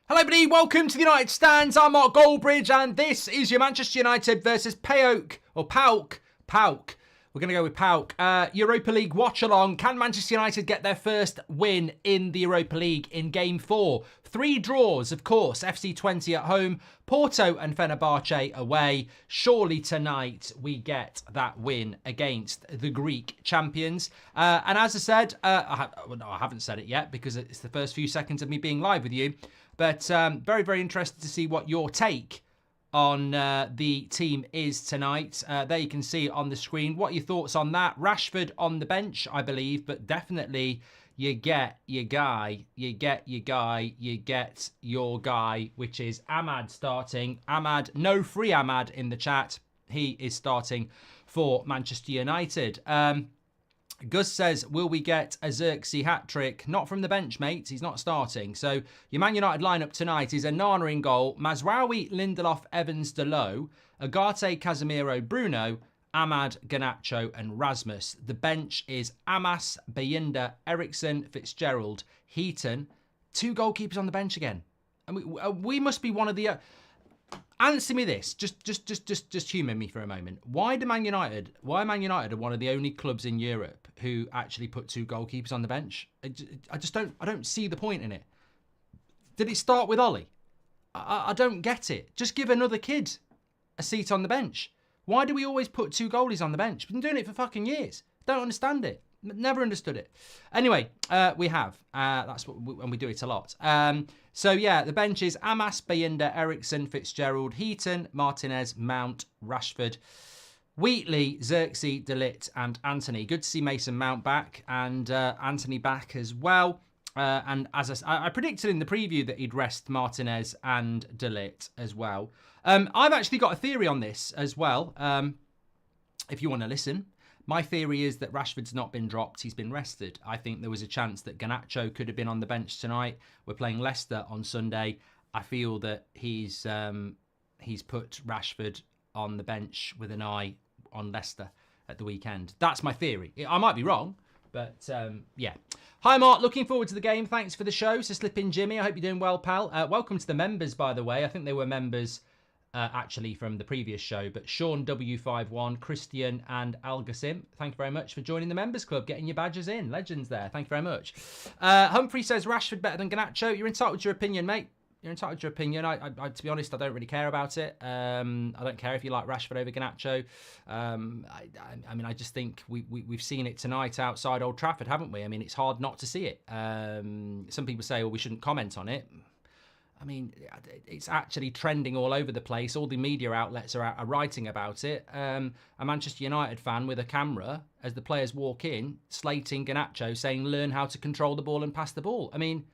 Hello everybody, welcome to the United Stands. I'm Mark Goldbridge and this is your Manchester United versus PAOK, or PAOK. We're going to go with PAOK. Europa League watch-along. Can Manchester United get their first win in the Europa League in Game 4? 3 draws, of course. FC 20 at home, Porto and Fenerbahce away. Surely tonight we get that win against the Greek champions. And as I said, I haven't said it yet because it's the first few seconds of me being live with you. But very, very interested to see what your take on the team is tonight. There you can see it on the screen. What are your thoughts on that? Rashford on the bench, I believe, but definitely you get your guy, you get your guy, which is Ahmad starting. Ahmad, no free Ahmad in the chat. He is starting for Manchester United. Gus says, will we get a Xerxes hat-trick? Not from the bench, mate. He's not starting. So your Man United lineup tonight is Onana in goal, Mazraoui, Lindelof, Evans, Dalot, Ugarte, Casemiro, Bruno, Ahmad, Garnacho and Rasmus. The bench is Amas, Bayinda, Eriksson, Fitzgerald, Heaton. 2 goalkeepers on the bench again. And we must be one of the... Answer me this. Just humour me for a moment. Why are Man United one of the only clubs in Europe who actually put 2 goalkeepers on the bench? I don't see the point in it. Did it start with Ollie? I don't get it. Just give another kid a seat on the bench. Why do we always put 2 goalies on the bench? We've been doing it for fucking years. Don't understand it. Never understood it. Anyway, we have. That's what and we do it a lot. So yeah, the bench is Amas, Bayinda, Eriksson, Fitzgerald, Heaton, Martinez, Mount, Rashford, Wheatley, Xerxes, De Ligt and Anthony. Good to see Mason Mount back and Anthony back as well. And as I predicted in the preview that he'd rest Martinez and De Ligt as well. I've actually got a theory on this as well, if you want to listen. My theory is that Rashford's not been dropped. He's been rested. I think there was a chance that Garnacho could have been on the bench tonight. We're playing Leicester on Sunday. I feel that he's put Rashford on the bench with an eye on Leicester at the weekend. That's my theory. I might be wrong, but yeah. Hi, Mark. Looking forward to the game. Thanks for the show. So slip in, Jimmy. I hope you're doing well, pal. Welcome to the members, by the way. I think they were members... actually from the previous show, but Sean W51, Christian and Algasim, thank you very much for joining the members club, getting your badges in. Legends there. Thank you very much. Humphrey says Rashford better than Garnacho. You're entitled to your opinion, mate. You're entitled to your opinion. I to be honest, I don't really care about it. I don't care if you like Rashford over Garnacho. I mean, I just think we've seen it tonight outside Old Trafford, haven't we? I mean, it's hard not to see it. Some people say, well, we shouldn't comment on it. I mean, it's actually trending all over the place. All the media outlets are writing about it. A Manchester United fan with a camera, as the players walk in, slating Garnacho, saying, learn how to control the ball and pass the ball. I mean,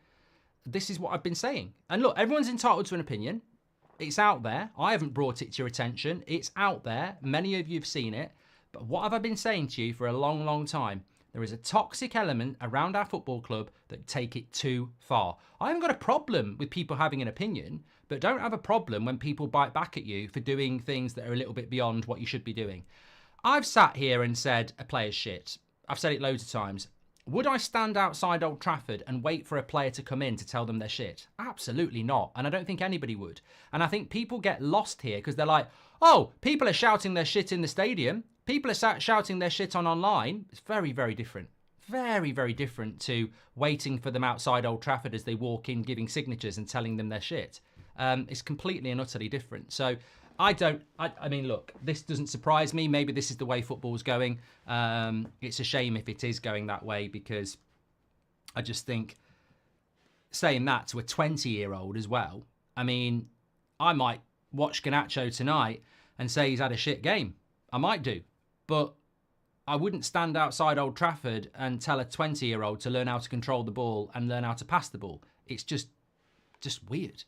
this is what I've been saying. And look, everyone's entitled to an opinion. It's out there. I haven't brought it to your attention. It's out there. Many of you have seen it. But what have I been saying to you for a long, long time? There is a toxic element around our football club that take it too far. I haven't got a problem with people having an opinion, but don't have a problem when people bite back at you for doing things that are a little bit beyond what you should be doing. I've sat here and said a player's shit. I've said it loads of times. Would I stand outside Old Trafford and wait for a player to come in to tell them they're shit? Absolutely not. And I don't think anybody would. And I think people get lost here because they're like, oh, people are shouting their shit in the stadium. People are shouting their shit online. It's very, very different. Very, very different to waiting for them outside Old Trafford as they walk in, giving signatures and telling them they're shit. It's completely and utterly different. So I mean, look, this doesn't surprise me. Maybe this is the way football's going. It's a shame if it is going that way because I just think saying that to a 20-year-old as well, I mean, I might watch Garnacho tonight and say he's had a shit game. I might do. But I wouldn't stand outside Old Trafford and tell a 20-year-old to learn how to control the ball and learn how to pass the ball. It's just weird.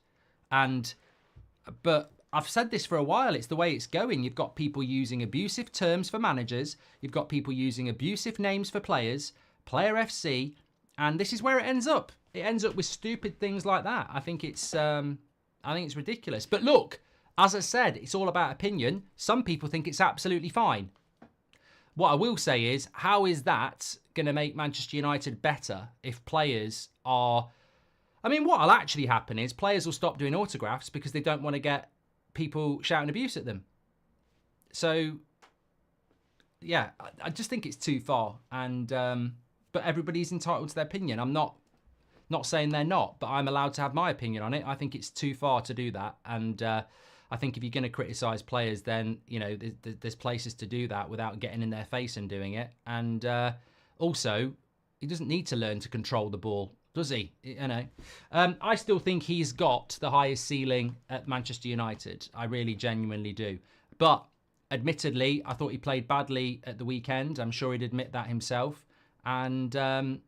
But I've said this for a while. It's the way it's going. You've got people using abusive terms for managers. You've got people using abusive names for players, Player FC, and this is where it ends up. It ends up with stupid things like that. I think it's ridiculous. But look, as I said, it's all about opinion. Some people think it's absolutely fine. What I will say is, how is that going to make Manchester United better if players are... I mean, what'll actually happen is players will stop doing autographs because they don't want to get people shouting abuse at them. So, yeah, I just think it's too far. And but everybody's entitled to their opinion. I'm not saying they're not, but I'm allowed to have my opinion on it. I think it's too far to do that. And I think if you're going to criticise players, then, you know, there's places to do that without getting in their face and doing it. And also, he doesn't need to learn to control the ball, does he? You know, I still think he's got the highest ceiling at Manchester United. I really genuinely do. But admittedly, I thought he played badly at the weekend. I'm sure he'd admit that himself. And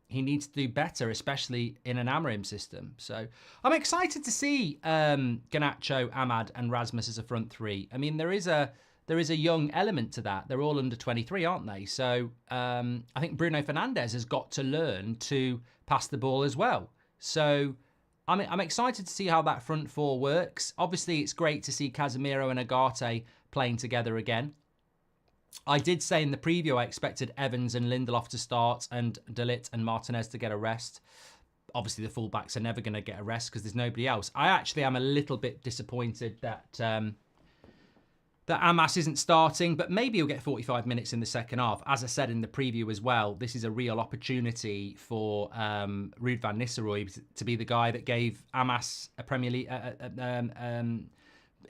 he needs to do better, especially in an Amorim system. So I'm excited to see Garnacho, Ahmad and Rasmus as a front three. I mean, there is a young element to that. They're all under 23, aren't they? So I think Bruno Fernandes has got to learn to pass the ball as well. So I'm excited to see how that front four works. Obviously, it's great to see Casemiro and Agate playing together again. I did say in the preview I expected Evans and Lindelof to start and De Ligt and Martinez to get a rest. Obviously, the fullbacks are never going to get a rest because there's nobody else. I actually am a little bit disappointed that that Amas isn't starting, but maybe he'll get 45 minutes in the second half. As I said in the preview as well, this is a real opportunity for Ruud van Nistelrooy to be the guy that gave Amas a Premier League,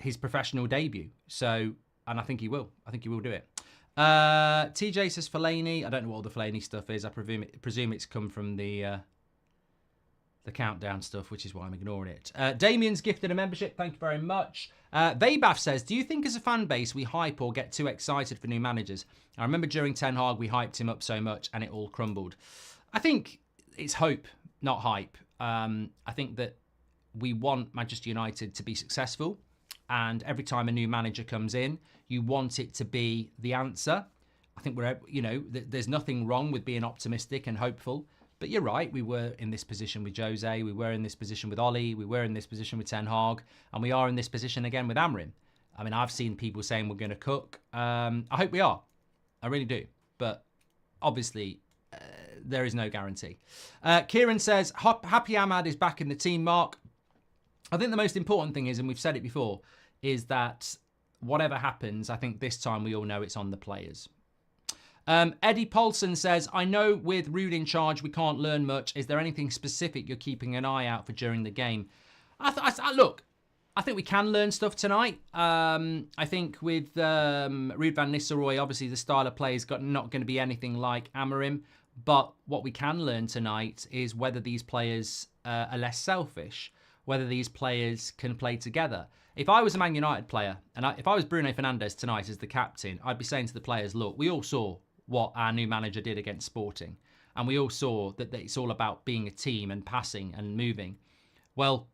his professional debut. So, and I think he will. I think he will do it. TJ says Fellaini. I don't know what all the Fellaini stuff is. I presume it's come from the countdown stuff, which is why I'm ignoring it. Damien's gifted a membership. Thank you very much. Vabaf says, do you think as a fan base we hype or get too excited for new managers? I remember during Ten Hag we hyped him up so much and it all crumbled. I think it's hope, not hype. I think that we want Manchester United to be successful. And every time a new manager comes in, you want it to be the answer. I think there's nothing wrong with being optimistic and hopeful. But you're right, we were in this position with Jose, we were in this position with Ollie, we were in this position with Ten Hag, and we are in this position again with Amorim. I mean, I've seen people saying we're going to cook. I hope we are. I really do. But obviously, there is no guarantee. Kieran says, happy Ahmad is back in the team, Mark. I think the most important thing is, and we've said it before, is that whatever happens, I think this time we all know it's on the players. Eddie Paulson says, I know with Ruud in charge, we can't learn much. Is there anything specific you're keeping an eye out for during the game? Look, I think we can learn stuff tonight. I think with Ruud van Nistelrooy, obviously the style of play is not going to be anything like Amorim. But what we can learn tonight is whether these players are less selfish, whether these players can play together. If I was a Man United player, and if I was Bruno Fernandes tonight as the captain, I'd be saying to the players, look, we all saw what our new manager did against Sporting. And we all saw that it's all about being a team and passing and moving. Well,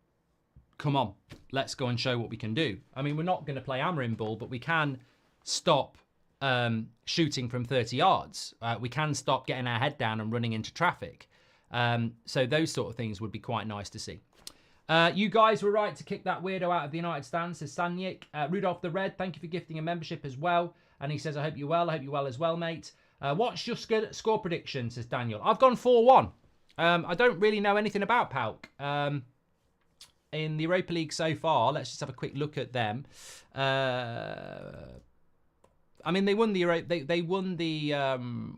come on, let's go and show what we can do. I mean, we're not going to play Amorim ball, but we can stop shooting from 30 yards. We can stop getting our head down and running into traffic. So those sort of things would be quite nice to see. You guys were right to kick that weirdo out of the United stand, says Sanyik. Rudolph the Red, thank you for gifting a membership as well. And he says, I hope you're well. I hope you're well as well, mate. What's your score prediction, says Daniel. I've gone 4-1. I don't really know anything about PAOK. In the Europa League so far, let's just have a quick look at them. I mean, they won the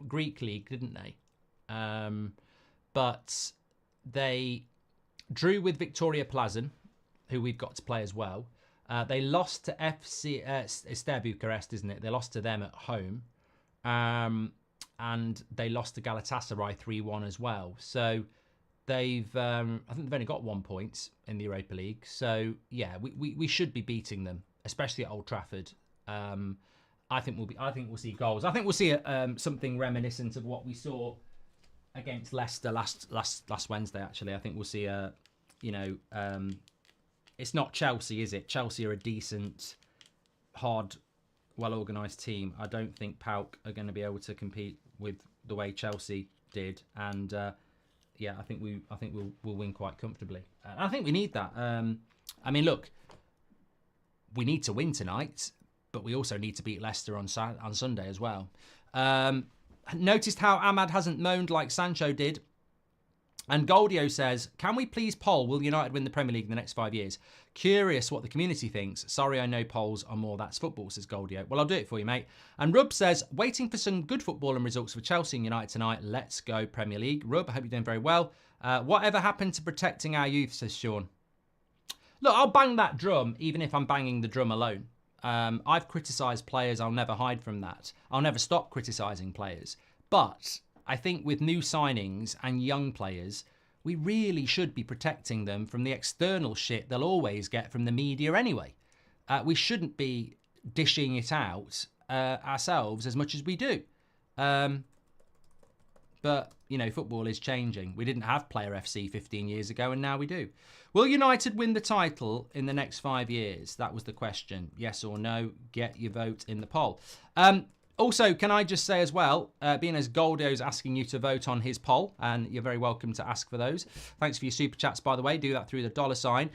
Greek League, didn't they? But they drew with Victoria Plzen, who we've got to play as well. They lost to FC Steaua Bucharest, isn't it? They lost to them at home. And they lost to Galatasaray 3-1 as well. So they've, I think they've only got 1 point in the Europa League. So yeah, we should be beating them, especially at Old Trafford. I think we'll see goals. I think we'll see something reminiscent of what we saw against Leicester last Wednesday. Actually, I think we'll see it's not Chelsea, is it? Chelsea are a decent, hard, well-organised team. I don't think PAOK are going to be able to compete with the way Chelsea did, and yeah, I think we'll win quite comfortably. I think we need that. I mean, look, we need to win tonight, but we also need to beat Leicester on Sunday as well. Noticed how Ahmad hasn't moaned like Sancho did. And Goldio says, can we please poll, will United win the Premier League in the next 5 years? Curious what the community thinks. Sorry, I know polls are more that's football, says Goldio. Well, I'll do it for you, mate. And Rub says, waiting for some good football and results for Chelsea and United tonight. Let's go Premier League. Rub, I hope you're doing very well. Whatever happened to protecting our youth, says Sean. Look, I'll bang that drum, even if I'm banging the drum alone. I've criticised players. I'll never hide from that. I'll never stop criticising players. But I think with new signings and young players, we really should be protecting them from the external shit they'll always get from the media anyway. We shouldn't be dishing it out ourselves as much as we do. But, you know, football is changing. We didn't have Player FC 15 years ago, and now we do. Will United win the title in the next 5 years? That was the question. Yes or no? Get your vote in the poll. Also, can I just say as well, being as Goldio's asking you to vote on his poll, and you're very welcome to ask for those. Thanks for your super chats, by the way. Do that through the $sign.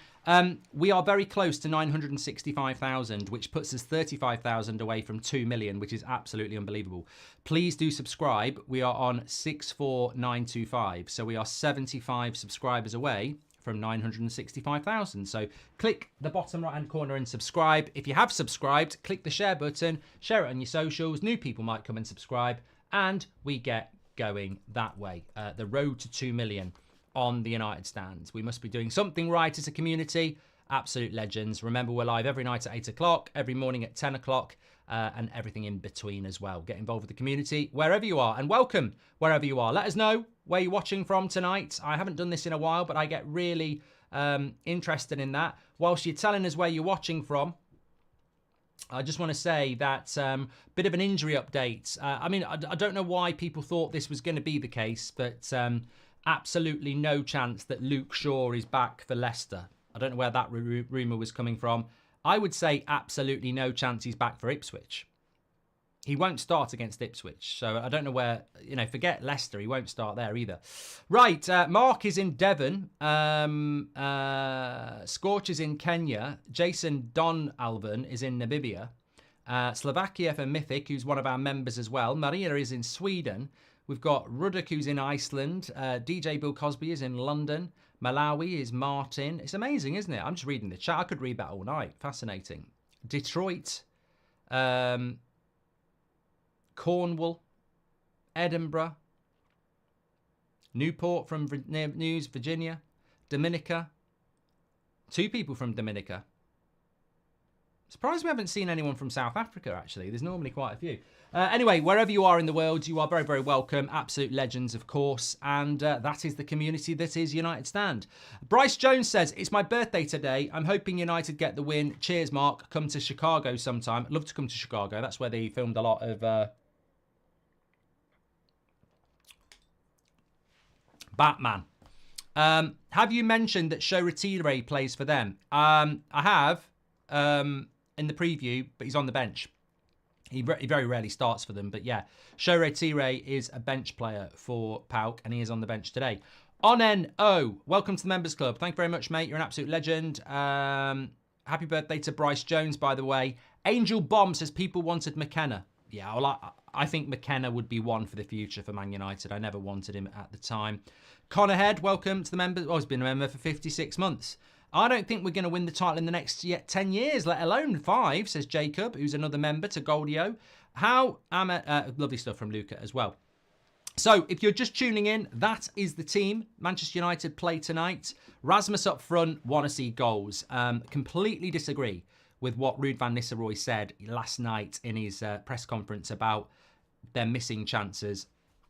We are very close to 965,000, which puts us 35,000 away from 2 million, which is absolutely unbelievable. Please do subscribe. We are on 64925, so we are 75 subscribers away from 965,000. So click the bottom right hand corner and subscribe. If you have subscribed, click the share button, share it on your socials. New people might come and subscribe, and we get going that way. The road to 2 million on the United stands. We must be doing something right as a community. Absolute legends. Remember, we're live every night at 8 o'clock, every morning at 10 o'clock, and everything in between as well. Get involved with the community wherever you are, and welcome wherever you are. Let us know where you're watching from tonight. I haven't done this in a while, but I get really interested in that. Whilst you're telling us where you're watching from, I just want to say that bit of an injury update. I mean, I don't know why people thought this was going to be the case, but absolutely no chance that Luke Shaw is back for Leicester. I don't know where that rumour was coming from. I would say absolutely no chance he's back for Ipswich. He won't start against Ipswich. So I don't know where, you know, forget Leicester. He won't start there either. Right, Mark is in Devon. Scorch is in Kenya. Jason Don Alvin is in Namibia. Slovakia for Mythic, who's one of our members as well. Maria is in Sweden. We've got Ruddock, who's in Iceland. DJ Bill Cosby is in London. Malawi is Martin. It's amazing, isn't it? I'm just reading the chat. I could read that all night. Fascinating. Detroit. Cornwall. Edinburgh. Newport from News, Virginia. Dominica. 2 people from Dominica. Surprised we haven't seen anyone from South Africa, actually. There's normally quite a few. Anyway, wherever you are in the world, you are very, very welcome. Absolute legends, of course. And that is the community that is United Stand. Bryce Jones says, it's my birthday today. I'm hoping United get the win. Cheers, Mark. Come to Chicago sometime. I'd love to come to Chicago. That's where they filmed a lot of Batman. Have you mentioned that Shoretire plays for them? I have in the preview, but he's on the bench. He very rarely starts for them, but yeah. Shoretire is a bench player for PAOK, and he is on the bench today. Onen O, welcome to the Members Club. Thank you very much, mate. You're an absolute legend. Happy birthday to Bryce Jones, by the way. Angel Bomb says people wanted McKenna. Yeah, well, I think McKenna would be one for the future for Man United. I never wanted him at the time. Connor Head, welcome to the Members. Oh, he's been a member for 56 months. I don't think we're going to win the title in the next 10 years, let alone 5, says Jacob, who's another member to Goldio. Lovely stuff from Luca as well. So, if you're just tuning in, that is the team. Manchester United play tonight. Rasmus up front, want to see goals. Completely disagree with what Ruud van Nistelrooy said last night in his press conference about their missing chances.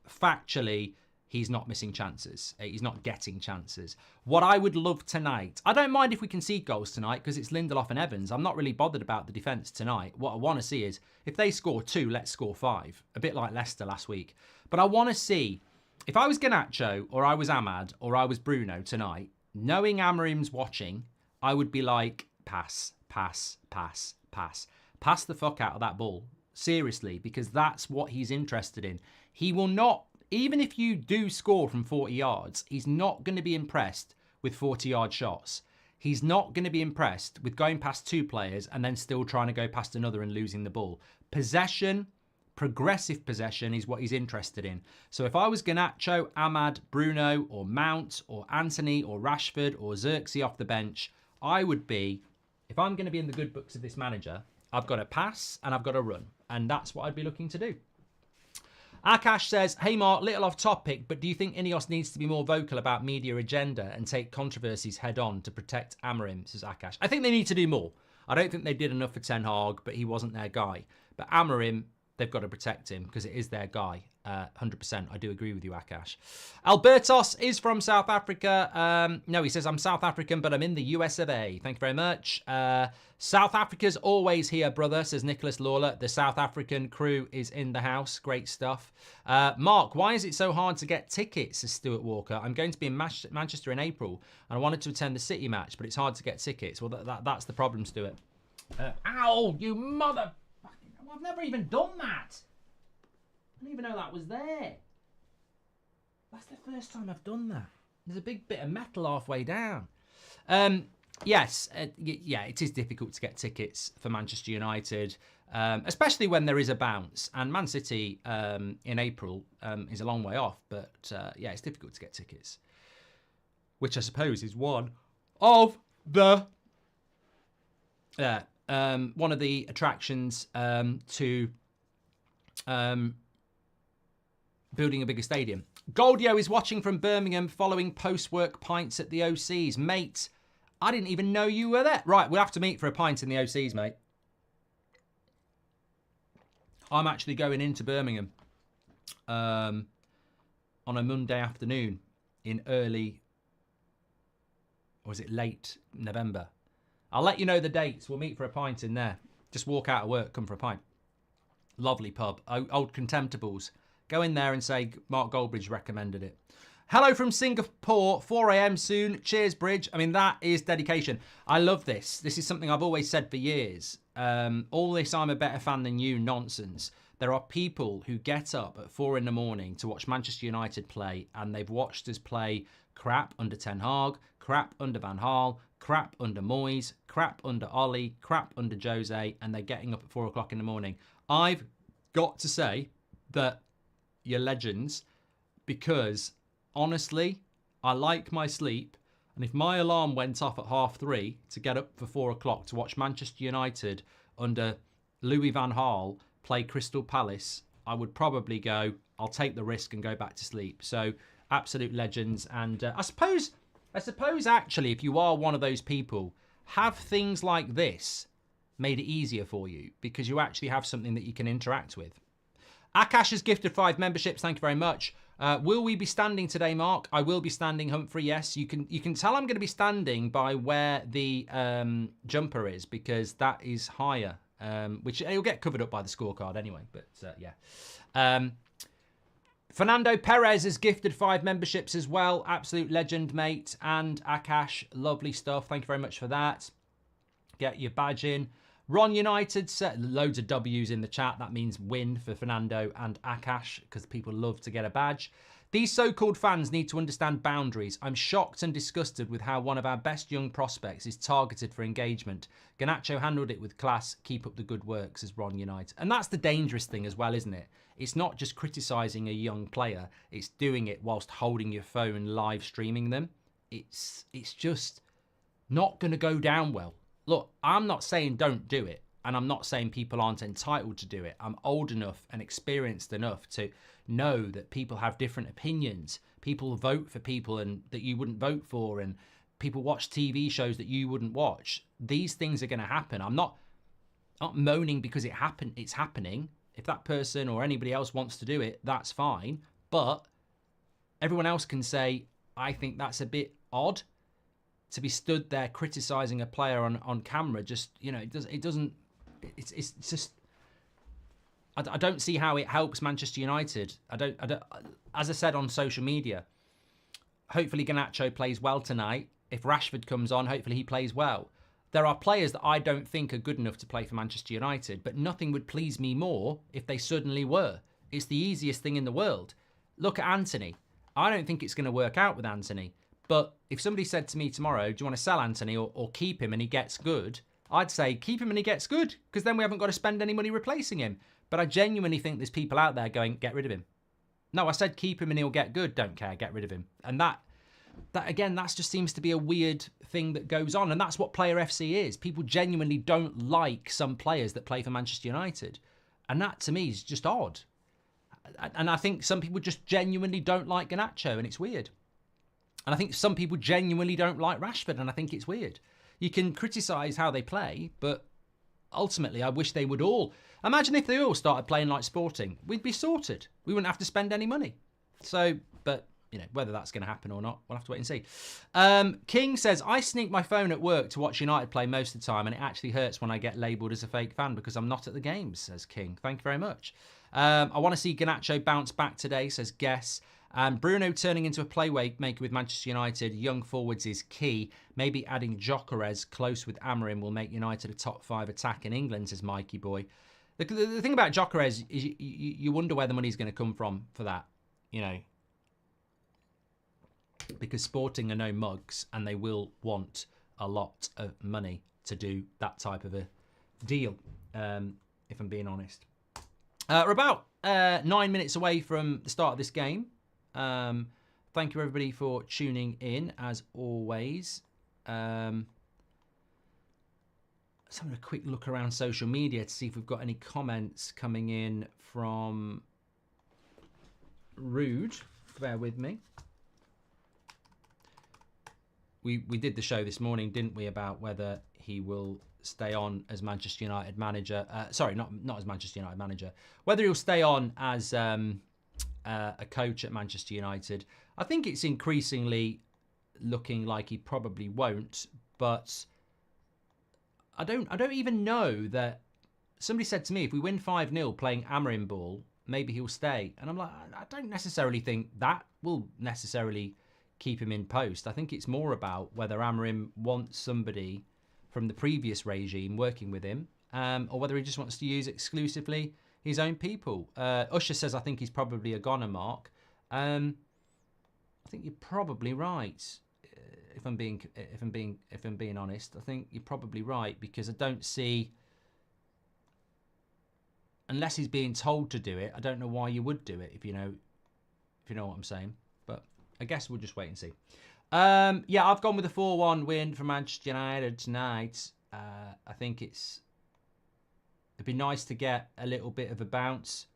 Factually, he's not missing chances. He's not getting chances. What I would love tonight, I don't mind if we can see goals tonight because it's Lindelof and Evans. I'm not really bothered about the defence tonight. What I want to see is if they score 2, let's score 5. A bit like Leicester last week. But I want to see, if I was Garnacho or I was Ahmad or I was Bruno tonight, knowing Amorim's watching, I would be like, pass, pass, pass, pass. Pass the fuck out of that ball. Seriously, because that's what he's interested in. He will not, even if you do score from 40 yards, he's not going to be impressed with 40-yard shots. He's not going to be impressed with going past 2 players and then still trying to go past another and losing the ball. Possession, progressive possession is what he's interested in. So if I was Garnacho, Ahmad, Bruno, or Mount, or Anthony, or Rashford, or Xerxes off the bench, I would be, if I'm going to be in the good books of this manager, I've got to pass and I've got to run. And that's what I'd be looking to do. Akash says, hey Mark, little off topic, but do you think Ineos needs to be more vocal about media agenda and take controversies head on to protect Amorim, says Akash. I think they need to do more. I don't think they did enough for Ten Hag, but he wasn't their guy. But Amorim, they've got to protect him because it is their guy. 100%. I do agree with you, Akash. Albertos is from South Africa. No, he says, I'm South African, but I'm in the US of A. Thank you very much. South Africa's always here, brother, says Nicholas Lawler. The South African crew is in the house. Great stuff. Mark, why is it so hard to get tickets, says Stuart Walker? I'm going to be in Manchester in April, and I wanted to attend the City match, but it's hard to get tickets. Well, that's the problem, Stuart. Ow, you mother... I've never even done that. I didn't even know that was there. That's the first time I've done that. There's a big bit of metal halfway down. Yes, yeah, it is difficult to get tickets for Manchester United, especially when there is a bounce. And Man City in April is a long way off. But yeah, it's difficult to get tickets, which I suppose is one of the attractions to building a bigger stadium. Goldio is watching from Birmingham following post-work pints at the OCs. Mate, I didn't even know you were there. Right, we'll have to meet for a pint in the OCs, mate. I'm actually going into Birmingham on a Monday afternoon in early, or is it late November? I'll let you know the dates. We'll meet for a pint in there. Just walk out of work, come for a pint. Lovely pub. Old Contemptibles. Go in there and say Mark Goldbridge recommended it. Hello from Singapore, 4 a.m. soon. Cheers, Bridge. I mean, that is dedication. I love this. This is something I've always said for years. All this I'm a better fan than you nonsense. There are people who get up at 4 in the morning to watch Manchester United play, and they've watched us play crap under Ten Hag, crap under Van Gaal, crap under Moyes, crap under Ollie, crap under Jose, and they're getting up at 4 o'clock in the morning. I've got to say that you're legends, because honestly, I like my sleep, and if my alarm went off at 3:30 to get up for 4 o'clock to watch Manchester United under Louis Van Gaal play Crystal Palace, I would probably go, I'll take the risk and go back to sleep. So absolute legends. And I suppose actually, if you are one of those people, have things like this made it easier for you, because you actually have something that you can interact with. Akash has gifted 5 memberships. Thank you very much. Will we be standing today, Mark? I will be standing, Humphrey. Yes, you can tell I'm going to be standing by where the jumper is, because that is higher, which it'll get covered up by the scorecard anyway. But yeah. Fernando Perez has gifted 5 memberships as well. Absolute legend, mate. And Akash, lovely stuff. Thank you very much for that. Get your badge in. Ron United set loads of W's in the chat. That means win for Fernando and Akash, because people love to get a badge. These so-called fans need to understand boundaries. I'm shocked and disgusted with how one of our best young prospects is targeted for engagement. Garnacho handled it with class. Keep up the good work, says Ron United. And that's the dangerous thing as well, isn't it? It's not just criticising a young player. It's doing it whilst holding your phone, live streaming them. It's just not going to go down well. Look, I'm not saying don't do it, and I'm not saying people aren't entitled to do it. I'm old enough and experienced enough to know that people have different opinions. People vote for people and that you wouldn't vote for, and people watch TV shows that you wouldn't watch. These things are going to happen. I'm not moaning because it's happening. If that person or anybody else wants to do it, that's fine. But everyone else can say, I think that's a bit odd. To be stood there criticising a player on camera, just, you know, it's just, I don't see how it helps Manchester United. I don't, as I said on social media, hopefully Garnacho plays well tonight. If Rashford comes on, hopefully he plays well. There are players that I don't think are good enough to play for Manchester United, but nothing would please me more if they suddenly were. It's the easiest thing in the world. Look at Anthony. I don't think it's going to work out with Anthony. But if somebody said to me tomorrow, do you want to sell Anthony or keep him and he gets good? I'd say keep him and he gets good, because then we haven't got to spend any money replacing him. But I genuinely think there's people out there going, get rid of him. No, I said keep him and he'll get good. Don't care, get rid of him. And that again, that just seems to be a weird thing that goes on. And that's what Player FC is. People genuinely don't like some players that play for Manchester United. And that, to me, is just odd. And I think some people just genuinely don't like Garnacho, and it's weird. And I think some people genuinely don't like Rashford, and I think it's weird. You can criticise how they play, but ultimately, I wish they would all. Imagine if they all started playing like Sporting. We'd be sorted. We wouldn't have to spend any money. So, but, you know, whether that's going to happen or not, we'll have to wait and see. King says, I sneak my phone at work to watch United play most of the time, and it actually hurts when I get labelled as a fake fan because I'm not at the games, says King. Thank you very much. I want to see Garnacho bounce back today, says Guess. Bruno turning into a playmaker with Manchester United. Young forwards is key. Maybe adding Gyökeres close with Amorim will make United a top 5 attack in England, says Mikey Boy. The thing about Gyökeres is you wonder where the money's going to come from for that, you know. Because Sporting are no mugs and they will want a lot of money to do that type of a deal, if I'm being honest. We're about 9 minutes away from the start of this game. Thank you, everybody, for tuning in, as always. Let's have a quick look around social media to see if we've got any comments coming in from Rude. Bear with me. We did the show this morning, didn't we, about whether he will stay on as Manchester United manager. Sorry, not as Manchester United manager. Whether he'll stay on as a coach at Manchester United. I think it's increasingly looking like he probably won't, but I don't even know that. Somebody said to me, if we win 5-0 playing Amorim ball, maybe he'll stay. And I'm like, I don't necessarily think that will necessarily keep him in post. I think it's more about whether Amorim wants somebody from the previous regime working with him, or whether he just wants to use exclusively his own people. Usher says, I think he's probably a goner, Mark. I think you're probably right. If I'm being honest, I think you're probably right, because I don't see, unless he's being told to do it, I don't know why you would do it, if you know what I'm saying. But I guess we'll just wait and see. Yeah, I've gone with a 4-1 win for Manchester United tonight. I think it'd be nice to get a little bit of a bounce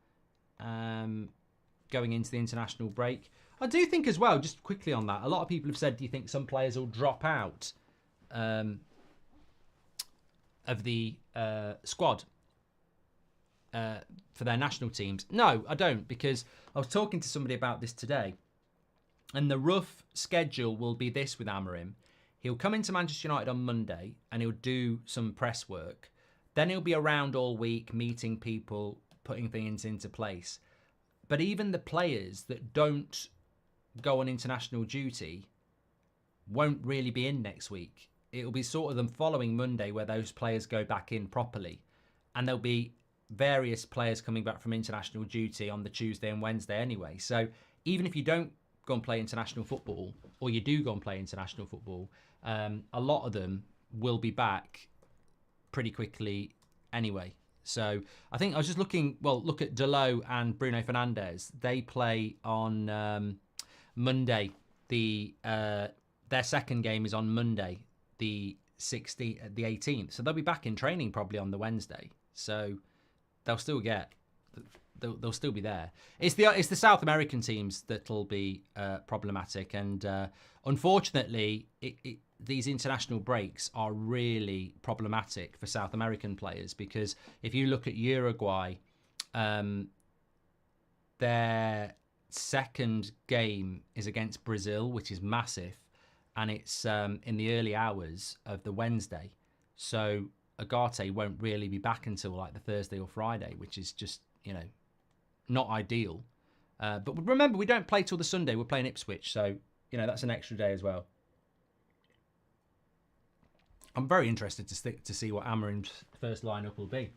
going into the international break. I do think as well, just quickly on that, a lot of people have said, do you think some players will drop out of the squad for their national teams? No, I don't, because I was talking to somebody about this today, and the rough schedule will be this with Amorim. He'll come into Manchester United on Monday and he'll do some press work. Then he'll be around all week, meeting people, putting things into place. But even the players that don't go on international duty won't really be in next week. It'll be sort of them following Monday where those players go back in properly. And there'll be various players coming back from international duty on the Tuesday and Wednesday anyway. So even if you don't go and play international football, or you do go and play international football, a lot of them will be back pretty quickly anyway. So I think I was just looking, well, look at Dalot and Bruno Fernandes. They play on Monday. Their second game is on Monday, the 18th. So they'll be back in training probably on the Wednesday. So they'll still be there. It's the South American teams that'll be problematic, and unfortunately, these international breaks are really problematic for South American players, because if you look at Uruguay, their second game is against Brazil, which is massive, and it's in the early hours of the Wednesday. So Agate won't really be back until like the Thursday or Friday, which is just, not ideal. But remember, we don't play till the Sunday. We're playing Ipswich, so that's an extra day as well. I'm very interested to see what Amorim's first lineup will be.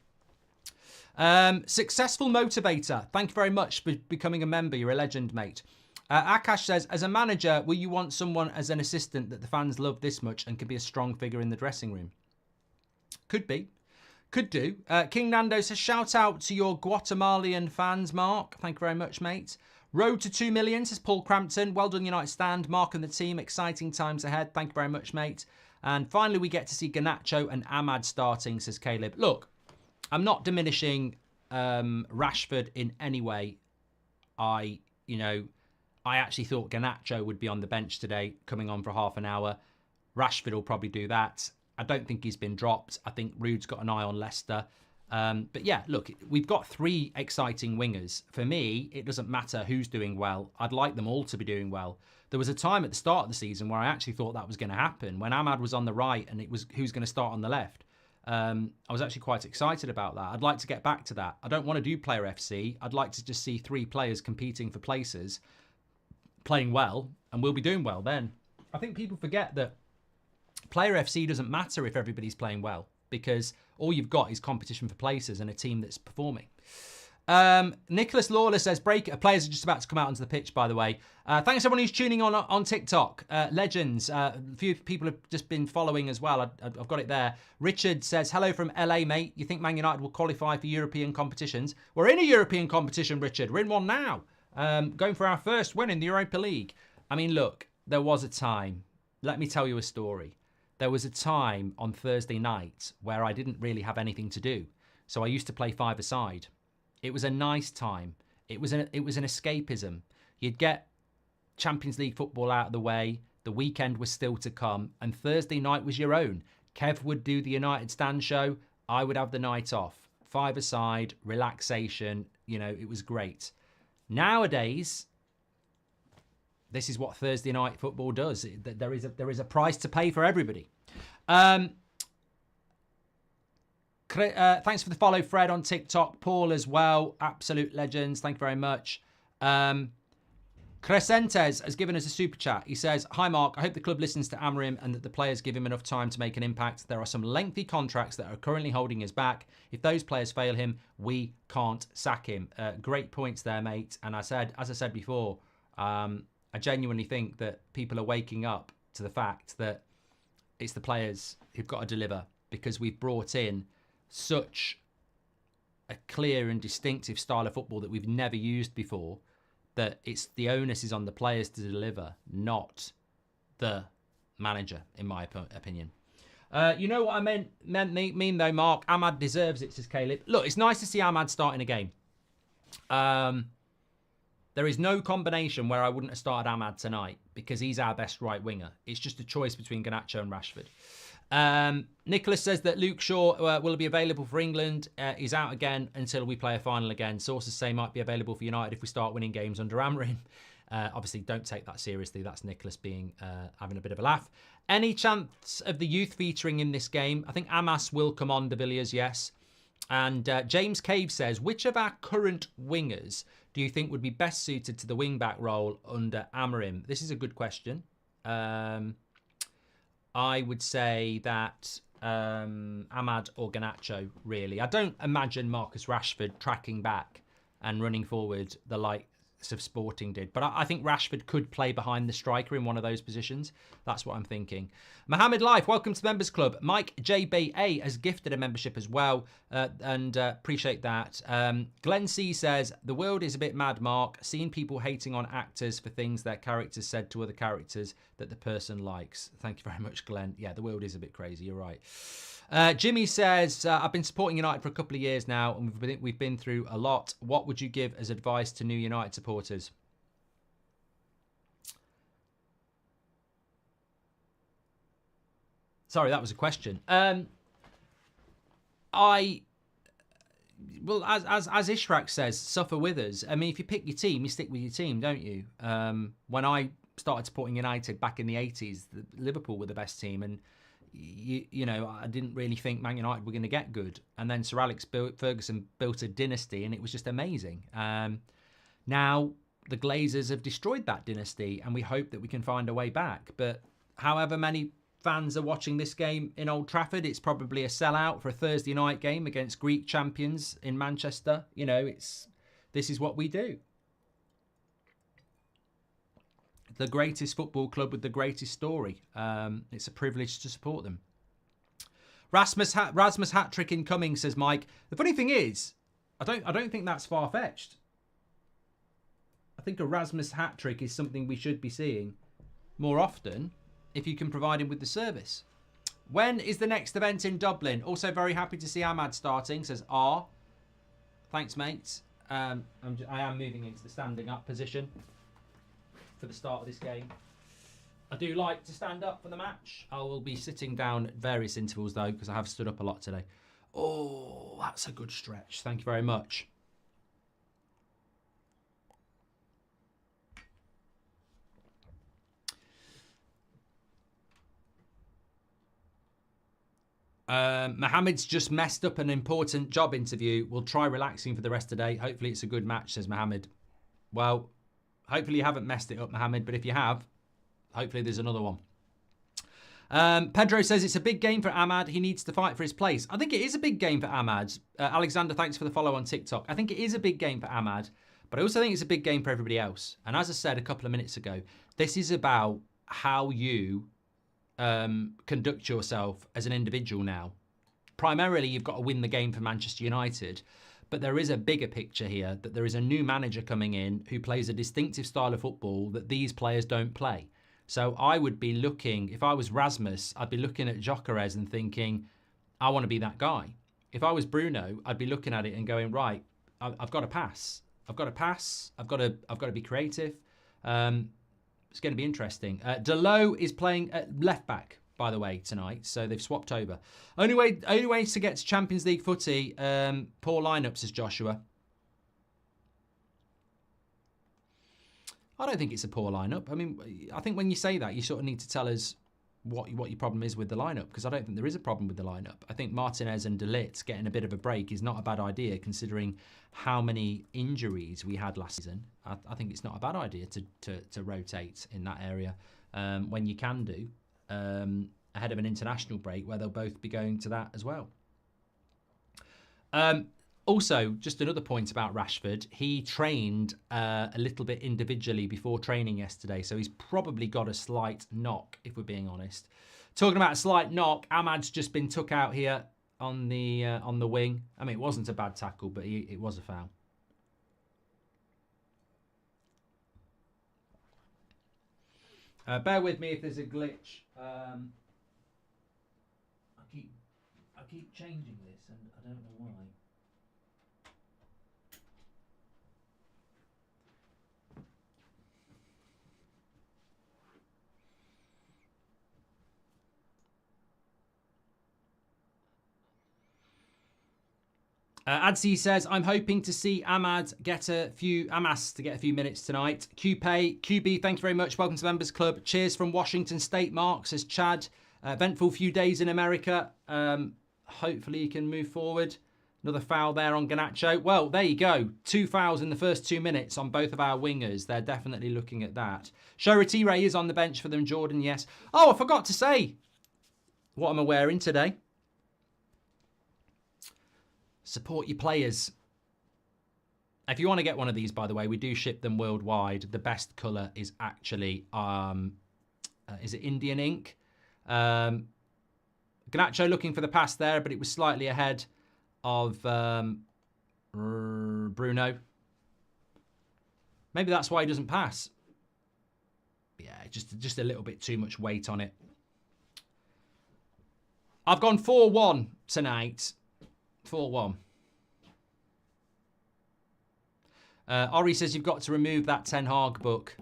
Successful motivator. Thank you very much for becoming a member. You're a legend, mate. Akash says, as a manager, will you want someone as an assistant that the fans love this much and can be a strong figure in the dressing room? Could be. Could do. King Nando says, shout out to your Guatemalan fans, Mark. Thank you very much, mate. Road to 2 million, says Paul Crampton. Well done, United Stand. Mark and the team. Exciting times ahead. Thank you very much, mate. And finally, we get to see Garnacho and Ahmad starting, says Caleb. Look, I'm not diminishing Rashford in any way. I actually thought Garnacho would be on the bench today, coming on for half an hour. Rashford will probably do that. I don't think he's been dropped. I think Rude's got an eye on Leicester. But yeah, look, we've got 3 exciting wingers. For me, it doesn't matter who's doing well. I'd like them all to be doing well. There was a time at the start of the season where I actually thought that was going to happen. When Ahmad was on the right and it was who's going to start on the left. I was actually quite excited about that. I'd like to get back to that. I don't want to do player FC. I'd like to just see 3 players competing for places, playing well, and we'll be doing well then. I think people forget that player FC doesn't matter if everybody's playing well, because all you've got is competition for places and a team that's performing. Nicholas Lawler says, players are just about to come out onto the pitch, by the way. Thanks everyone who's tuning on TikTok. Legends, a few people have just been following as well. I've got it there. Richard says, hello from LA, mate. You think Man United will qualify for European competitions? We're in a European competition, Richard. We're in one now. Going for our first win in the Europa League. I mean, look, there was a time. Let me tell you a story. There was a time on Thursday night where I didn't really have anything to do. So I used to play 5-a-side. It was a nice time. It was an escapism. You'd get Champions League football out of the way. The weekend was still to come. And Thursday night was your own. Kev would do the United Stand show. I would have the night off. 5-a-side, relaxation. It was great. Nowadays, this is what Thursday night football does. There is a price to pay for everybody. Thanks for the follow, Fred, on TikTok. Paul as well. Absolute legends. Thank you very much. Crescentes has given us a super chat. He says, hi, Mark. I hope the club listens to Amorim and that the players give him enough time to make an impact. There are some lengthy contracts that are currently holding us back. If those players fail him, we can't sack him. Great points there, mate. And as I said before, I genuinely think that people are waking up to the fact that it's the players who've got to deliver, because we've brought in such a clear and distinctive style of football that we've never used before, that it's the onus is on the players to deliver, not the manager, in my opinion. You know what I mean though, Mark? Ahmad deserves it, says Caleb. Look, it's nice to see Ahmad starting a game. There is no combination where I wouldn't have started Ahmad tonight, because he's our best right winger. It's just a choice between Garnacho and Rashford. Nicholas says that Luke Shaw will be available for England. He's out again until we play a final again. Sources say might be available for United if we start winning games under Amorim. Obviously, don't take that seriously. That's Nicholas having a bit of a laugh. Any chance of the youth featuring in this game? I think Amas will come on, De Villiers, yes. And James Cave says, which of our current wingers do you think would be best suited to the wing-back role under Amorim? This is a good question. I would say that Ahmad or Garnacho, really. I don't imagine Marcus Rashford tracking back and running forward the likes of Sporting did. But I think Rashford could play behind the striker in one of those positions. That's what I'm thinking. Mohammed Life, welcome to the Members Club. Mike JBA has gifted a membership as well, and appreciate that. Glenn C says, the world is a bit mad, Mark. Seeing people hating on actors for things their characters said to other characters that the person likes. Thank you very much, Glenn. Yeah, the world is a bit crazy. You're right. Jimmy says, I've been supporting United for a couple of years now, and we've been through a lot. What would you give as advice to new United supporters? Sorry, that was a question. Well, as Ishraq says, suffer with us. I mean, if you pick your team, you stick with your team, don't you? When I started supporting United back in the 80s, Liverpool were the best team, and you know, I didn't really think Man United were going to get good. And then Sir Alex Ferguson built a dynasty, and it was just amazing. Now, the Glazers have destroyed that dynasty, and we hope that we can find a way back. But however many fans are watching this game in Old Trafford, it's probably a sellout for a Thursday night game against Greek champions in Manchester. You know, this is what we do. The greatest football club with the greatest story. It's a privilege to support them. Rasmus hat trick incoming, says Mike. The funny thing is, I don't think that's far fetched. I think a Rasmus hat trick is something we should be seeing more often if you can provide him with the service. When is the next event in Dublin? Also very happy to see Ahmad starting, says R. Thanks, mate. I am moving into the standing up position for the start of this game. I do like to stand up for the match. I will be sitting down at various intervals, though, because I have stood up a lot today. Oh, that's a good stretch. Thank you very much. Mohammed's just messed up an important job interview. We'll try relaxing for the rest of the day. Hopefully it's a good match, says Mohammed. Well, hopefully you haven't messed it up, Mohammed, but if you have, hopefully there's another one. Pedro says it's a big game for Ahmad. He needs to fight for his place. I think it is a big game for Ahmad. Alexander, thanks for the follow on TikTok. I think it is a big game for Ahmad, but I also think it's a big game for everybody else. And as I said a couple of minutes ago, this is about how you conduct yourself as an individual now. Primarily, you've got to win the game for Manchester United, but there is a bigger picture here, that there is a new manager coming in who plays a distinctive style of football that these players don't play. So I would be looking, if I was Rasmus, I'd be looking at Gyökeres and thinking, I want to be that guy. If I was Bruno, I'd be looking at it and going, right, I've got to pass. I've got to pass. I've got to be creative. It's going to be interesting. Delo is playing at left back, by the way, tonight. So they've swapped over. Only way to get to Champions League footy. Poor lineup, says Joshua. I don't think it's a poor lineup. I mean, I think when you say that, you sort of need to tell us what your problem is with the lineup, because I don't think there is a problem with the lineup. I think Martinez and De Ligt getting a bit of a break is not a bad idea, considering how many injuries we had last season. I think it's not a bad idea to rotate in that area when you can do, ahead of an international break where they'll both be going to that as well. Also, just another point about Rashford. He trained a little bit individually before training yesterday, so he's probably got a slight knock, if we're being honest. Talking about a slight knock, Ahmad's just been took out here on the wing. I mean, it wasn't a bad tackle, but it was a foul. Bear with me if there's a glitch. I keep changing this, and I don't know why. Adsi says, I'm hoping to see Amas get a few minutes tonight. QB, thank you very much. Welcome to the Members Club. Cheers from Washington State, Mark, says Chad. Eventful few days in America. Hopefully you can move forward. Another foul there on Garnacho. Well, there you go. 2 fouls in the first 2 minutes on both of our wingers. They're definitely looking at that. Shorty Ray is on the bench for them, Jordan, yes. Oh, I forgot to say what am I wearing today. Support your players. If you want to get one of these, by the way, we do ship them worldwide. The best colour is actually, is it Indian ink? Garnacho looking for the pass there, but it was slightly ahead of Bruno. Maybe that's why he doesn't pass. Yeah, just a little bit too much weight on it. I've gone 4-1 tonight. 4-1. Ori says you've got to remove that Ten Hag book.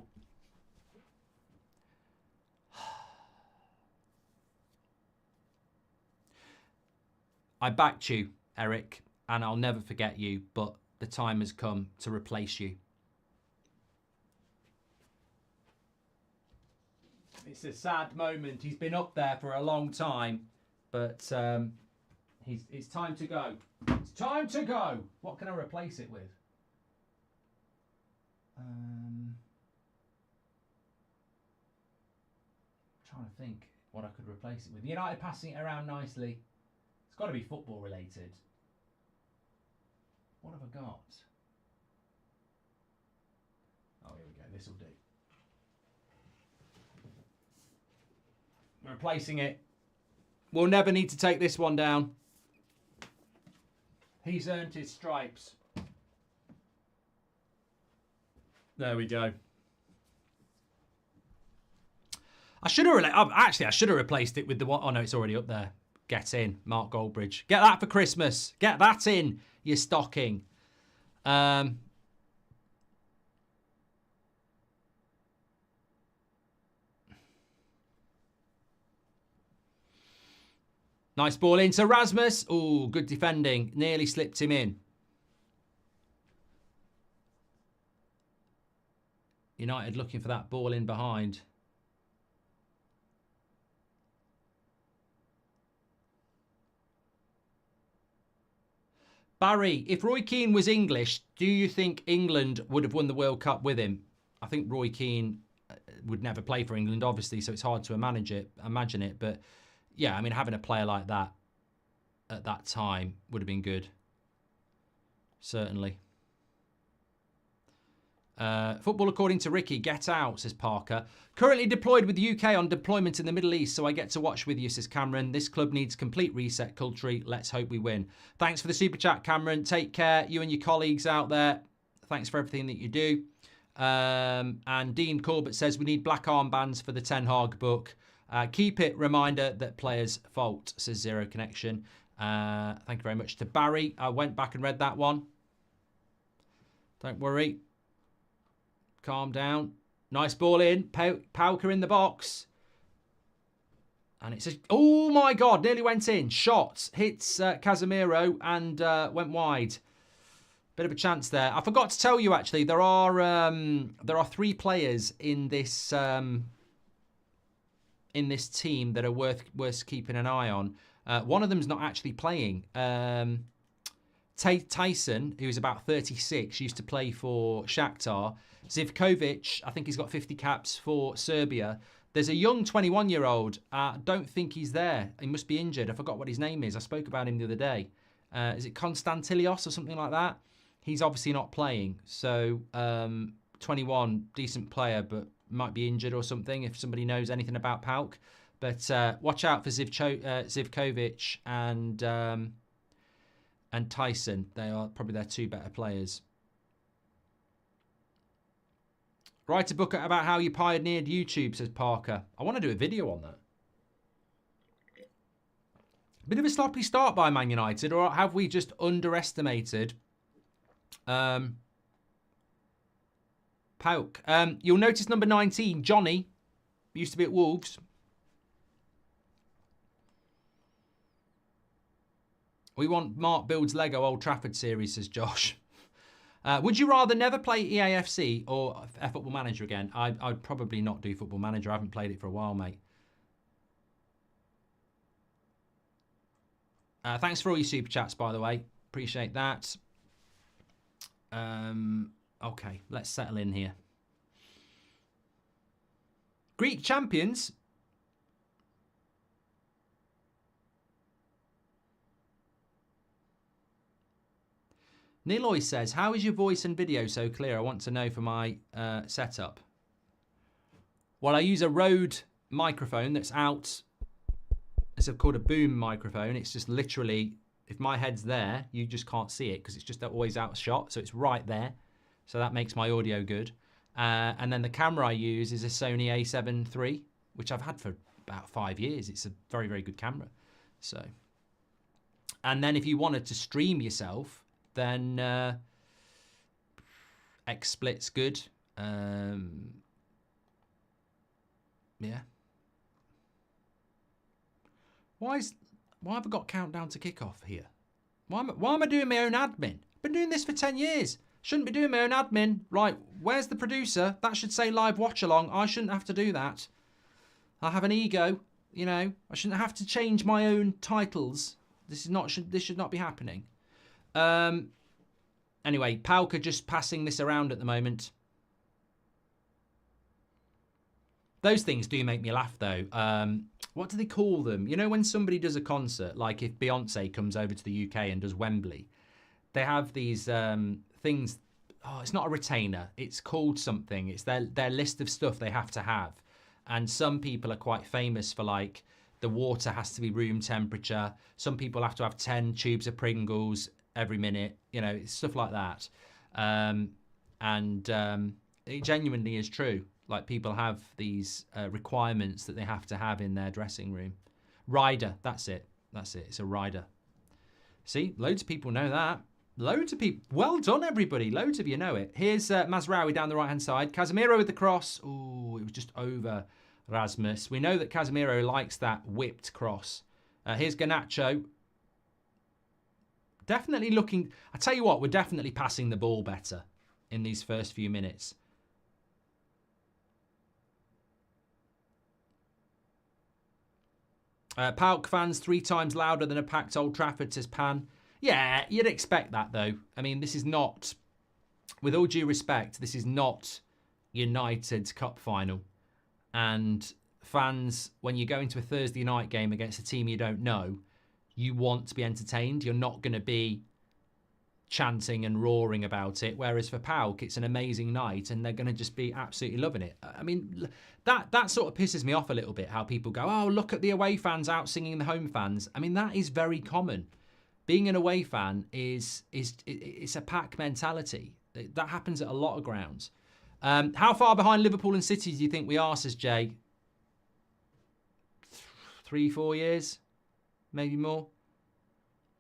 I backed you, Eric, and I'll never forget you, but the time has come to replace you. It's a sad moment. He's been up there for a long time, but it's time to go. It's time to go. What can I replace it with? Trying to think what I could replace it with. United passing it around nicely. It's got to be football related. What have I got? Oh, here we go. This will do. Replacing it We'll never need to take this one down. He's earned his stripes. There we go. I should have replaced it with the one. Oh no, it's already up there. Get in, Mark Goldbridge. Get that for Christmas. Get that in your stocking. Nice ball into Rasmus. Oh, good defending. Nearly slipped him in. United looking for that ball in behind. Barry, if Roy Keane was English, do you think England would have won the World Cup with him? I think Roy Keane would never play for England, obviously, so it's hard to imagine it. But yeah, I mean, having a player like that at that time would have been good. Certainly. Football according to Ricky, get out, says Parker. Currently deployed with the UK on deployment in the Middle East, so I get to watch with you, says Cameron. This club needs complete reset culturally. Let's hope we win. Thanks for the super chat, Cameron. Take care, you and your colleagues out there. Thanks for everything that you do. And Dean Corbett says we need black armbands for the Ten Hag book. Keep it reminder that players' fault, says Zero Connection. Thank you very much to Barry. I went back and read that one. Don't worry. Calm down. Nice ball in. PAOK in the box. And it says, oh my God, nearly went in. Shot. Hits Casemiro and went wide. Bit of a chance there. I forgot to tell you, actually, there are 3 players in this team that are worth keeping an eye on. One of them's not actually playing. Tyson, who's about 36, used to play for Shakhtar. Zivkovic, I think he's got 50 caps for Serbia. There's a young 21-year-old. Don't think he's there. He must be injured. I forgot what his name is. I spoke about him the other day. Is it Konstantilios or something like that? He's obviously not playing. So 21, decent player, but might be injured or something if somebody knows anything about PAOK. But watch out for Zivkovic and Tyson. They are probably their 2 better players. Write a book about how you pioneered YouTube, says Parker. I want to do a video on that. Bit of a sloppy start by Man United, or have we just underestimated PAOK? You'll notice number 19, Johnny, used to be at Wolves. We want Mark Builds Lego Old Trafford series, says Josh. Would you rather never play EAFC or Football Manager again? I'd probably not do Football Manager. I haven't played it for a while, mate. Thanks for all your super chats, by the way. Appreciate that. Okay, let's settle in here. Greek champions. Niloy says, how is your voice and video so clear? I want to know for my setup. Well, I use a Rode microphone that's out. It's called a boom microphone. It's just literally, if my head's there, you just can't see it because it's just always out of shot. So it's right there. So that makes my audio good. And then the camera I use is a Sony A7 III, which I've had for about 5 years. It's a very, very good camera. So, and then if you wanted to stream yourself, then XSplit's good. Yeah. Why have I got countdown to kickoff here? Why am I doing my own admin? I've been doing this for 10 years. Shouldn't be doing my own admin. Right, where's the producer? That should say live watch along. I shouldn't have to do that. I have an ego, you know. I shouldn't have to change my own titles. This should not be happening. Anyway, PAOK are just passing this around at the moment. Those things do make me laugh, though. What do they call them? You know, when somebody does a concert, like if Beyonce comes over to the UK and does Wembley, they have these things. Oh, it's not a retainer. It's called something. It's their list of stuff they have to have. And some people are quite famous for, like, the water has to be room temperature. Some people have to have 10 tubes of Pringles every minute. You know, stuff like that. It genuinely is true. Like, people have these requirements that they have to have in their dressing room. Rider, that's it. That's it. It's a rider. See, loads of people know that. Loads of people. Well done, everybody. Loads of you know it. Here's Mazraoui down the right-hand side. Casemiro with the cross. Oh, it was just over Rasmus. We know that Casemiro likes that whipped cross. Here's Garnacho. Definitely looking... I tell you what, we're definitely passing the ball better in these first few minutes. PAOK fans 3 times louder than a packed Old Trafford, says Pan. Yeah, you'd expect that, though. I mean, this is not, with all due respect, this is not United's cup final. And fans, when you go into a Thursday night game against a team you don't know, you want to be entertained. You're not going to be chanting and roaring about it. Whereas for PAOK, it's an amazing night and they're going to just be absolutely loving it. I mean, that sort of pisses me off a little bit, how people go, oh, look at the away fans out singing the home fans. I mean, that is very common. Being an away fan it's a pack mentality. That happens at a lot of grounds. How far behind Liverpool and City do you think we are, says Jay? 3-4 years? Maybe more?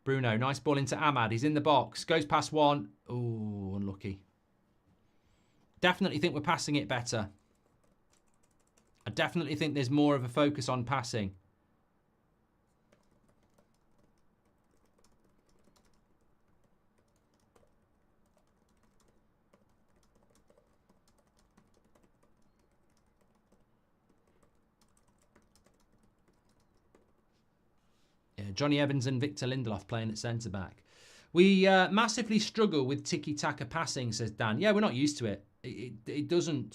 Bruno, nice ball into Ahmad. He's in the box. Goes past one. Ooh, unlucky. Definitely think we're passing it better. I definitely think there's more of a focus on passing. Johnny Evans and Victor Lindelof playing at centre-back. We massively struggle with tiki-taka passing, says Dan. Yeah, we're not used to it. It doesn't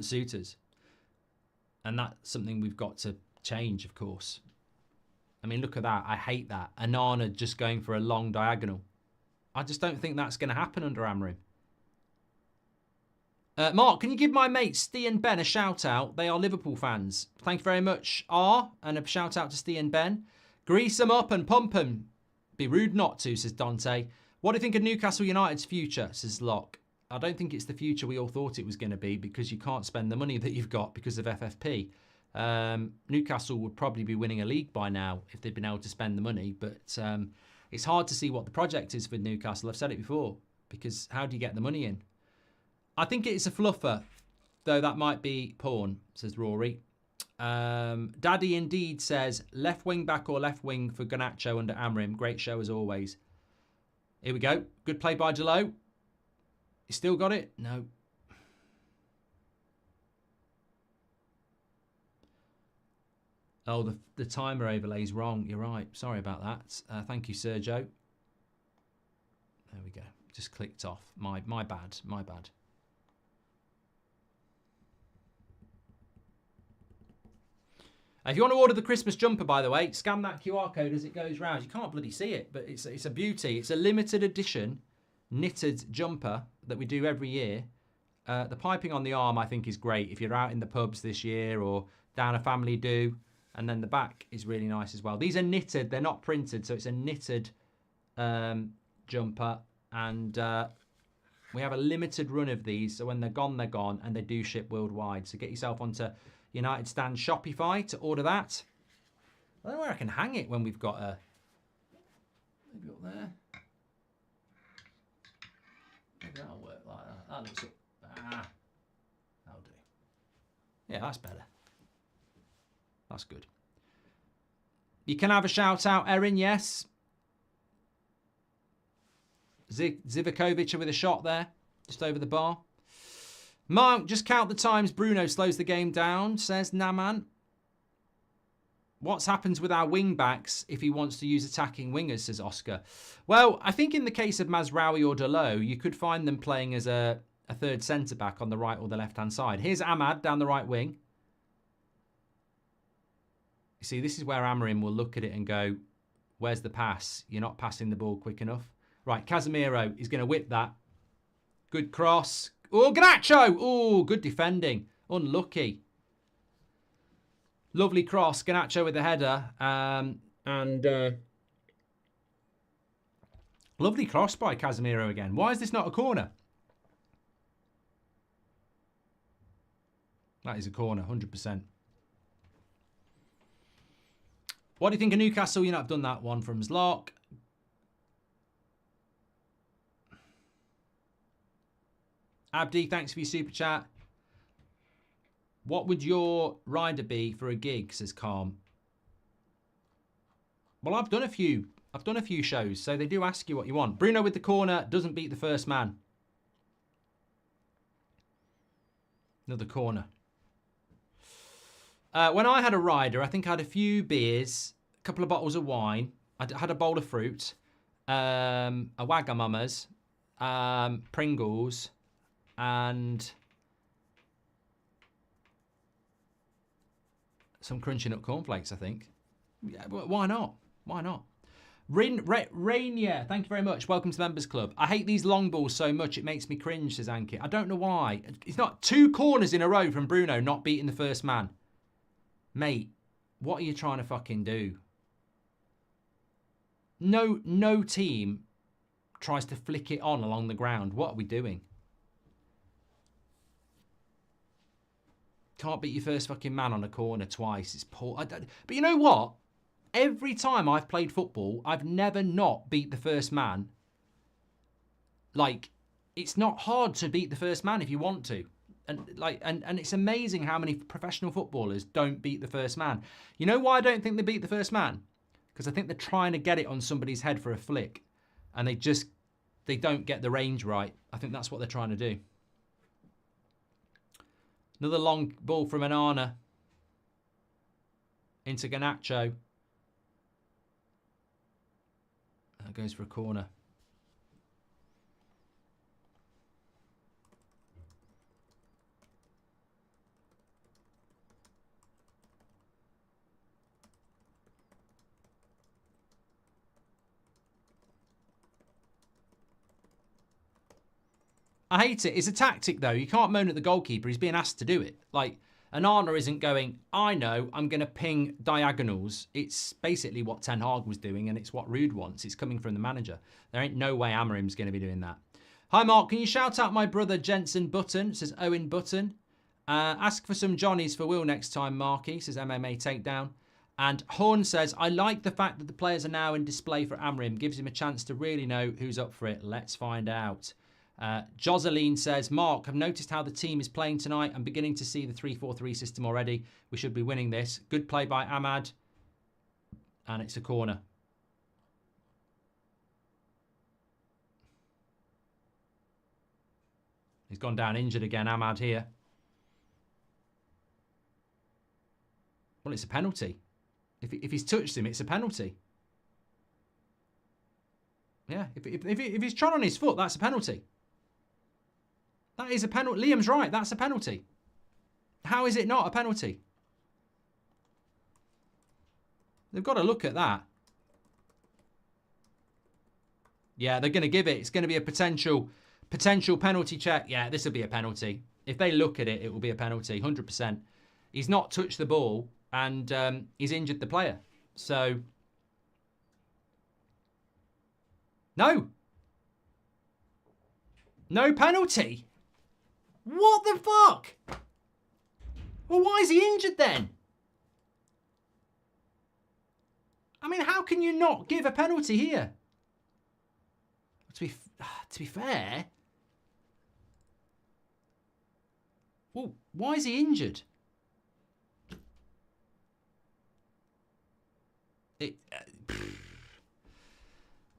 suit us. And that's something we've got to change, of course. I mean, look at that. I hate that. Anana just going for a long diagonal. I just don't think that's going to happen under Amorim. Mark, can you give my mates Steve and Ben a shout out? They are Liverpool fans. Thank you very much, R. And a shout out to Steve and Ben. Grease them up and pump them. Be rude not to, says Dante. What do you think of Newcastle United's future, says Locke? I don't think it's the future we all thought it was going to be, because you can't spend the money that you've got because of FFP. Newcastle would probably be winning a league by now if they'd been able to spend the money. But it's hard to see what the project is for Newcastle. I've said it before, because how do you get the money in? I think it's a fluffer, though that might be porn, says Rory. Daddy Indeed says, left wing back or left wing for Garnacho under Amorim. Great show as always. Here we go. Good play by Jalot. You still got it? No. Oh, the timer overlay's wrong. You're right. Sorry about that. Thank you, Sergio. There we go. Just clicked off. My bad. My bad. If you want to order the Christmas jumper, by the way, scan that QR code as it goes round. You can't bloody see it, but it's a beauty. It's a limited edition knitted jumper that we do every year. The piping on the arm, I think, is great if you're out in the pubs this year or down a family do. And then the back is really nice as well. These are knitted. They're not printed, so it's a knitted jumper. And we have a limited run of these. So when they're gone, and they do ship worldwide. So get yourself onto United Stand Shopify to order that. I don't know where I can hang it when we've got a... Maybe up there. Maybe that'll work like that. That looks... That'll do. Yeah, that's better. That's good. You can have a shout out, Erin, yes. Zivkovic with a shot there, just over the bar. Mark, just count the times Bruno slows the game down, says Naman. What's happened with our wing backs if he wants to use attacking wingers, says Oscar. Well, I think in the case of Mazraoui or Dalot, you could find them playing as a third centre-back on the right or the left-hand side. Here's Ahmad down the right wing. You see, this is where Amorim will look at it and go, where's the pass? You're not passing the ball quick enough. Right, Casemiro is going to whip that. Good cross. Oh, Garnacho! Oh, good defending. Unlucky. Lovely cross. Garnacho with the header. Lovely cross by Casemiro again. Why is this not a corner? That is a corner, 100%. What do you think of Newcastle? I've done that one from Zlock. Abdi, thanks for your super chat. What would your rider be for a gig, says Calm. Well, I've done a few shows, so they do ask you what you want. Bruno with the corner doesn't beat the first man. Another corner. When I had a rider, I think I had a few beers, a couple of bottles of wine. I had a bowl of fruit, a Wagamama's, Pringles, and some Crunchy Nut cornflakes, I think. Yeah, why not? Why not? Rainier, thank you very much. Welcome to the Members Club. I hate these long balls so much, it makes me cringe, says Ankit. I don't know why. It's not 2 corners in a row from Bruno not beating the first man. Mate, what are you trying to fucking do? No team tries to flick it on along the ground. What are we doing? Can't beat your first fucking man on a corner twice. It's poor. But you know what? Every time I've played football, I've never not beat the first man. Like, it's not hard to beat the first man if you want to. And it's amazing how many professional footballers don't beat the first man. You know why I don't think they beat the first man? Because I think they're trying to get it on somebody's head for a flick. And they don't get the range right. I think that's what they're trying to do. Another long ball from Anana. Into Garnacho. That goes for a corner. I hate it. It's a tactic, though. You can't moan at the goalkeeper. He's being asked to do it. Like, Anana isn't going, I know, I'm going to ping diagonals. It's basically what Ten Hag was doing, and it's what Ruud wants. It's coming from the manager. There ain't no way Amorim's going to be doing that. Hi, Mark. Can you shout out my brother, Jensen Button? Says Owen Button. Ask for some Johnnies for Will next time, Marky. Says MMA Takedown. And Horn says, I like the fact that the players are now in display for Amorim. Gives him a chance to really know who's up for it. Let's find out. Joseline says, Mark, I've noticed how the team is playing tonight. I'm beginning to see the 3-4-3 system already. We should be winning this. Good play by Ahmad. And it's a corner. He's gone down injured again, Ahmad here. Well, it's a penalty. If he's touched him, it's a penalty. Yeah, if he's trod on his foot, that's a penalty. That is a penalty. Liam's right. That's a penalty. How is it not a penalty? They've got to look at that. Yeah, they're going to give it. It's going to be a potential penalty check. Yeah, this will be a penalty. If they look at it, it will be a penalty, 100%. He's not touched the ball, and he's injured the player. So, no. No penalty. What the fuck? Well, why is he injured then? I mean, how can you not give a penalty here? To be fair. Well, why is he injured?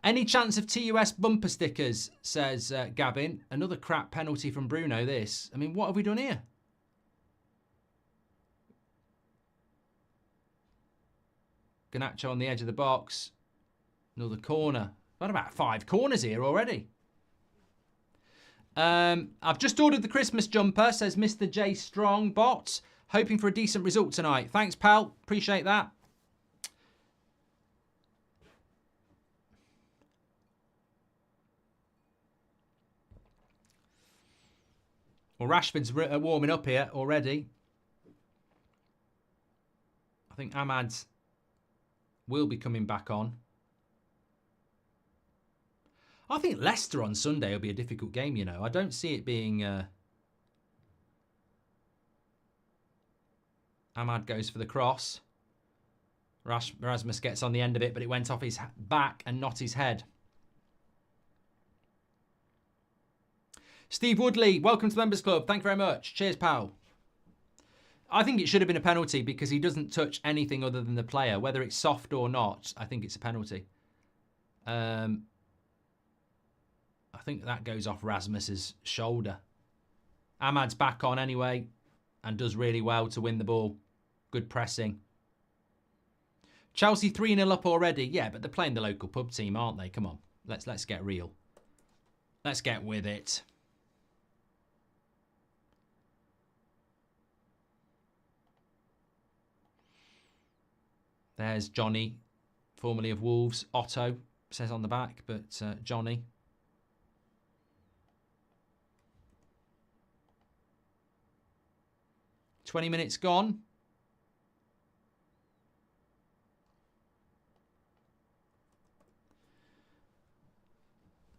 Any chance of TUS bumper stickers, says Gavin. Another crap penalty from Bruno, this. I mean, what have we done here? Garnacho on the edge of the box. Another corner. Got about 5 corners here already. I've just ordered the Christmas jumper, says Mr. J Strong Bot. Hoping for a decent result tonight. Thanks, pal. Appreciate that. Well, Rashford's warming up here already. I think Ahmad will be coming back on. I think Leicester on Sunday will be a difficult game, you know. I don't see it being... Ahmad goes for the cross. Rasmus gets on the end of it, but it went off his back and not his head. Steve Woodley, welcome to the Members Club. Thank you very much. Cheers, pal. I think it should have been a penalty because he doesn't touch anything other than the player. Whether it's soft or not, I think it's a penalty. I think that goes off Rasmus's shoulder. Ahmad's back on anyway and does really well to win the ball. Good pressing. Chelsea 3-0 up already. Yeah, but they're playing the local pub team, aren't they? Come on. Let's get real. Let's get with it. There's Johnny, formerly of Wolves. Otto says on the back, but Johnny. "20 minutes gone.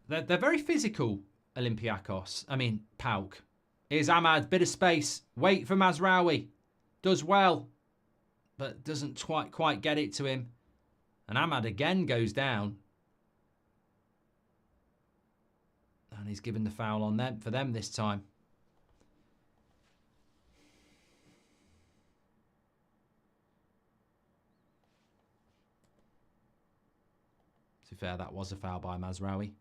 They're very physical, Olympiacos. I mean, PAOK. Here's Ahmad, bit of space. Wait for Mazraoui. Does well, but doesn't quite get it to him. And Ahmad again goes down. And he's given the foul on them for them this time. To be fair, that was a foul by Mazraoui.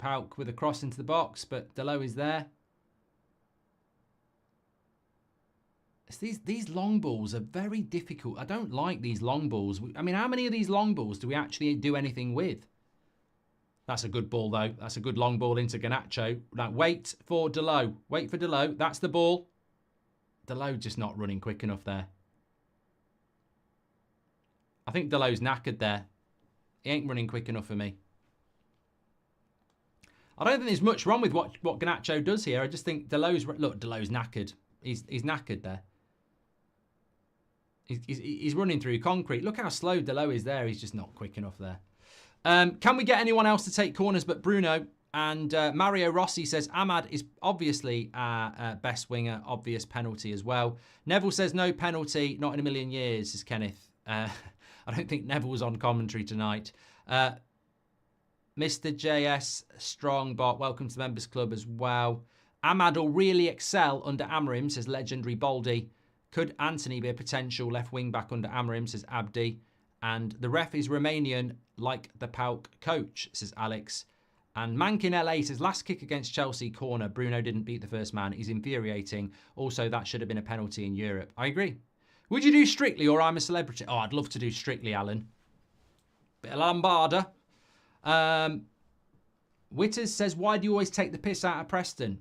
PAOK with a cross into the box, but Delo is there. It's these long balls are very difficult. I don't like these long balls. I mean, how many of these long balls do we actually do anything with? That's a good ball, though. That's a good long ball into Garnacho. Now, wait for Delo. Wait for Delo. That's the ball. Delo just not running quick enough there. I think Delo's knackered there. He ain't running quick enough for me. I don't think there's much wrong with what Garnacho does here. I just think Delo's knackered. He's knackered there. He's running through concrete. Look how slow Delo is there. He's just not quick enough there. Can we get anyone else to take corners but Bruno? And Mario Rossi says Ahmad is obviously our best winger. Obvious penalty as well. Neville says no penalty, not in a million years, says Kenneth. I don't think Neville was on commentary tonight. Mr. JS Strongbot, welcome to the Members Club as well. Ahmad will really excel under Amorim, says legendary Baldy. Could Anthony be a potential left wing back under Amorim, says Abdi. And the ref is Romanian, like the PAOK coach, says Alex. And Mankin LA says last kick against Chelsea corner. Bruno didn't beat the first man. He's infuriating. Also, that should have been a penalty in Europe. I agree. Would you do Strictly or I'm a Celebrity? Oh, I'd love to do Strictly, Alan. Bit of Lombarda. Witters says, why do you always take the piss out of Preston?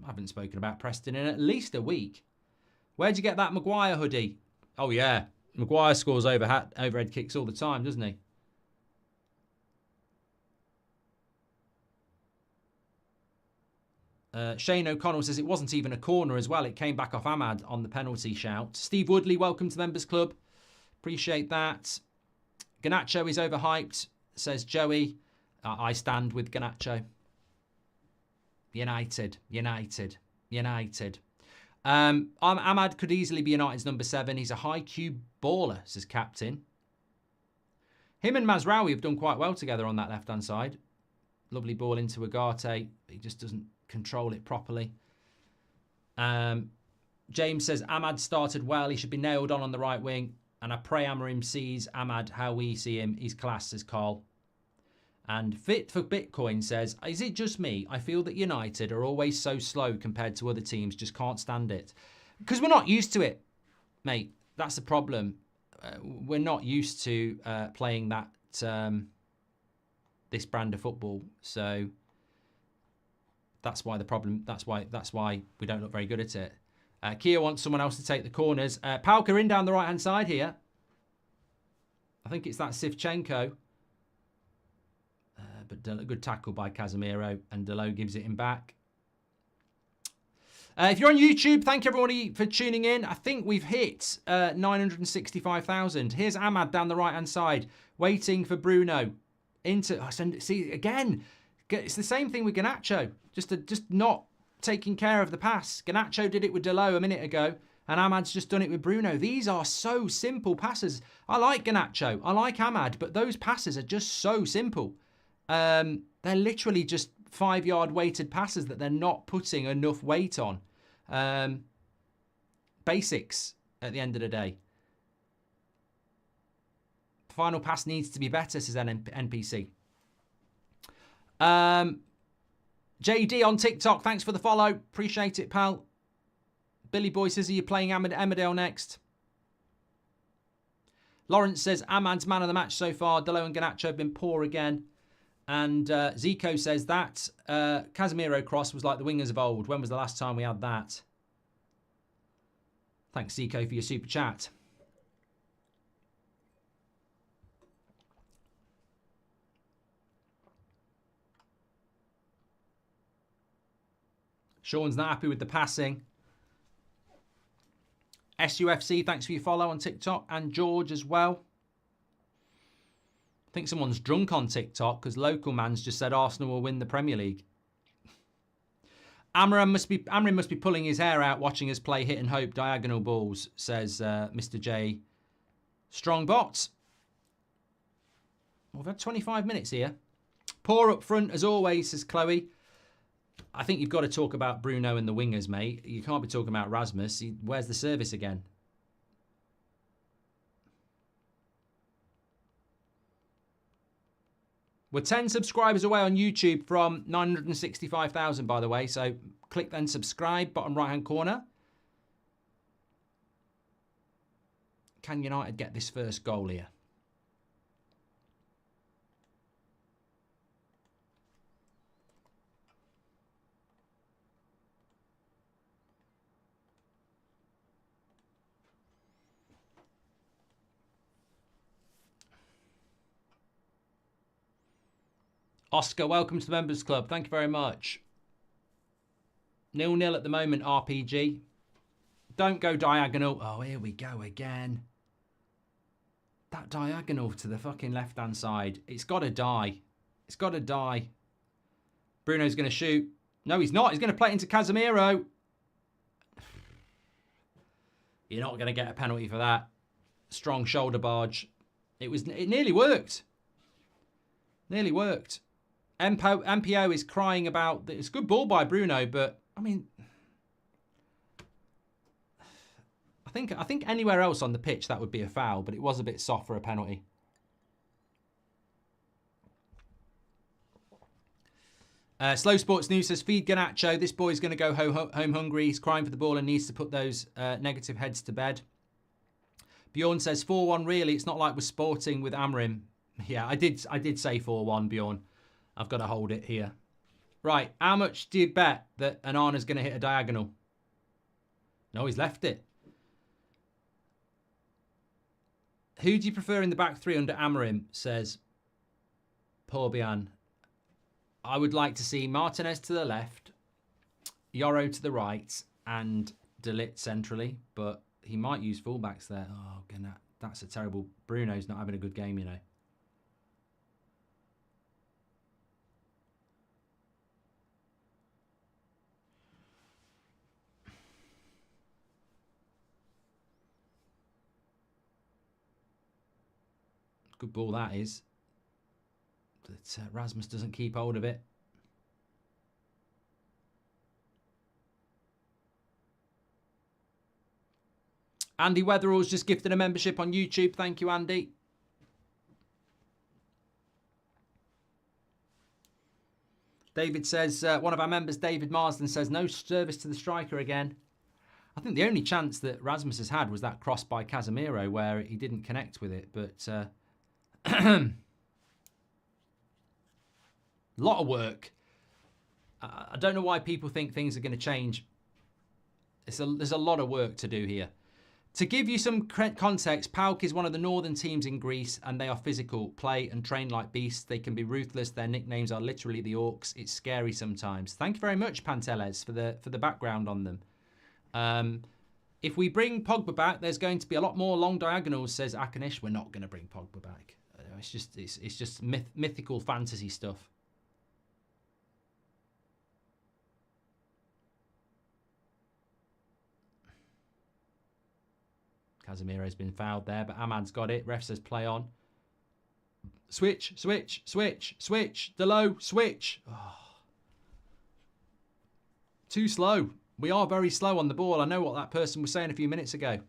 I haven't spoken about Preston in at least a week. Where'd you get that Maguire hoodie? Oh, yeah. Maguire scores overhead kicks all the time, doesn't he? Shane O'Connell says it wasn't even a corner as well. It came back off Ahmad on the penalty shout. Steve Woodley, welcome to the Members Club. Appreciate that. Garnacho is overhyped, says Joey. I stand with Garnacho. United. Ahmad could easily be United's number 7. He's a high Q baller, says Captain. Him and Mazraoui have done quite well together on that left-hand side. Lovely ball into Agate. He just doesn't control it properly. James says Ahmad started well. He should be nailed on the right wing. And I pray Amorim sees Ahmad how we see him. He's class, says Carl. And Fit for Bitcoin says, is it just me? I feel that United are always so slow compared to other teams. Just can't stand it. Because we're not used to it, mate. That's the problem. We're not used to playing that this brand of football, so that's why the problem. That's why we don't look very good at it. Kia wants someone else to take the corners. PAOK are in down the right hand side here. I think it's that Sivchenko. But a good tackle by Casemiro, and Delo gives it him back. If you're on YouTube, thank everybody for tuning in. I think we've hit 965,000. Here's Ahmad down the right-hand side, waiting for Bruno. See, again, it's the same thing with Garnacho. Just not taking care of the pass. Garnacho did it with Delo a minute ago, and Ahmad's just done it with Bruno. These are so simple passes. I like Garnacho, I like Ahmad, but those passes are just so simple. They're literally just 5-yard weighted passes that they're not putting enough weight on. Basics at the end of the day. Final pass needs to be better, says NPC. JD on TikTok, thanks for the follow. Appreciate it, pal. Billy Boy says, are you playing Emmerdale next? Lawrence says, Ahmad's man of the match so far. Delo and Garnacho have been poor again. And Zico says that Casemiro cross was like the wingers of old. When was the last time we had that? Thanks, Zico, for your super chat. Sean's not happy with the passing. SUFC, thanks for your follow on TikTok. And George as well. I think someone's drunk on TikTok because local man's just said Arsenal will win the Premier League. Amrin must be pulling his hair out watching us play hit and hope diagonal balls, says Mr. J. Strong bot. We've had 25 minutes here. Poor up front as always, says Chloe. I think you've got to talk about Bruno and the wingers, mate. You can't be talking about Rasmus. Where's the service again? We're 10 subscribers away on YouTube from 965,000, by the way. So click then subscribe, bottom right-hand corner. Can United get this first goal here? Oscar, welcome to the Members Club. Thank you very much. 0-0 at the moment, RPG. Don't go diagonal. Oh, here we go again. That diagonal to the fucking left-hand side. It's got to die. It's got to die. Bruno's going to shoot. No, he's not. He's going to play it into Casemiro. You're not going to get a penalty for that. Strong shoulder barge. It nearly worked. Nearly worked. MPO is crying about... It's a good ball by Bruno, but, I mean... I think anywhere else on the pitch that would be a foul, but it was a bit soft for a penalty. Slow Sports News says, feed Garnacho. This boy's going to go home hungry. He's crying for the ball and needs to put those negative heads to bed. Bjorn says, 4-1 really. It's not like we're sporting with Amrim. Yeah, I did say 4-1, Bjorn. I've got to hold it here. Right, how much do you bet that Anana's going to hit a diagonal? No, he's left it. Who do you prefer in the back three under Amorim, says Porbian. I would like to see Martinez to the left, Yoro to the right, and De Ligt centrally, but he might use fullbacks there. Oh, that's a terrible... Bruno's not having a good game, you know. Good ball that is. But Rasmus doesn't keep hold of it. Andy Weatherall's just gifted a membership on YouTube. Thank you, Andy. David says, one of our members, David Marsden, says, no service to the striker again. I think the only chance that Rasmus has had was that cross by Casemiro where he didn't connect with it. But a lot of work. I don't know why people think things are going to change. There's a lot of work to do here. To give you some context, PAOK is one of the northern teams in Greece, and they are physical, play and train like beasts. They can be ruthless. Their nicknames are literally the Orcs. It's scary sometimes. Thank you very much, Panteles, for the background on them. If we bring Pogba back, there's going to be a lot more long diagonals, says Akanish. We're not going to bring Pogba back. It's just mythical fantasy stuff. Casemiro's been fouled there, but Ahmad's got it. Ref says play on. Switch, switch, switch, switch. Delo, switch. Oh. Too slow. We are very slow on the ball. I know what that person was saying a few minutes ago.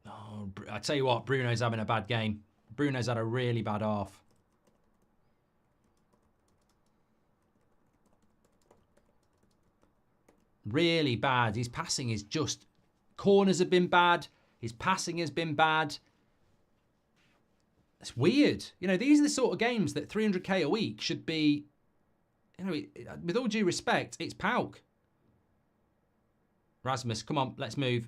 Oh, I tell you what, Bruno's having a bad game. Bruno's had a really bad half. Really bad. His passing is just... Corners have been bad. His passing has been bad. It's weird. You know, these are the sort of games that 300k a week should be... You know, with all due respect, it's PAOK. Rasmus, come on, let's move.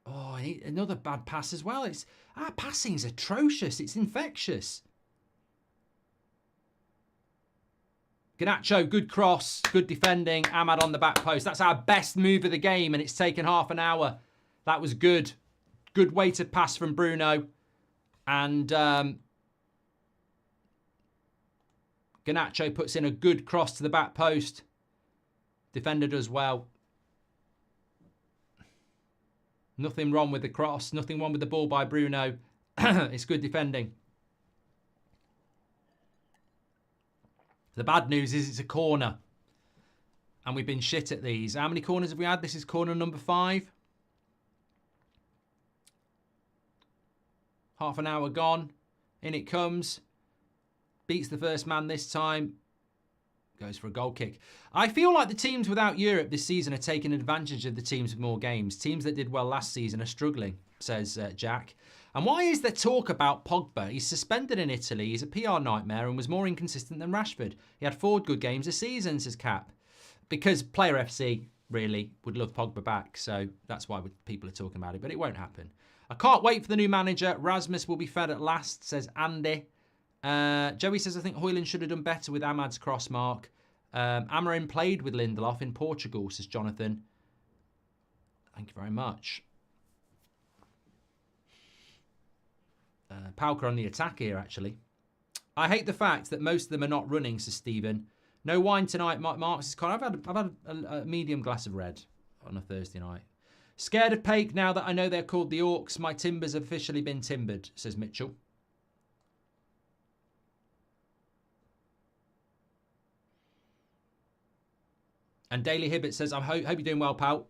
Oh, another bad pass as well. Our passing's atrocious. It's infectious. Garnacho, good cross, good defending. Ahmad on the back post. That's our best move of the game, and it's taken half an hour. That was good. Good weighted pass from Bruno. And Garnacho puts in a good cross to the back post. Defender does well. Nothing wrong with the cross. Nothing wrong with the ball by Bruno. It's good defending. The bad news is it's a corner. And we've been shit at these. How many corners have we had? This is corner number 5. Half an hour gone. In it comes. Beats the first man this time. Goes for a goal kick. I feel like the teams without Europe this season are taking advantage of the teams with more games. Teams that did well last season are struggling, says Jack. And why is there talk about Pogba? He's suspended in Italy. He's a PR nightmare and was more inconsistent than Rashford. He had 4 good games a season, says Cap. Because Player FC really would love Pogba back. So that's why people are talking about it. But it won't happen. I can't wait for the new manager. Rasmus will be fed at last, says Andy. Joey says, I think Højlund should have done better with Ahmad's cross mark. Amorim played with Lindelof in Portugal, says Jonathan. Thank you very much. PAOK on the attack here, actually. I hate the fact that most of them are not running, says Stephen. No wine tonight, Marks is I've had a medium glass of red on a Thursday night. Scared of PAOK now that I know they're called the Orcs. My timbers have officially been timbered, says Mitchell. And Daily Hibbett says, I hope you're doing well, pal.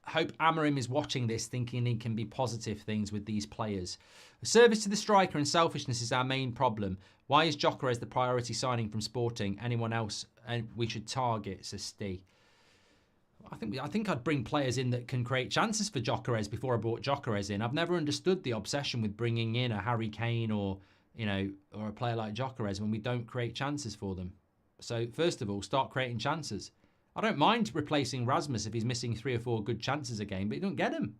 Hope Amorim is watching this, thinking he can be positive things with these players. Service to the striker and selfishness is our main problem. Why is Gyökeres the priority signing from Sporting? Anyone else we should target, says Steve. I think I'd bring players in that can create chances for Gyökeres before I brought Gyökeres in. I've never understood the obsession with bringing in a Harry Kane or a player like Gyökeres when we don't create chances for them. So first of all, start creating chances. I don't mind replacing Rasmus if he's missing 3 or 4 good chances a game, but you don't get him.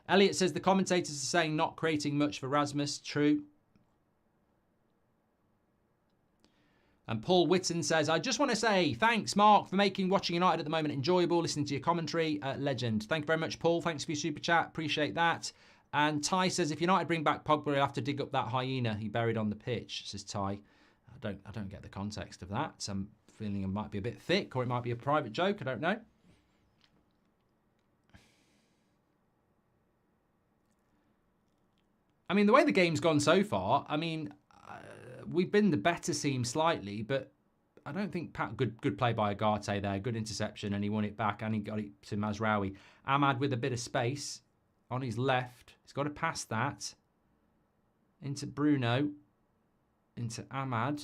Elliot says the commentators are saying not creating much for Rasmus. True. And Paul Whitten says, I just want to say thanks, Mark, for making watching United at the moment enjoyable. Listening to your commentary. Legend. Thank you very much, Paul. Thanks for your super chat. Appreciate that. And Ty says, if United bring back Pogba, he'll have to dig up that hyena he buried on the pitch, says Ty. I don't get the context of that. I'm feeling it might be a bit thick, or it might be a private joke. I don't know. I mean, the way the game's gone so far, I mean, we've been the better team slightly, but I don't think good play by Agate there, good interception, and he won it back, and he got it to Mazraoui. Ahmad with a bit of space on his left. He's got to pass that into Bruno, into Ahmad.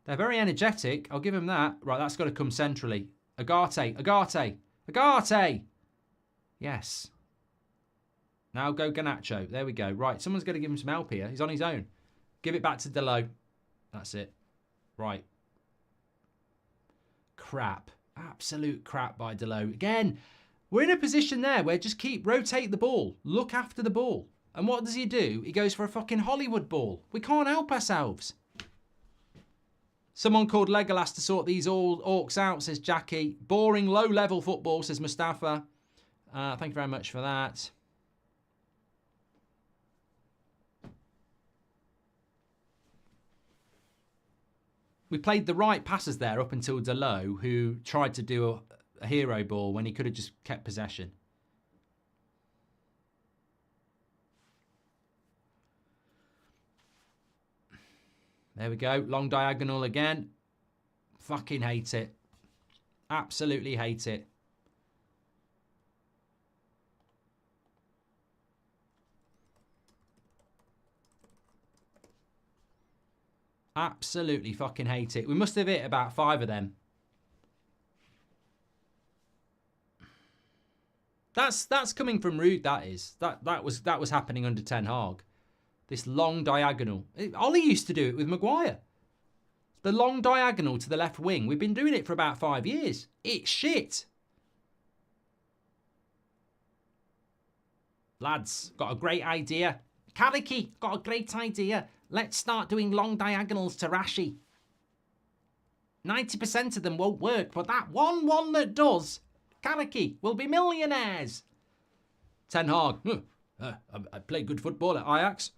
They're very energetic. I'll give them that. Right, that's got to come centrally. Agate. Yes. Now go Garnacho. There we go. Right, someone's going to give him some help here. He's on his own. Give it back to Delo. That's it. Right. Crap. Absolute crap by Delo. Again, we're in a position there where just rotate the ball. Look after the ball. And what does he do? He goes for a fucking Hollywood ball. We can't help ourselves. Someone called Legolas to sort these orcs out, says Jackie. Boring, low-level football, says Mustafa. Thank you very much for that. We played the right passes there up until Delo, who tried to do a hero ball when he could have just kept possession. There we go. Long diagonal again. Fucking hate it. Absolutely hate it. Absolutely fucking hate it. We must have hit about 5 of them. That's coming from Rude, that is. That was happening under Ten Hag. This long diagonal. Ollie used to do it with Maguire. The long diagonal to the left wing. We've been doing it for about 5 years. It's shit. Lads, got a great idea. Kariki, got a great idea. Let's start doing long diagonals to Rashi. 90% of them won't work, but that one that does, Kariki, will be millionaires. Ten Hag, I play good football at Ajax,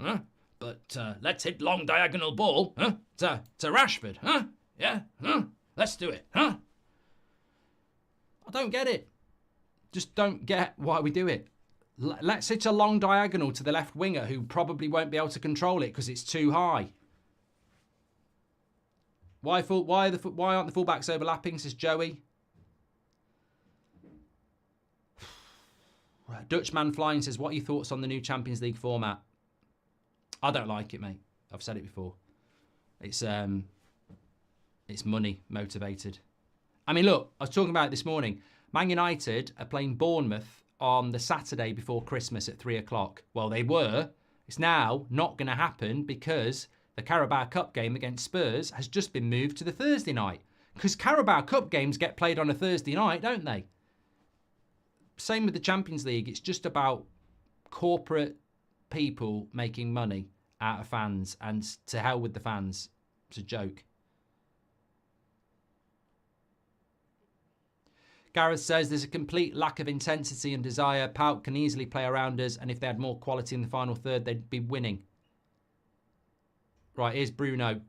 but let's hit long diagonal ball to Rashford. Yeah, let's do it. I don't get it. Just don't get why we do it. Let's hit a long diagonal to the left winger who probably won't be able to control it because it's too high. Why aren't the fullbacks overlapping, says Joey. Dutchman Flying says, what are your thoughts on the new Champions League format? I don't like it, mate. I've said it before. It's money motivated. I mean, look, I was talking about it this morning. Man United are playing Bournemouth on the Saturday before Christmas at 3 o'clock. Well, they were. It's now not going to happen because the Carabao Cup game against Spurs has just been moved to the Thursday night. Because Carabao Cup games get played on a Thursday night, don't they? Same with the Champions League. It's just about corporate people making money out of fans, and to hell with the fans. It's a joke. Gareth says there's a complete lack of intensity and desire. PAOK can easily play around us, and if they had more quality in the final third, they'd be winning. Right, here's Bruno.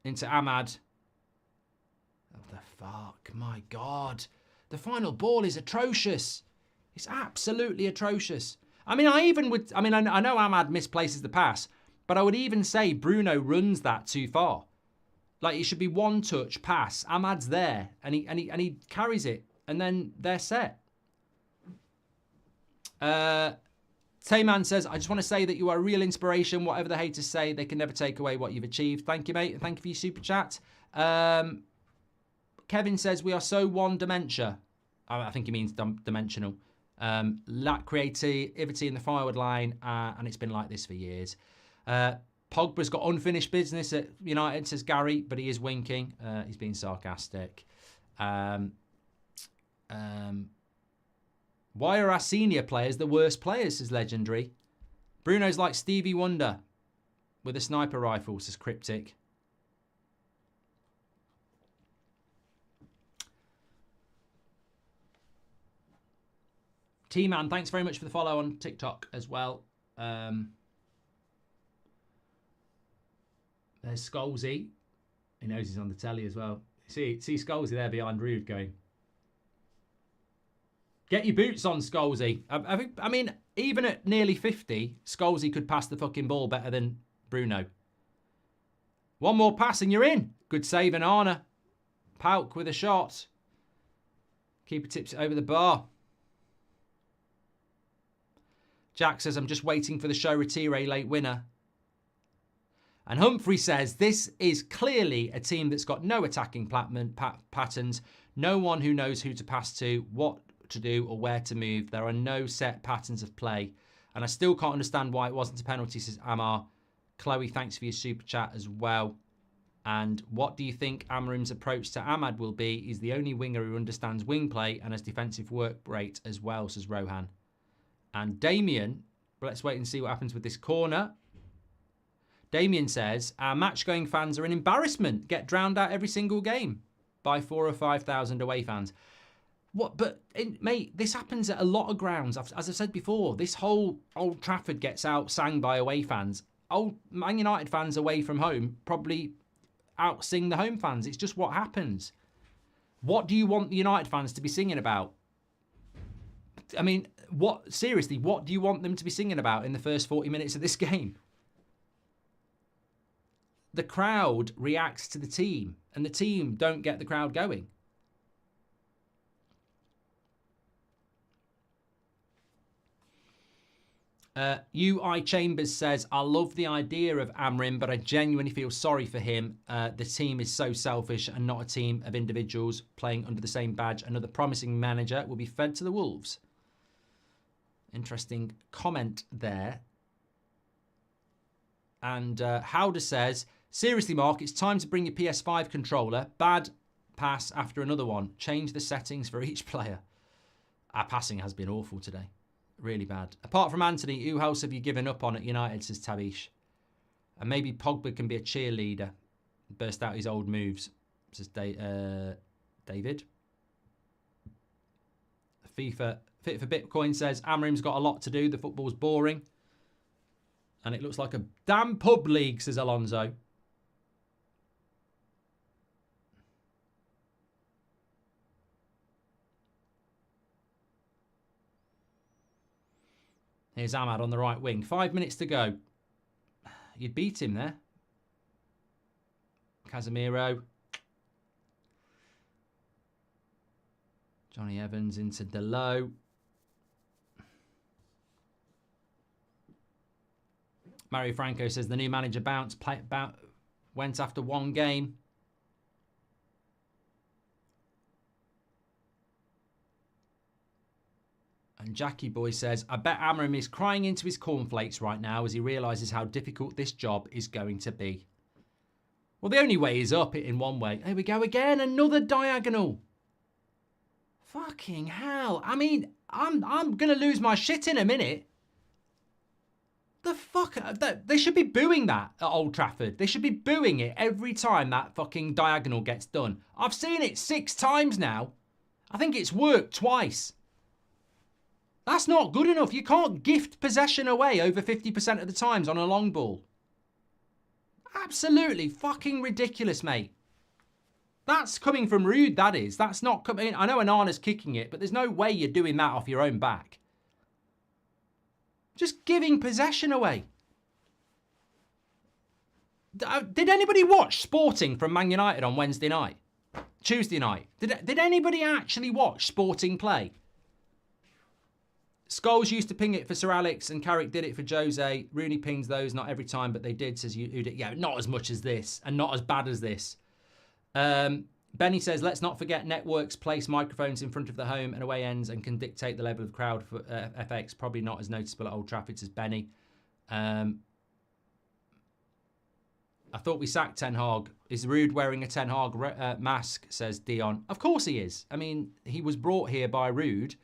Into Ahmad. What the fuck? My God. The final ball is atrocious. It's absolutely atrocious. I mean, I know Ahmad misplaces the pass, but I would even say Bruno runs that too far. Like, it should be one touch pass. Ahmad's there, and he carries it, and then they're set. Tayman says, I just want to say that you are a real inspiration. Whatever the haters say, they can never take away what you've achieved. Thank you, mate. Thank you for your super chat. Kevin says, we are so one dementia. I think he means dimensional. Lack creativity in the forward line, and it's been like this for years. Pogba's got unfinished business at United, says Gary, but he is winking. He's being sarcastic. Why are our senior players the worst players, says Legendary. Bruno's like Stevie Wonder with a sniper rifle, says Cryptic. T-Man, thanks very much for the follow on TikTok as well. There's Scholesy. He knows he's on the telly as well. See Scholesy there behind Rude going, get your boots on, Scholesy. I mean, even at nearly 50, Scholesy could pass the fucking ball better than Bruno. One more pass and you're in. Good save and Arna. PAOK with a shot. Keeper tips it over the bar. Jack says, I'm just waiting for the show Retire late winner. And Humphrey says, this is clearly a team that's got no attacking patterns, no one who knows who to pass to, what to do or where to move. There are no set patterns of play. And I still can't understand why it wasn't a penalty, says Amar. Chloe, thanks for your super chat as well. And what do you think Amarim's approach to Ahmad will be? He's the only winger who understands wing play and has defensive work rate as well, says Rohan. And Damien, let's wait and see what happens with this corner. Damien says, our match-going fans are an embarrassment. Get drowned out every single game by 4,000 or 5,000 away fans. What? But, mate, this happens at a lot of grounds. As I've said before, this whole Old Trafford gets out-sang by away fans. Old Man United fans away from home probably out-sing the home fans. It's just what happens. What do you want the United fans to be singing about? I mean, seriously, what do you want them to be singing about in the first 40 minutes of this game? The crowd reacts to the team, and the team don't get the crowd going. UI Chambers says, I love the idea of Amrim, but I genuinely feel sorry for him. The team is so selfish and not a team of individuals playing under the same badge. Another promising manager will be fed to the wolves. Interesting comment there. And Howder says, seriously, Mark, it's time to bring your PS5 controller. Bad pass after another one. Change the settings for each player. Our passing has been awful today. Really bad. Apart from Anthony, who else have you given up on at United, says Tabish. And maybe Pogba can be a cheerleader. Burst out his old moves, says David. FIFA Fit for Bitcoin says, Amarim's got a lot to do. The football's boring. And it looks like a damn pub league, says Alonso. Here's Ahmad on the right wing. 5 minutes to go. You'd beat him there. Casemiro. Johnny Evans into Delo. Mario Franco says the new manager went after one game. And Jackie Boy says, I bet Amarim is crying into his cornflakes right now as he realises how difficult this job is going to be. Well, the only way is up it in one way. There we go again, another diagonal. Fucking hell. I mean, I'm going to lose my shit in a minute. The fuck? They should be booing that at Old Trafford. They should be booing it every time that fucking diagonal gets done. I've seen it 6 times now. I think it's worked twice. That's not good enough. You can't gift possession away over 50% of the times on a long ball. Absolutely fucking ridiculous, mate. That's coming from Rude, that is. That's not coming... I know Anana's kicking it, but there's no way you're doing that off your own back. Just giving possession away. Did anybody watch Sporting from Man United on Wednesday night? Tuesday night? Did anybody actually watch Sporting play? Scholes used to ping it for Sir Alex and Carrick did it for Jose. Rooney pings those, not every time, but they did, says Udit. Yeah, not as much as this and not as bad as this. Benny says, let's not forget networks place microphones in front of the home and away ends and can dictate the level of crowd for FX. Probably not as noticeable at Old Trafford, says Benny. I thought we sacked Ten Hag. Is Rude wearing a Ten Hag mask, says Dion. Of course he is. I mean, he was brought here by Rude.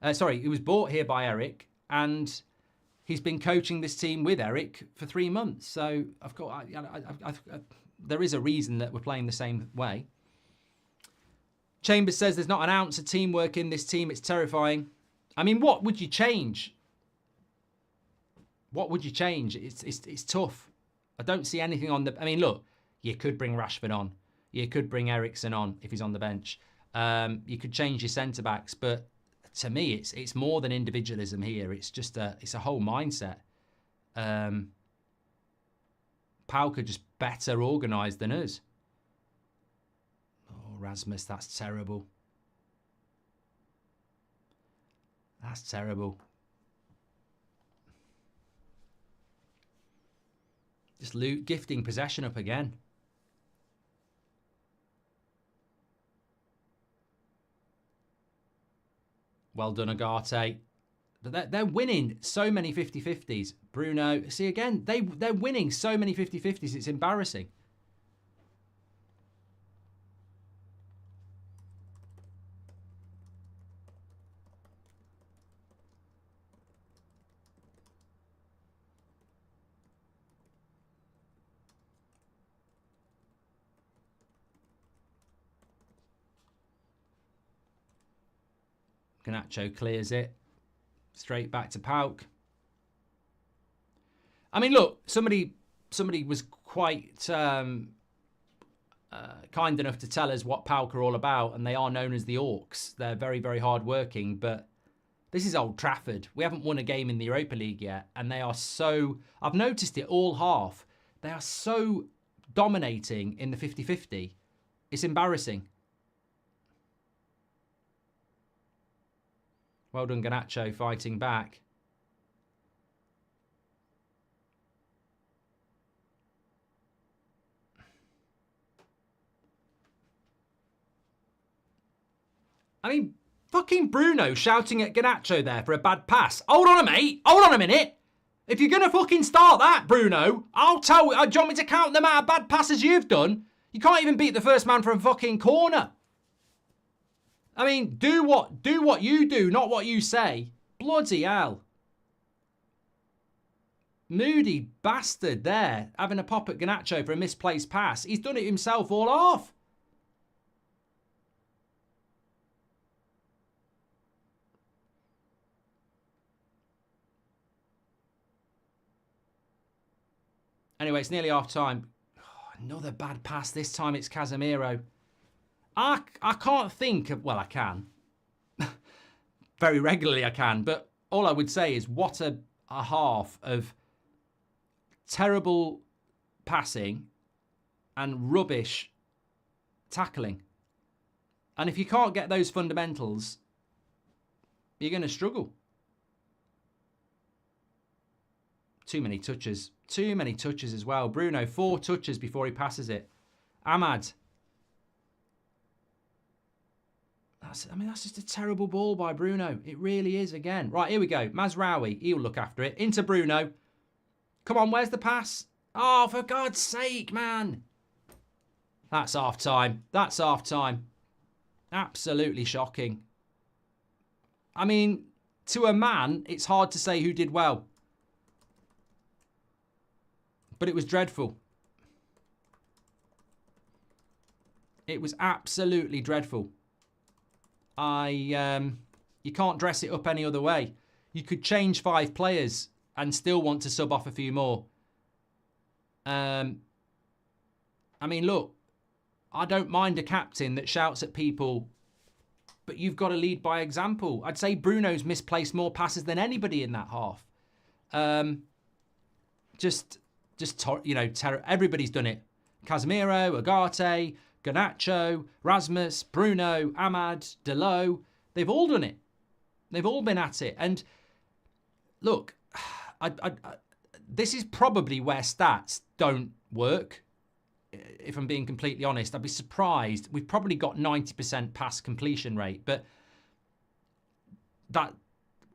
He was brought here by Eric, and he's been coaching this team with Eric for 3 months. So, of course, there is a reason that we're playing the same way. Chambers says there's not an ounce of teamwork in this team. It's terrifying. I mean, what would you change? What would you change? It's tough. I don't see anything on the... I mean, look, you could bring Rashford on. You could bring Eriksen on if he's on the bench. You could change your centre-backs, but... To me, it's more than individualism here. It's just a whole mindset. PAOK are just better organised than us. Oh, Rasmus, that's terrible. That's terrible. Just gifting possession up again. Well done, Agate. But they're winning so many 50-50s. Bruno, see again, they're winning so many 50-50s. It's embarrassing. Garnacho clears it. Straight back to PAOK. I mean, look, somebody was quite kind enough to tell us what PAOK are all about, and they are known as the Orcs. They're very, very hard-working, but this is Old Trafford. We haven't won a game in the Europa League yet, and they are so... I've noticed it all half. They are so dominating in the 50-50. It's embarrassing. Well done, Garnacho, fighting back. I mean, fucking Bruno shouting at Garnacho there for a bad pass. Hold on, mate. Hold on a minute. If you're going to fucking start that, Bruno, I'll tell you. Do you want me to count the amount of bad passes you've done? You can't even beat the first man from a fucking corner. I mean, do what you do, not what you say. Bloody hell. Moody bastard there, having a pop at Garnacho for a misplaced pass. He's done it himself all off. Anyway, it's nearly half time. Oh, another bad pass. This time it's Casemiro. I can't think of... Well, I can. Very regularly I can. But all I would say is what a half of terrible passing and rubbish tackling. And if you can't get those fundamentals, you're going to struggle. Too many touches. Too many touches as well. Bruno, 4 touches before he passes it. Ahmad. That's just a terrible ball by Bruno. It really is again. Right, here we go. Mazraoui, he'll look after it. Into Bruno. Come on, where's the pass? Oh, for God's sake, man. That's half time. That's half time. Absolutely shocking. I mean, to a man, it's hard to say who did well. But it was dreadful. It was absolutely dreadful. You can't dress it up any other way. You could change 5 players and still want to sub off a few more. I mean, look, I don't mind a captain that shouts at people, but you've got to lead by example. I'd say Bruno's misplaced more passes than anybody in that half. Everybody's done it. Casemiro, Agate, Garnacho, Rasmus, Bruno, Ahmad, Delot. They've all done it. They've all been at it. And look, this is probably where stats don't work. If I'm being completely honest, I'd be surprised. We've probably got 90% pass completion rate, but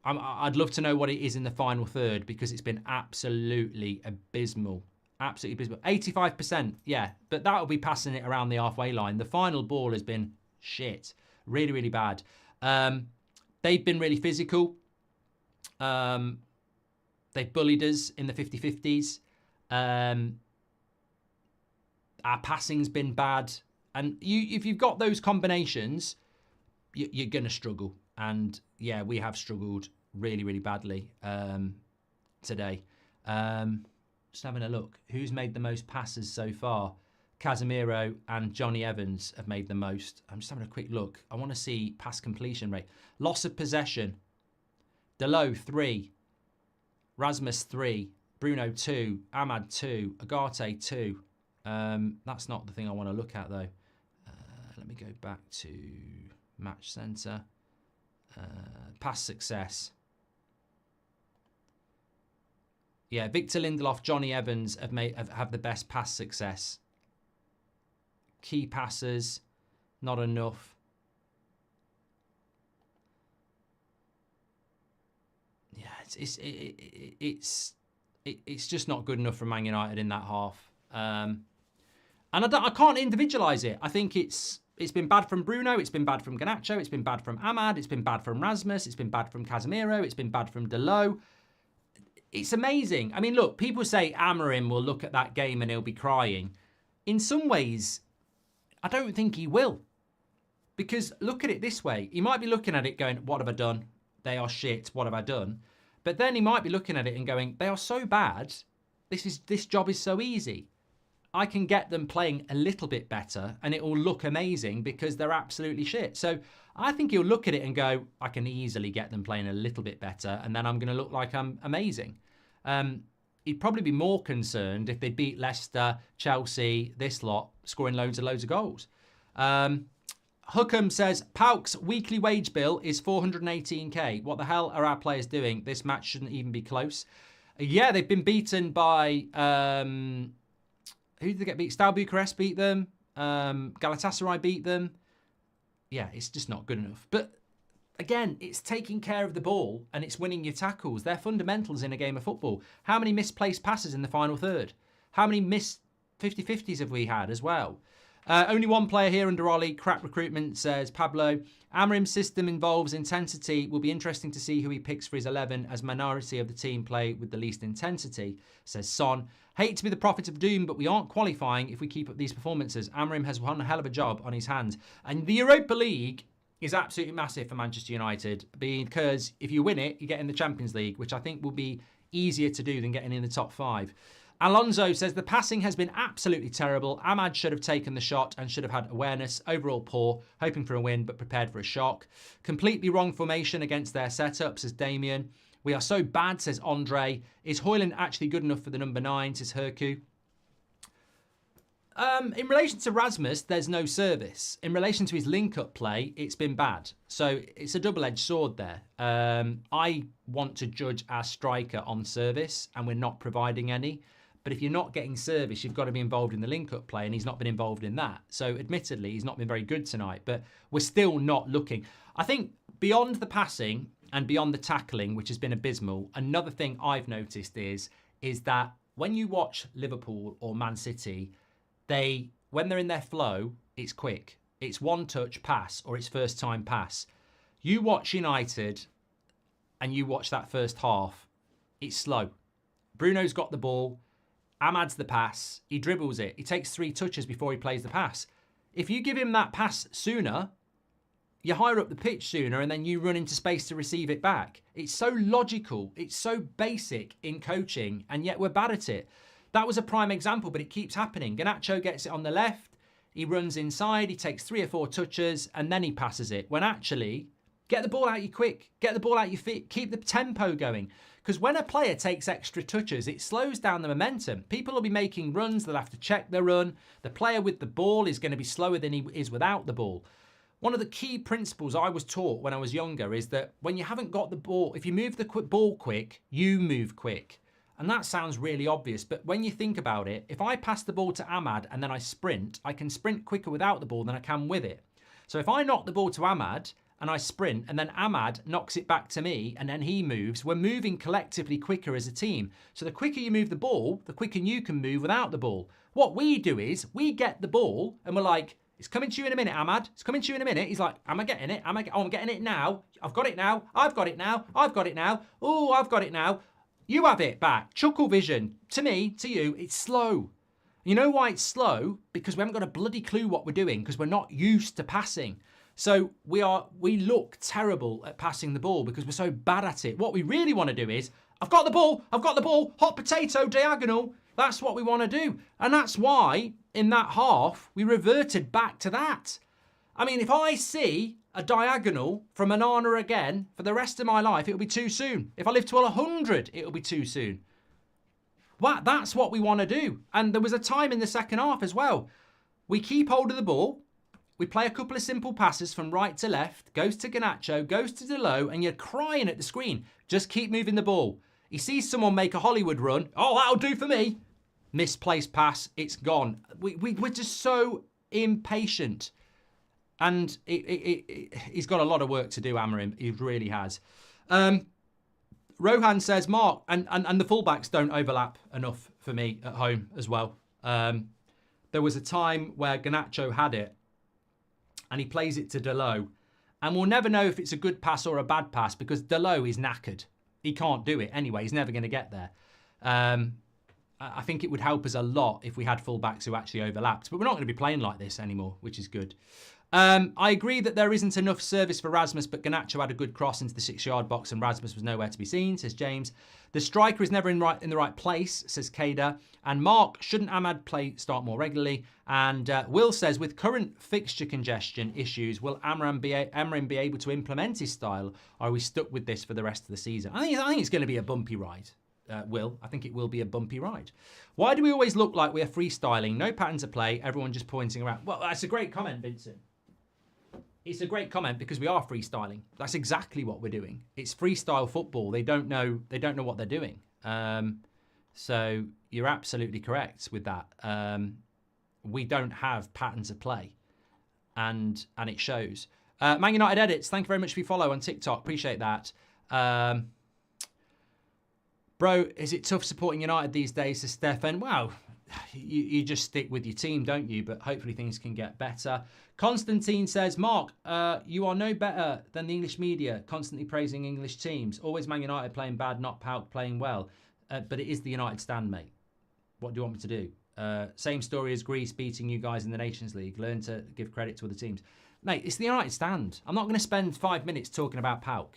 I'd love to know what it is in the final third because it's been absolutely abysmal. Absolutely abysmal. 85%, yeah, but that'll be passing it around the halfway line. The final ball has been shit. Really, really bad. They've been really physical. They've bullied us in the 50-50s. Our passing's been bad. And if you've got those combinations, you're going to struggle. And yeah, we have struggled really, really badly today. Just having a look. Who's made the most passes so far? Casemiro and Johnny Evans have made the most. I'm just having a quick look. I want to see pass completion rate. Loss of possession. Delot, 3. Rasmus, 3. Bruno, 2. Ahmad, 2. Agate, 2. That's not the thing I want to look at, though. Let me go back to Match Centre. Pass success. Yeah, Victor Lindelof, Johnny Evans have the best pass success. Key passes, not enough. Yeah, it's just not good enough for Man United in that half. And I can't individualise it. I think it's been bad from Bruno, it's been bad from Garnacho, it's been bad from Ahmad, it's been bad from Rasmus, it's been bad from Casemiro, it's been bad from Delo. It's amazing. I mean, look, people say Amorim will look at that game and he'll be crying. In some ways, I don't think he will. Because look at it this way. He might be looking at it going, what have I done? They are shit. What have I done? But then he might be looking at it and going, they are so bad. This job is so easy. I can get them playing a little bit better and it will look amazing because they're absolutely shit. So I think he'll look at it and go, I can easily get them playing a little bit better and then I'm going to look like I'm amazing. He'd probably be more concerned if they beat Leicester, Chelsea, this lot, scoring loads of goals. Hookham says, PAOK's weekly wage bill is 418k. What the hell are our players doing? This match shouldn't even be close. Yeah, they've been beaten by... who did they get beat? Steaua Bucharest beat them. Galatasaray beat them. Yeah, it's just not good enough. But again, it's taking care of the ball and it's winning your tackles. They're fundamentals in a game of football. How many misplaced passes in the final third? How many missed 50-50s have we had as well? Only one player here under Ollie. Crap recruitment, says Pablo. Amorim's system involves intensity. Will be interesting to see who he picks for his 11 as minority of the team play with the least intensity, says Son. Hate to be the prophet of doom, but we aren't qualifying if we keep up these performances. Amorim has one hell of a job on his hands. And the Europa League is absolutely massive for Manchester United because if you win it, you get in the Champions League, which I think will be easier to do than getting in the top 5. Alonso says the passing has been absolutely terrible. Ahmad should have taken the shot and should have had awareness. Overall poor, hoping for a win but prepared for a shock. Completely wrong formation against their setup, says Damien. We are so bad, says Andre. Is Højlund actually good enough for the number 9, says Herku. In relation to Rasmus, there's no service. In relation to his link-up play, it's been bad. So it's a double-edged sword there. I want to judge our striker on service, and we're not providing any. But if you're not getting service, you've got to be involved in the link-up play, and he's not been involved in that. So admittedly, he's not been very good tonight, but we're still not looking. I think beyond the passing and beyond the tackling, which has been abysmal, another thing I've noticed is that when you watch Liverpool or Man City, when they're in their flow, it's quick. It's one-touch pass or it's first-time pass. You watch United and you watch that first half, it's slow. Bruno's got the ball. Ahmad's the pass. He dribbles it. He takes 3 touches before he plays the pass. If you give him that pass sooner, you higher up the pitch sooner and then you run into space to receive it back. It's so logical. It's so basic in coaching, and yet we're bad at it. That was a prime example, but it keeps happening. Garnacho gets it on the left. He runs inside. He takes 3 or 4 touches and then he passes it. When actually, get the ball out you quick. Get the ball out your feet. Keep the tempo going. Because when a player takes extra touches, it slows down the momentum. People will be making runs. They'll have to check their run. The player with the ball is going to be slower than he is without the ball. One of the key principles I was taught when I was younger is that when you haven't got the ball, if you move the ball quick, you move quick. And that sounds really obvious, but when you think about it, if I pass the ball to Ahmad and then I can sprint quicker without the ball than I can with it. So if I knock the ball to Ahmad and I sprint and then Ahmad knocks it back to me and then he moves, we're moving collectively quicker as a team. So the quicker you move the ball, the quicker you can move without the ball. What we do is we get the ball and we're like, it's coming to you in a minute, Ahmad. It's coming to you in a minute. He's like, am I getting it? I'm getting it now. I've got it now. I've got it now. I've got it now. Oh, I've got it now. You have it back. Chuckle vision. To me, to you, it's slow. You know why it's slow? Because we haven't got a bloody clue what we're doing because we're not used to passing. So we look terrible at passing the ball because we're so bad at it. What we really want to do is, I've got the ball, hot potato, diagonal. That's what we want to do. And that's why in that half, we reverted back to that. I mean, if I see a diagonal from Onana again for the rest of my life, it'll be too soon. If I live to 100, it'll be too soon. Well, that's what we want to do. And there was a time in the second half as well. We keep hold of the ball. We play a couple of simple passes from right to left. Goes to Garnacho, goes to Delo, and you're crying at the screen. Just keep moving the ball. He sees someone make a Hollywood run. Oh, that'll do for me. Misplaced pass, it's gone. We're just so impatient. And he's got a lot of work to do, Amarim. He really has. Rohan says, Mark, and the fullbacks don't overlap enough for me at home as well. There was a time where Garnacho had it and he plays it to Dalot. And we'll never know if it's a good pass or a bad pass because Dalot is knackered. He can't do it anyway. He's never going to get there. I think it would help us a lot if we had fullbacks who actually overlapped. But we're not going to be playing like this anymore, which is good. I agree that there isn't enough service for Rasmus, but Garnacho had a good cross into the 6-yard box and Rasmus was nowhere to be seen, says James. The striker is never in the right place, says Kader. And Mark, shouldn't Ahmad start more regularly? And Will says, with current fixture congestion issues, will Amram be able to implement his style? Or are we stuck with this for the rest of the season? I think it's going to be a bumpy ride. Will. I think it will be a bumpy ride. Why do we always look like we're freestyling? No patterns of play, everyone just pointing around. Well, that's a great comment, Vincent. It's a great comment because we are freestyling. That's exactly what we're doing. It's freestyle football. They don't know what they're doing. So you're absolutely correct with that. We don't have patterns of play, and it shows. Man United Edits, thank you very much for your follow on TikTok. Appreciate that. Bro, is it tough supporting United these days, says Stefan? Wow, you just stick with your team, don't you? But hopefully things can get better. Constantine says, Mark, you are no better than the English media, constantly praising English teams. Always Man United playing bad, not PAOK playing well. But it is the United stand, mate. What do you want me to do? Same story as Greece beating you guys in the Nations League. Learn to give credit to other teams. Mate, it's the United stand. I'm not going to spend 5 minutes talking about PAOK.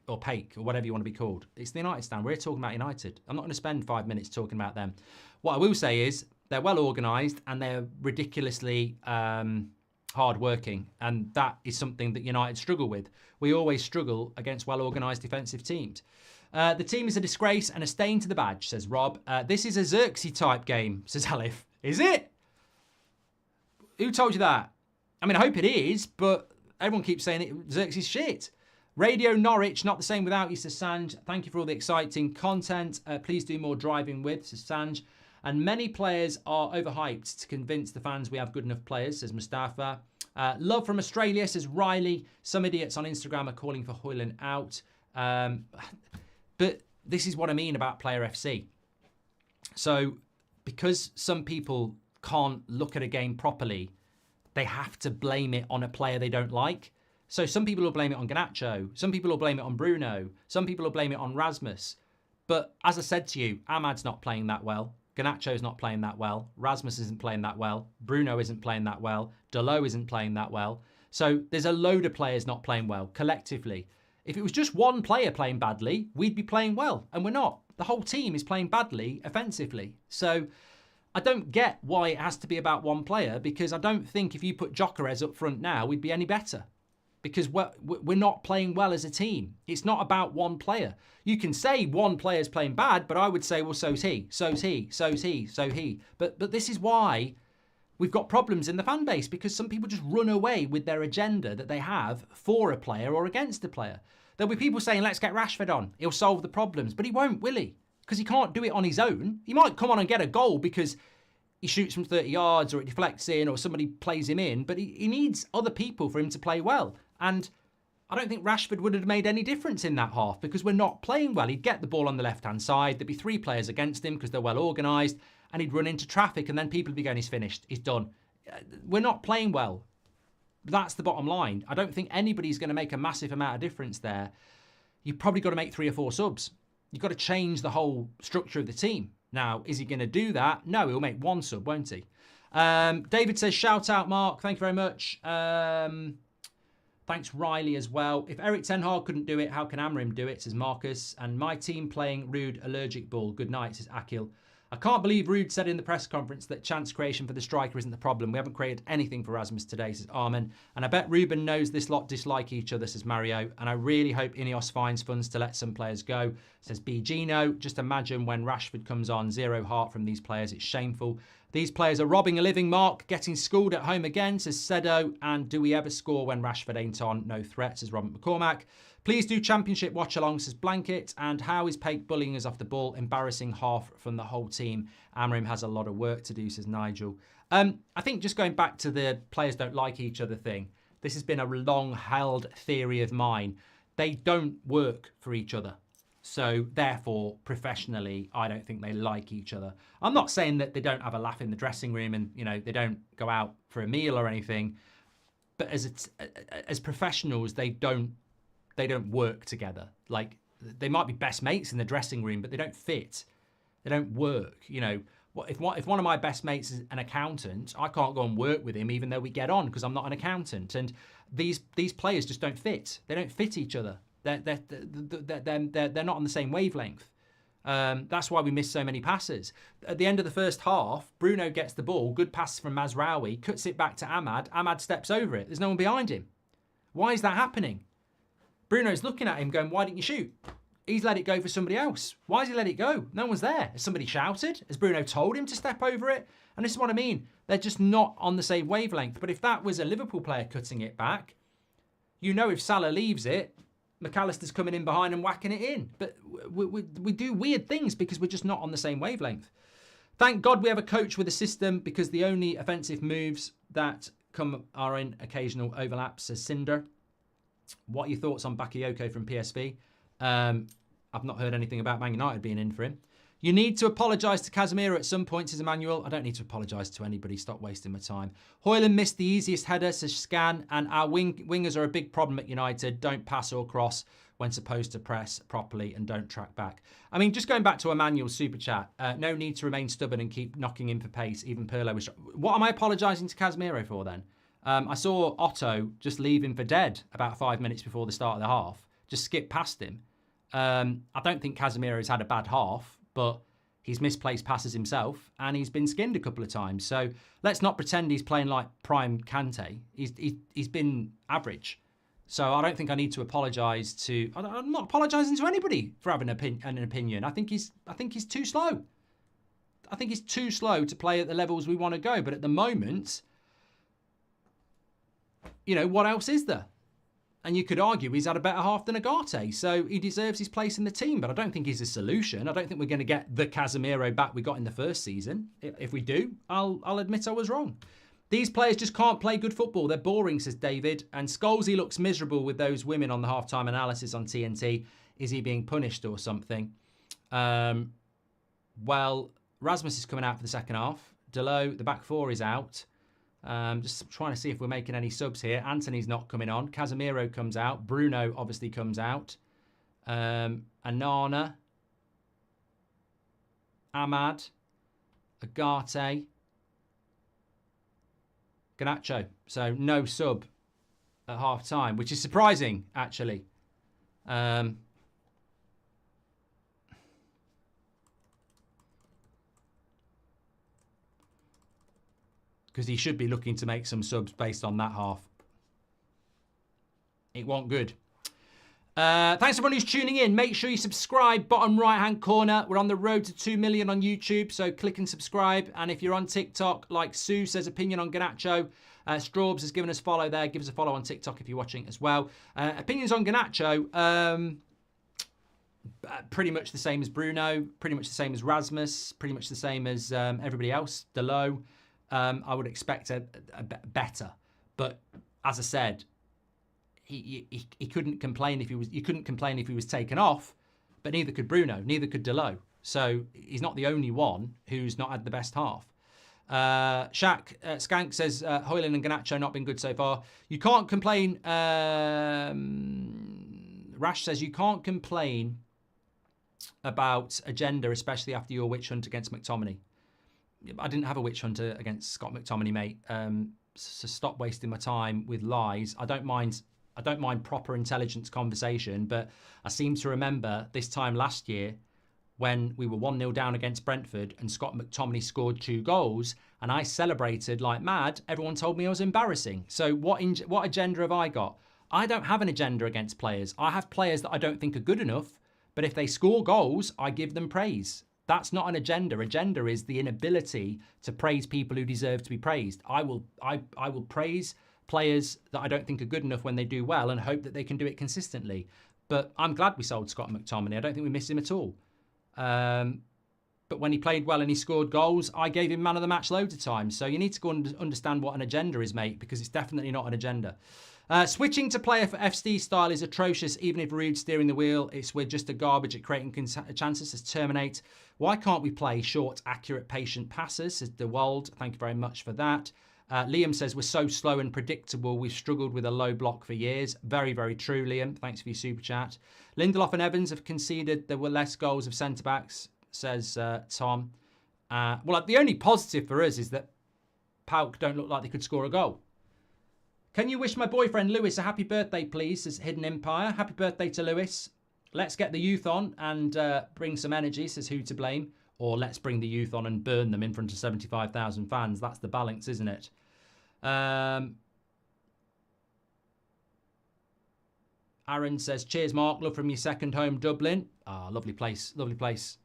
Or PAOK, or whatever you want to be called. It's the United stand. We're talking about United. I'm not going to spend 5 minutes talking about them. What I will say is they're well organised and they're ridiculously hard-working. And that is something that United struggle with. We always struggle against well-organised defensive teams. The team is a disgrace and a stain to the badge, says Rob. This is a Xerxes-type game, says Alif. Is it? Who told you that? I mean, I hope it is, but everyone keeps saying Xerxes shit. Radio Norwich, not the same without you, says Sanj. Thank you for all the exciting content. Please do more driving with, says Sanj. And many players are overhyped to convince the fans we have good enough players, says Mustafa. Love from Australia, says Riley. Some idiots on Instagram are calling for Hoyland out. But this is what I mean about Player FC. So because some people can't look at a game properly, they have to blame it on a player they don't like. So some people will blame it on Garnacho. Some people will blame it on Bruno. Some people will blame it on Rasmus. But as I said to you, Ahmad's not playing that well. Garnacho's not playing that well. Rasmus isn't playing that well. Bruno isn't playing that well. Dalot isn't playing that well. So there's a load of players not playing well, collectively. If it was just one player playing badly, we'd be playing well. And we're not. The whole team is playing badly, offensively. So I don't get why it has to be about one player, because I don't think if you put Gyökeres up front now, we'd be any better. Because we're not playing well as a team. It's not about one player. You can say one player's playing bad, but I would say, well, so's he, so's he, so's he, so he. But this is why we've got problems in the fan base, because some people just run away with their agenda that they have for a player or against a player. There'll be people saying, let's get Rashford on. He'll solve the problems. But he won't, will he? Because he can't do it on his own. He might come on and get a goal because he shoots from 30 yards or it deflects in or somebody plays him in. But he needs other people for him to play well. And I don't think Rashford would have made any difference in that half because we're not playing well. He'd get the ball on the left-hand side. There'd be 3 players against him because they're well organised. And he'd run into traffic and then people would be going, he's finished, he's done. We're not playing well. That's the bottom line. I don't think anybody's going to make a massive amount of difference there. You've probably got to make 3 or 4 subs. You've got to change the whole structure of the team. Now, is he going to do that? No, he'll make 1 sub, won't he? David says, shout out, Mark. Thank you very much. Thanks, Riley, as well. If Eric Ten Hag couldn't do it, how can Amrim do it, says Marcus. And my team playing Rude allergic ball. Good night, says Akil. I can't believe Rude said in the press conference that chance creation for the striker isn't the problem. We haven't created anything for Rasmus today, says Armin. And I bet Ruben knows this lot dislike each other, says Mario. And I really hope Ineos finds funds to let some players go, says B. Gino. Just imagine when Rashford comes on, 0 heart from these players. It's shameful. These players are robbing a living, Mark. Getting schooled at home again, says Sedo. And do we ever score when Rashford ain't on? No threat, says Robert McCormack. Please do championship watch along, says Blanket. And how is PAOK bullying us off the ball? Embarrassing half from the whole team. Amrim has a lot of work to do, says Nigel. I think just going back to the players don't like each other thing, this has been a long-held theory of mine. They don't work for each other. So therefore, professionally, I don't think they like each other. I'm not saying that they don't have a laugh in the dressing room and, you know, they don't go out for a meal or anything. But as professionals, they don't work together. Like, they might be best mates in the dressing room, but they don't fit. They don't work. You know, if one of my best mates is an accountant, I can't go and work with him even though we get on because I'm not an accountant. And these players just don't fit. They don't fit each other. They're not on the same wavelength. That's why we miss so many passes. At the end of the first half, Bruno gets the ball, good pass from Mazraoui, cuts it back to Ahmad. Ahmad steps over it. There's no one behind him. Why is that happening? Bruno's looking at him going, why didn't you shoot? He's let it go for somebody else. Why has he let it go? No one's there. Has somebody shouted? Has Bruno told him to step over it? And this is what I mean. They're just not on the same wavelength. But if that was a Liverpool player cutting it back, you know if Salah leaves it, McAllister's coming in behind and whacking it in. But we do weird things because we're just not on the same wavelength. Thank God we have a coach with a system because the only offensive moves that come are in occasional overlaps, says Cinder. What are your thoughts on Bakayoko from PSV? I've not heard anything about Man United being in for him. You need to apologise to Casemiro at some point, says Emmanuel. I don't need to apologise to anybody. Stop wasting my time. Hoyland missed the easiest header, says Scan. And our wingers are a big problem at United. Don't pass or cross when supposed to press properly and don't track back. I mean, just going back to Emmanuel's super chat. No need to remain stubborn and keep knocking in for pace. Even Pirlo was... What am I apologising to Casemiro for then? I saw Otto just leave him for dead about 5 minutes before the start of the half. Just skip past him. I don't think Casemiro's had a bad half, but he's misplaced passes himself and he's been skinned a couple of times. So let's not pretend he's playing like prime Kante. He's been average. So I don't think I need to apologise to... I'm not apologising to anybody for having an opinion. I think he's too slow. I think he's too slow to play at the levels we want to go. But at the moment, you know, what else is there? And you could argue he's had a better half than Agate, so he deserves his place in the team. But I don't think he's a solution. I don't think we're going to get the Casemiro back we got in the first season. If we do, I'll admit I was wrong. These players just can't play good football. They're boring, says David. And Scholesy looks miserable with those women on the halftime analysis on TNT. Is he being punished or something? Well, Rasmus is coming out for the second half. Delo, the back four, is out. Just trying to see if we're making any subs here. Anthony's not coming on. Casemiro comes out. Bruno obviously comes out. Anana. Ahmad. Agate. Garnacho. So no sub at half time, which is surprising, actually. Because he should be looking to make some subs based on that half. It wasn't good. Thanks everyone who's tuning in. Make sure you subscribe, bottom right-hand corner. We're on the road to 2 million on YouTube, so click and subscribe. And if you're on TikTok, like Sue says, opinion on Garnacho. Straubs has given us a follow there. Give us a follow on TikTok if you're watching as well. Opinions on Garnacho. Pretty much the same as Bruno. Pretty much the same as Rasmus. Pretty much the same as everybody else. Delo. I would expect a better. But as I said, he couldn't complain if he was. You couldn't complain if he was taken off, but neither could Bruno, neither could Delo. So he's not the only one who's not had the best half. Skank says Hoyland and Garnacho not been good so far. You can't complain. Rash says you can't complain about agenda, especially after your witch hunt against McTominay. I didn't have a witch hunter against Scott McTominay, mate. So stop wasting my time with lies. I don't mind proper intelligence conversation, but I seem to remember this time last year when we were 1-0 down against Brentford and Scott McTominay scored 2 goals and I celebrated like mad. Everyone told me I was embarrassing. So what agenda have I got? I don't have an agenda against players. I have players that I don't think are good enough, but if they score goals, I give them praise. That's not an agenda. Agenda is the inability to praise people who deserve to be praised. I will praise players that I don't think are good enough when they do well and hope that they can do it consistently. But I'm glad we sold Scott McTominay. I don't think we missed him at all. But when he played well and he scored goals, I gave him man of the match loads of times. So you need to go and understand what an agenda is, mate, because it's definitely not an agenda. Switching to player for FC style is atrocious, even if Rude's steering the wheel. We're just a garbage at creating chances, says Terminate. Why can't we play short, accurate, patient passes, says DeWald. Thank you very much for that. Liam says, we're so slow and predictable. We've struggled with a low block for years. Very, very true, Liam. Thanks for your super chat. Lindelof and Evans have conceded there were less goals of centre-backs, says Tom. Well, the only positive for us is that PAOK don't look like they could score a goal. Can you wish my boyfriend Lewis a happy birthday, please, says Hidden Empire. Happy birthday to Lewis. Let's get the youth on and bring some energy, says Who to Blame. Or let's bring the youth on and burn them in front of 75,000 fans. That's the balance, isn't it? Aaron says, cheers, Mark. Love from your second home, Dublin. Ah, lovely place. Lovely place.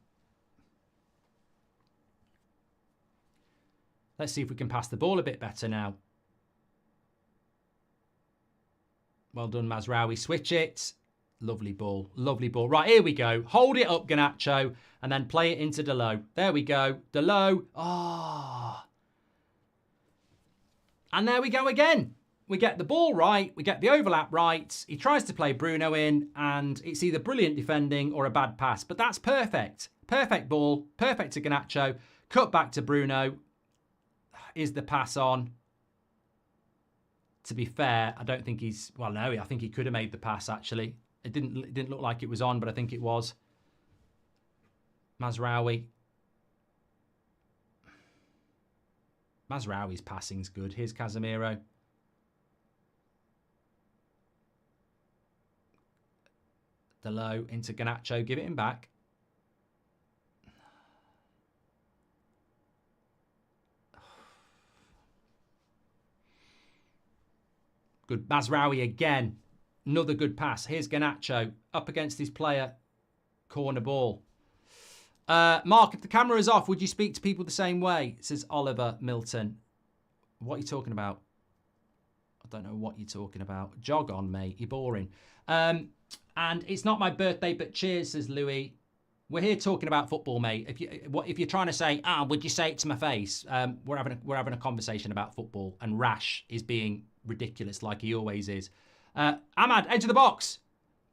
Let's see if we can pass the ball a bit better now. Well done, Mazraoui. Switch it. Lovely ball. Lovely ball. Right, here we go. Hold it up, Garnacho, and then play it into Delo. There we go. Delo. Ah. Oh. And there we go again. We get the ball right. We get the overlap right. He tries to play Bruno in, and it's either brilliant defending or a bad pass. But that's perfect. Perfect ball. Perfect to Garnacho. Cut back to Bruno. Is the pass on? To be fair, I don't think he's... Well, no, I think he could have made the pass, actually. It didn't look like it was on, but I think it was. Mazraoui. Mazraoui's passing's good. Here's Casemiro. Delo into Garnacho. Give it him back. Good. Mazraoui again. Another good pass. Here's Garnacho up against his player. Corner ball. Mark, if the camera is off, would you speak to people the same way? Says Oliver Milton. What are you talking about? I don't know what you're talking about. Jog on, mate. You're boring. And it's not my birthday, but cheers, says Louis. We're here talking about football, mate. If you're trying to say, would you say it to my face? We're having a conversation about football, and Rash is being ridiculous like he always is. Ahmad, edge of the box.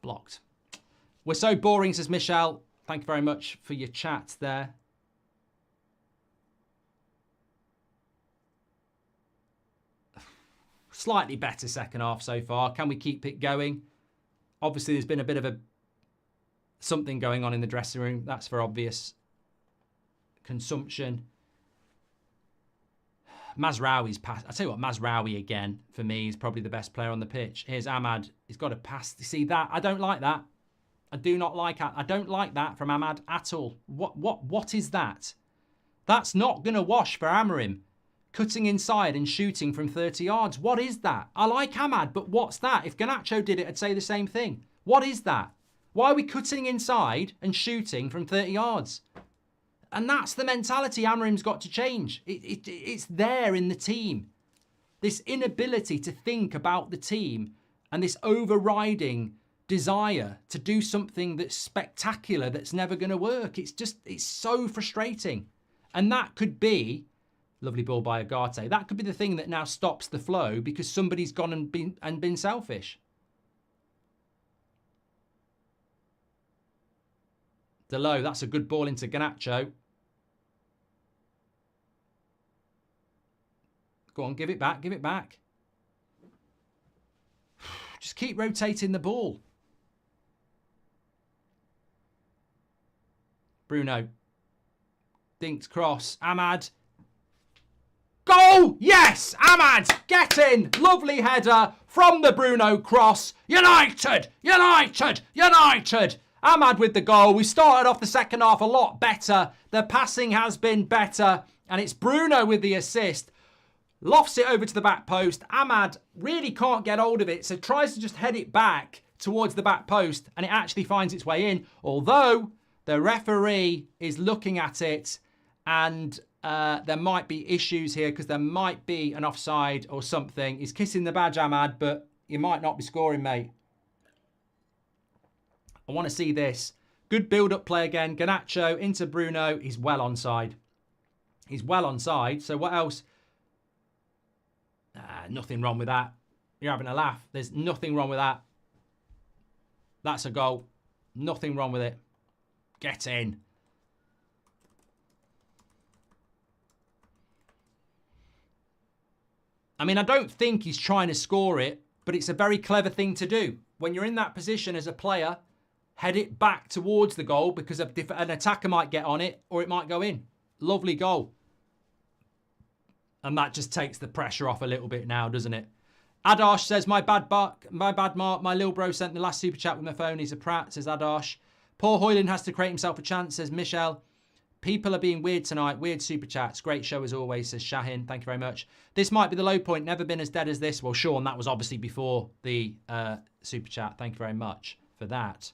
Blocked. We're so boring, says Michelle. Thank you very much for your chat there. Slightly better second half so far. Can we keep it going? Obviously, there's been a bit of something going on in the dressing room. That's for obvious consumption. Mazraoui's pass. I tell you what, Mazraoui again for me is probably the best player on the pitch. Here's Ahmad. He's got a pass. You see that? I don't like that. I do not like that. I don't like that from Ahmad at all. What is that? That's not going to wash for Amorim. Cutting inside and shooting from 30 yards. What is that? I like Ahmad, but what's that? If Garnacho did it, I'd say the same thing. What is that? Why are we cutting inside and shooting from 30 yards? And that's the mentality Amorim's got to change. It's there in the team. This inability to think about the team and this overriding desire to do something that's spectacular that's never going to work. It's so frustrating. And that could be, lovely ball by Agate, that could be the thing that now stops the flow because somebody's gone and been selfish. Delo, that's a good ball into Garnacho. Go on, give it back, give it back. Just keep rotating the ball. Bruno. Dinks cross. Ahmad. Goal! Yes! Ahmad! Get in! Lovely header from the Bruno cross. United! United! United! Ahmad with the goal. We started off the second half a lot better. The passing has been better. And it's Bruno with the assist. Lofts it over to the back post. Ahmad really can't get hold of it, so tries to just head it back towards the back post, and it actually finds its way in. Although the referee is looking at it, and there might be issues here because there might be an offside or something. He's kissing the badge, Ahmad, but you might not be scoring, mate. I want to see this. Good build-up play again. Garnacho into Bruno. He's well onside. He's well onside. So what else? Nothing wrong with that. You're having a laugh. There's nothing wrong with that. That's a goal. Nothing wrong with it. Get in. I mean, I don't think he's trying to score it, but it's a very clever thing to do. When you're in that position as a player, head it back towards the goal because an attacker might get on it or it might go in. Lovely goal. And that just takes the pressure off a little bit now, doesn't it? Adarsh says, my bad mark. My little bro sent the last super chat with my phone. He's a prat, says Adarsh. Paul Hoyland has to create himself a chance, says Michelle. People are being weird tonight. Weird super chats. Great show as always, says Shahin. Thank you very much. This might be the low point. Never been as dead as this. Well, Sean, that was obviously before the super chat. Thank you very much for that.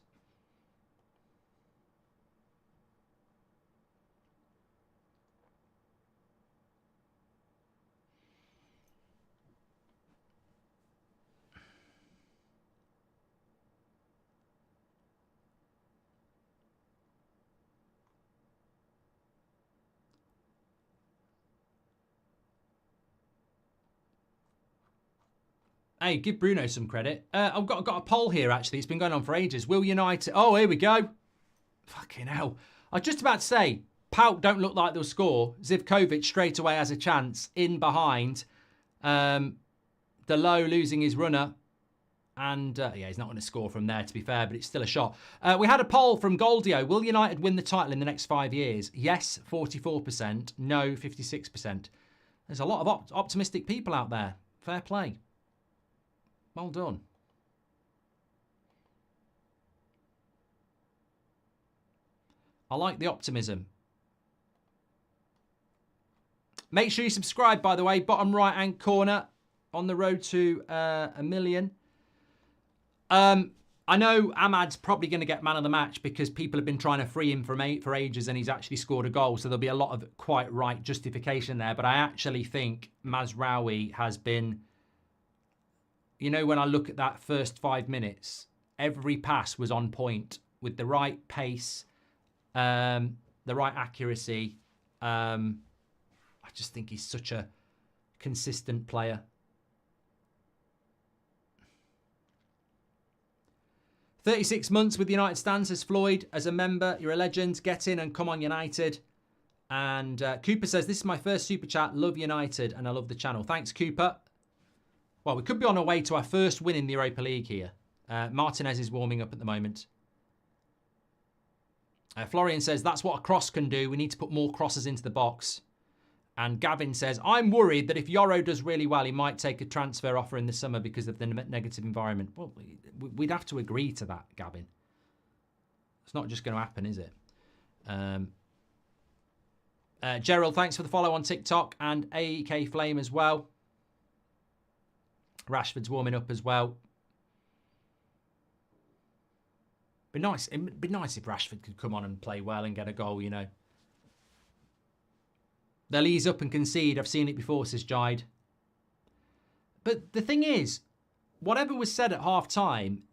Hey, give Bruno some credit. I've got a poll here, actually. It's been going on for ages. Will United... Oh, here we go. Fucking hell. I was just about to say, PAOK don't look like they'll score. Zivkovic straight away has a chance in behind. Delo losing his runner. And, yeah, he's not going to score from there, to be fair, but it's still a shot. We had a poll from Goldio. Will United win the title in the next 5 years? Yes, 44%. No, 56%. There's a lot of optimistic people out there. Fair play. Well done. I like the optimism. Make sure you subscribe, by the way. Bottom right-hand corner on the road to 1 million. I know Ahmad's probably going to get man of the match because people have been trying to free him for ages and he's actually scored a goal. So there'll be a lot of quite right justification there. But I actually think Mazraoui has been... You know, when I look at that first 5 minutes, every pass was on point with the right pace, the right accuracy. I just think he's such a consistent player. "36 months with United stands," says Floyd. "As a member, you're a legend. Get in and come on United." And Cooper says, "This is my first super chat. Love United and I love the channel." Thanks, Cooper. Well, we could be on our way to our first win in the Europa League here. Martinez is warming up at the moment. Florian says, "That's what a cross can do. We need to put more crosses into the box." And Gavin says, "I'm worried that if Yoro does really well, he might take a transfer offer in the summer because of the negative environment." Well, we'd have to agree to that, Gavin. It's not just going to happen, is it? Gerald, thanks for the follow on TikTok, and AEK Flame as well. Rashford's warming up as well. It'd be nice if Rashford could come on and play well and get a goal, you know. They'll ease up and concede. I've seen it before, says Jide. But the thing is, whatever was said at half-time,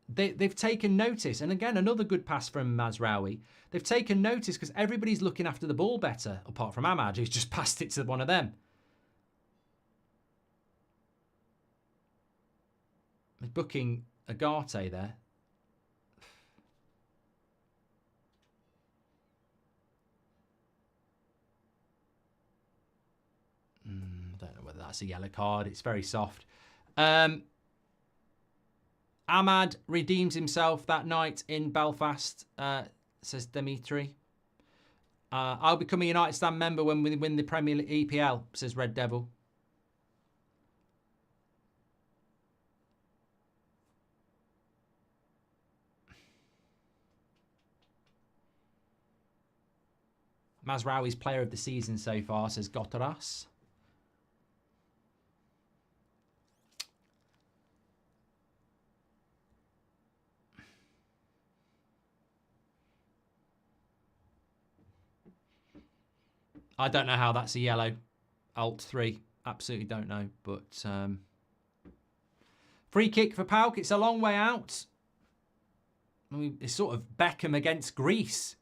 they've taken notice. And again, another good pass from Mazraoui. They've taken notice because everybody's looking after the ball better, apart from Ahmad, who's just passed it to one of them. Booking Agate there. I don't know whether that's a yellow card. It's very soft. Ahmad redeems himself that night in Belfast, says Dimitri. I'll become a United Stand member when we win the Premier League EPL, says Red Devil. Mazraoui's player of the season so far, says Gotaras. I don't know how that's a yellow. Alt 3. Absolutely don't know. But free kick for PAOK. It's a long way out. I mean, it's sort of Beckham against Greece.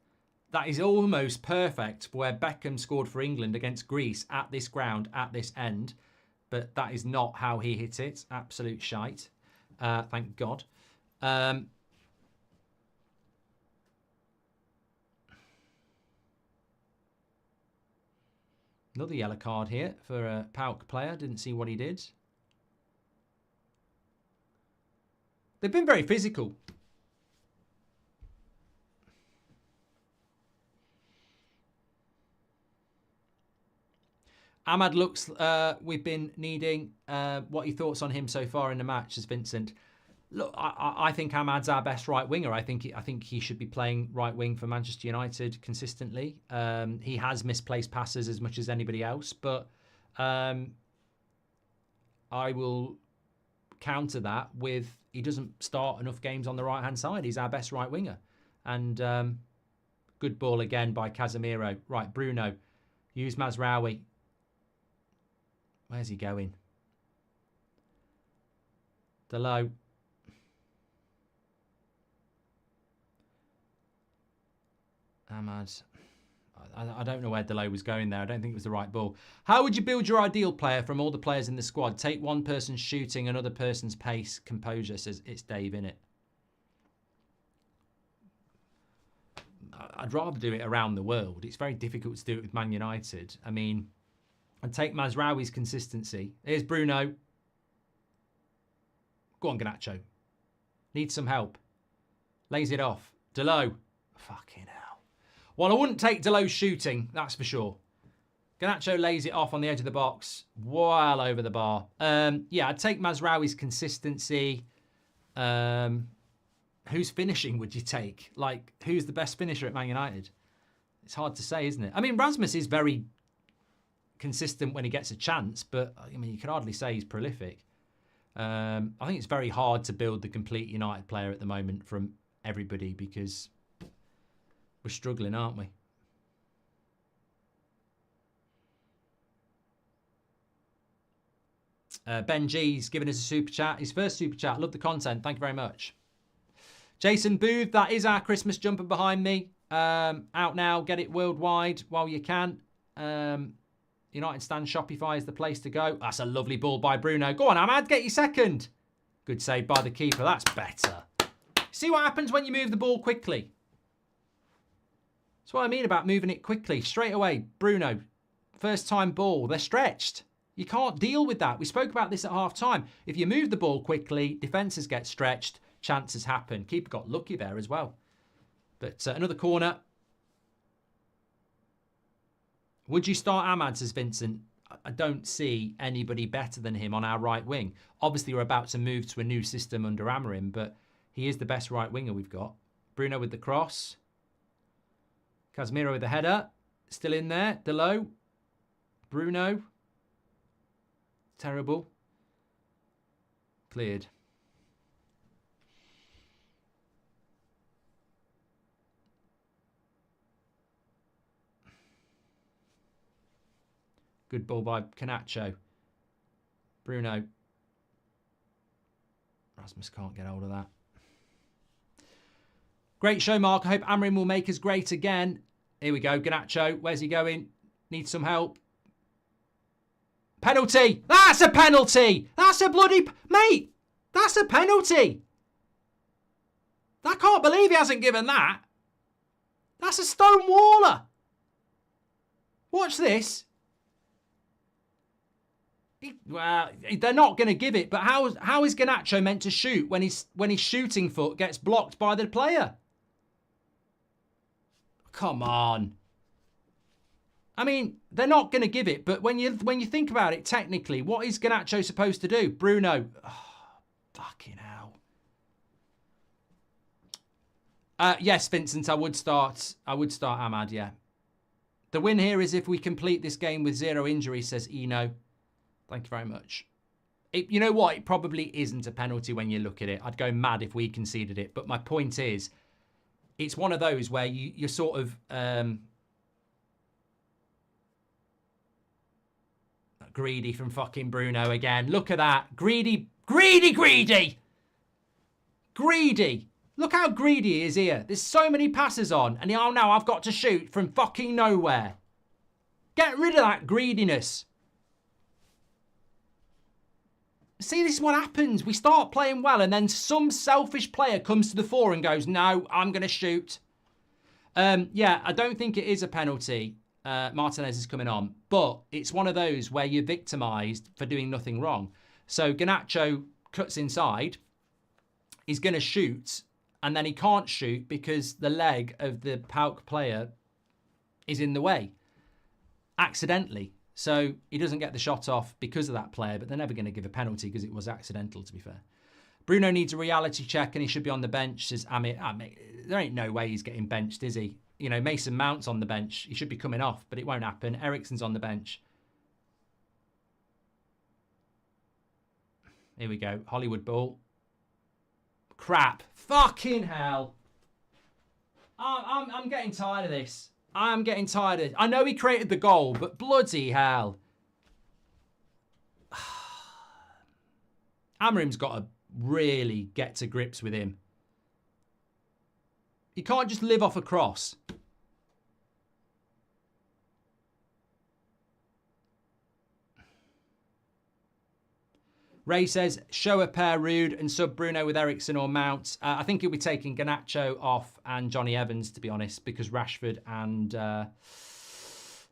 That is almost perfect where Beckham scored for England against Greece at this ground, at this end. But that is not how he hit it. Absolute shite. Thank God. Another yellow card here for a PAOK player. Didn't see what he did. They've been very physical. Ahmad looks, we've been needing, what are your thoughts on him so far in the match, as Vincent? Look, I think Ahmad's our best right winger. I think he should be playing right wing for Manchester United consistently. He has misplaced passes as much as anybody else, but I will counter that with he doesn't start enough games on the right-hand side. He's our best right winger. And good ball again by Casemiro. Right, Bruno. Use Mazraoui. Where's he going? Delo. Ahmad. I don't know where Delo was going there. I don't think it was the right ball. How would you build your ideal player from all the players in the squad? Take one person's shooting, another person's pace, composure, says it's Dave, innit? I'd rather do it around the world. It's very difficult to do it with Man United. I mean, I'd take Mazraoui's consistency. Here's Bruno. Go on, Garnacho. Needs some help. Lays it off. Delo. Fucking hell. Well, I wouldn't take Delo's shooting, that's for sure. Garnacho lays it off on the edge of the box. Well over the bar. Yeah, I'd take Mazraoui's consistency. Whose finishing would you take? Like, who's the best finisher at Man United? It's hard to say, isn't it? I mean, Rasmus is very consistent when he gets a chance, but, I mean, you can hardly say he's prolific. I think it's very hard to build the complete United player at the moment from everybody because we're struggling, aren't we? Ben G's given us a super chat. His first super chat. Love the content. Thank you very much. Jason Booth, that is our Christmas jumper behind me. Out now. Get it worldwide while you can. United Stand Shopify is the place to go. That's a lovely ball by Bruno. Go on, Ahmad. Get your second. Good save by the keeper. That's better. See what happens when you move the ball quickly. That's what I mean about moving it quickly. Straight away, Bruno. First time ball. They're stretched. You can't deal with that. We spoke about this at half time. If you move the ball quickly, defences get stretched, chances happen. Keeper got lucky there as well. But another corner. Would you start Ahmad, says Vincent? I don't see anybody better than him on our right wing. Obviously, we're about to move to a new system under Amorim, but he is the best right winger we've got. Bruno with the cross. Casemiro with the header. Still in there. Delo. Bruno. Terrible. Cleared. Good ball by Garnacho. Bruno. Rasmus can't get hold of that. Great show, Mark. I hope Amorim will make us great again. Here we go. Garnacho. Where's he going? Needs some help. Penalty. That's a penalty. That's a bloody... Mate, that's a penalty. I can't believe he hasn't given that. That's a stone waller. Watch this. Well, they're not going to give it, but how is Garnacho meant to shoot when his shooting foot gets blocked by the player? Come on. I mean, they're not going to give it, but when you think about it technically, what is Garnacho supposed to do? Bruno. Oh, fucking hell. Yes, Vincent, I would start Ahmad, yeah. The win here is if we complete this game with 0 injuries, says Eno. Thank you very much. You know what? It probably isn't a penalty when you look at it. I'd go mad if we conceded it. But my point is, it's one of those where you're sort of... greedy from fucking Bruno again. Look at that. Greedy. Greedy. Greedy. Greedy. Look how greedy he is here. There's so many passes on. And oh, now I've got to shoot from fucking nowhere. Get rid of that greediness. See, this is what happens. We start playing well and then some selfish player comes to the fore and goes, no, I'm going to shoot. Yeah, I don't think it is a penalty. Martinez is coming on. But it's one of those where you're victimised for doing nothing wrong. So Garnacho cuts inside. He's going to shoot. And then he can't shoot because the leg of the PAOK player is in the way. Accidentally. So he doesn't get the shot off because of that player, but they're never going to give a penalty because it was accidental, to be fair. Bruno needs a reality check and he should be on the bench, says Amit. There ain't no way he's getting benched, is he? You know, Mason Mount's on the bench. He should be coming off, but it won't happen. Eriksen's on the bench. Here we go. Hollywood ball. Crap. Fucking hell. I'm getting tired of this. I'm getting tired of it. I know he created the goal, but bloody hell. Amorim's got to really get to grips with him. He can't just live off a cross. Ray says, show a pair rude and sub Bruno with Eriksen or Mount. I think he'll be taking Garnacho off and Johnny Evans, to be honest, because Rashford and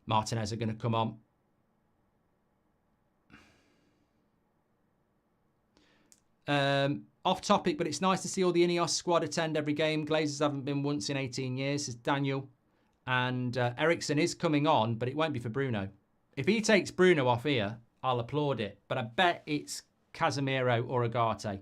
Martinez are going to come on. Off topic, but it's nice to see all the Ineos squad attend every game. Glazers haven't been once in 18 years, says Daniel. And Eriksen is coming on, but it won't be for Bruno. If he takes Bruno off here, I'll applaud it. But I bet it's Casemiro or Agate.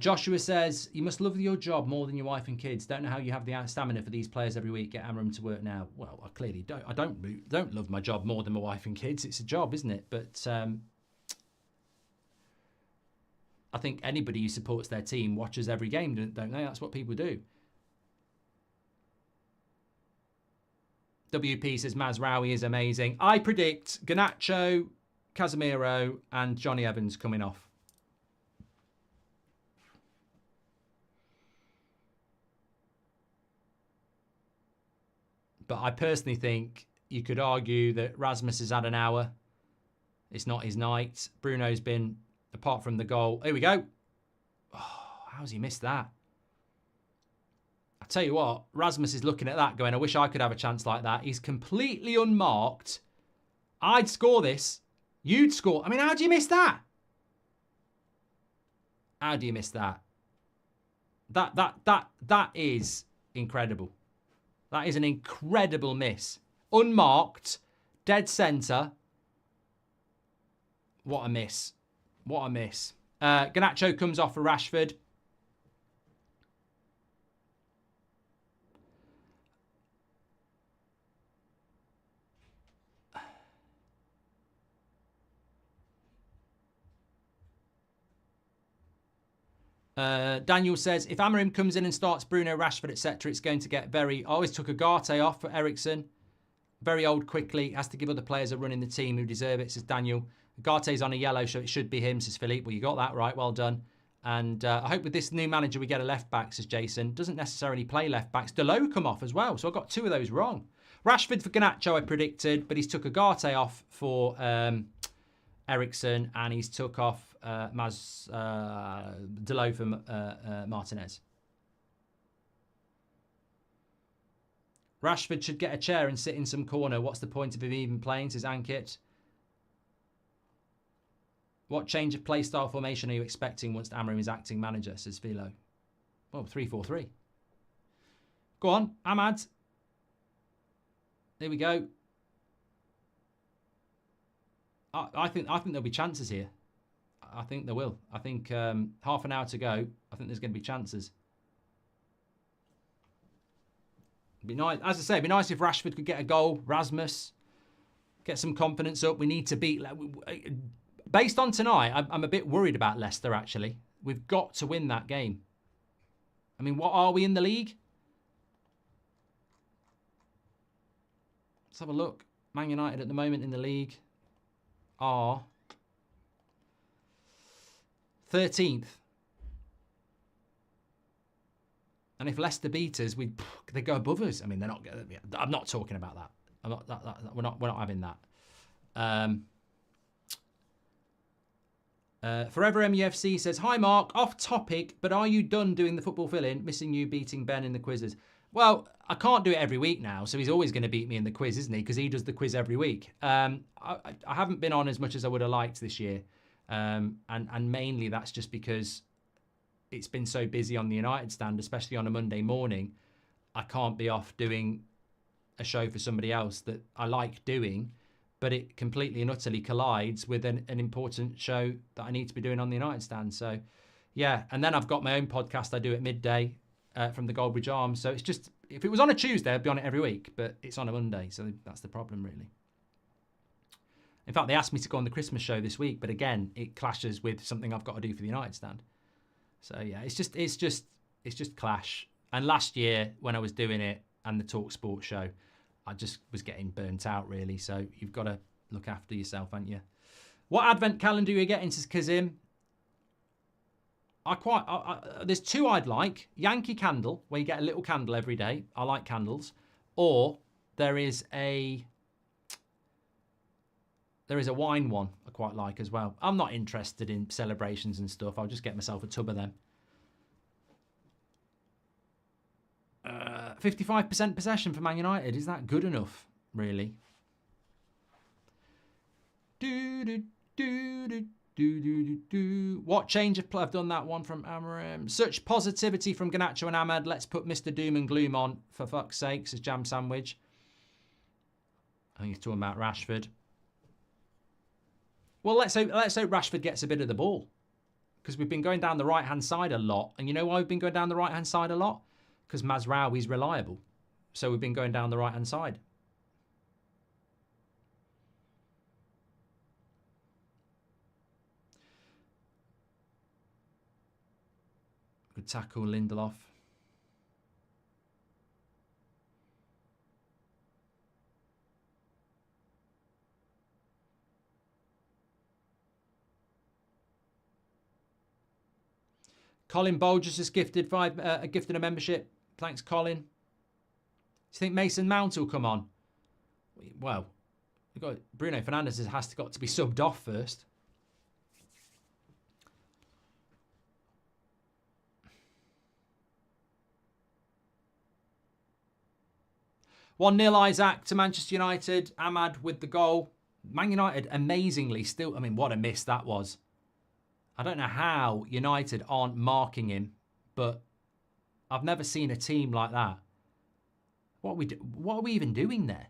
Joshua says, you must love your job more than your wife and kids. Don't know how you have the stamina for these players every week. Get Amorim to work now. Well, I clearly don't. I don't love my job more than my wife and kids. It's a job, isn't it? But I think anybody who supports their team watches every game, don't they? That's what people do. WP says Mazraoui is amazing. I predict Garnacho, Casemiro and Johnny Evans coming off. But I personally think you could argue that Rasmus has had an hour. It's not his night. Bruno's been, apart from the goal. Here we go. Oh, how's he missed that? I tell you what, Rasmus is looking at that going, I wish I could have a chance like that. He's completely unmarked. I'd score this. You'd score. I mean, how do you miss that? How do you miss that? That is incredible. That is an incredible miss. Unmarked. Dead centre. What a miss. What a miss. Garnacho comes off for Rashford. Daniel says, if Amorim comes in and starts Bruno, Rashford, etc., it's going to get very... I always took Agate off for Eriksen. Very old quickly. Has to give other players a run in the team who deserve it, says Daniel. Agate's on a yellow, so it should be him, says Philippe. Well, you got that right. Well done. And I hope with this new manager we get a left-back, says Jason. Doesn't necessarily play left-backs. Delo come off as well, so I got two of those wrong. Rashford for Garnacho I predicted, but he's took Agate off for Eriksen, and he's took off Delo for Martinez. Rashford should get a chair and sit in some corner. What's the point of him even playing, says Ankit. What change of play style formation are you expecting once Amorim is acting manager, says Philo. Oh, 3-4-3. Go on, Ahmad. There we go. I think there'll be chances here. I think there will. I think half an hour to go. I think there's going to be chances. It'd be nice, as I say, it'd be nice if Rashford could get a goal. Rasmus, get some confidence up. We need to beat. Based on tonight, I'm a bit worried about Leicester, actually. We've got to win that game. I mean, what are we in the league? Let's have a look. Man United at the moment in the league are 13th. And if Leicester beat us, they go above us. I mean, they're not. I'm not talking about that. I'm not. We're not having that. Forever MUFC says, "Hi Mark, off topic, but are you done doing the football fill-in? Missing you beating Ben in the quizzes." Well, I can't do it every week now, so he's always going to beat me in the quiz, isn't he? Because he does the quiz every week. I haven't been on as much as I would have liked this year, and mainly that's just because it's been so busy on the United stand, especially on a Monday morning. I can't be off doing a show for somebody else that I like doing, but it completely and utterly collides with an important show that I need to be doing on the United stand. So, yeah. And then I've got my own podcast I do at midday from the Goldbridge Arms. So it's just, if it was on a Tuesday, I'd be on it every week, but it's on a Monday. So that's the problem, really. In fact, they asked me to go on the Christmas show this week, but again, it clashes with something I've got to do for the United stand. So yeah, it's just clash. And last year when I was doing it and the Talk Sport show, I just was getting burnt out, really. So you've got to look after yourself, haven't you? What advent calendar are you getting, says Kazim? There's two I'd like. Yankee Candle, where you get a little candle every day. I like candles. Or there is a wine one I quite like as well. I'm not interested in celebrations and stuff. I'll just get myself a tub of them. 55% possession for Man United. Is that good enough, really? What change of play? I've done that one from Amarim. Such positivity from Garnacho and Ahmad. Let's put Mr. Doom and Gloom on, for fuck's sake, says Jam Sandwich. I think he's talking about Rashford. Well, let's hope Rashford gets a bit of the ball, because we've been going down the right-hand side a lot. And you know why we've been going down the right-hand side a lot? Because Mazraoui's reliable. So we've been going down the right-hand side. Good tackle, Lindelof. Colin Bolgers just gifted a membership. Thanks, Colin. Do you think Mason Mount will come on? Well, we've got Bruno Fernandes has got to be subbed off first. (1-0) Isaac to Manchester United. Ahmad with the goal. Man United amazingly still. I mean, what a miss that was. I don't know how United aren't marking him, but I've never seen a team like that. What are we even doing there?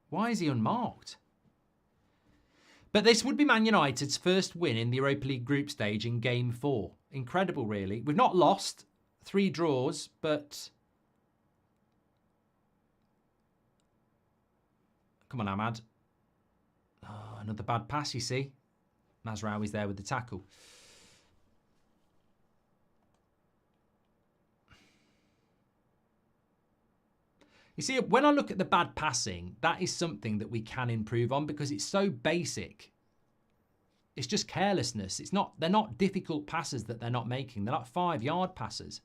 Why is he unmarked? But this would be Man United's first win in the Europa League group stage in Game 4. Incredible, really. We've not lost, 3 draws, but... Come on, Ahmad. Oh, another bad pass, you see. Mazraoui's there with the tackle. You see, when I look at the bad passing, that is something that we can improve on because it's so basic. It's just carelessness. They're not difficult passes that they're not making. They're like 5-yard passes.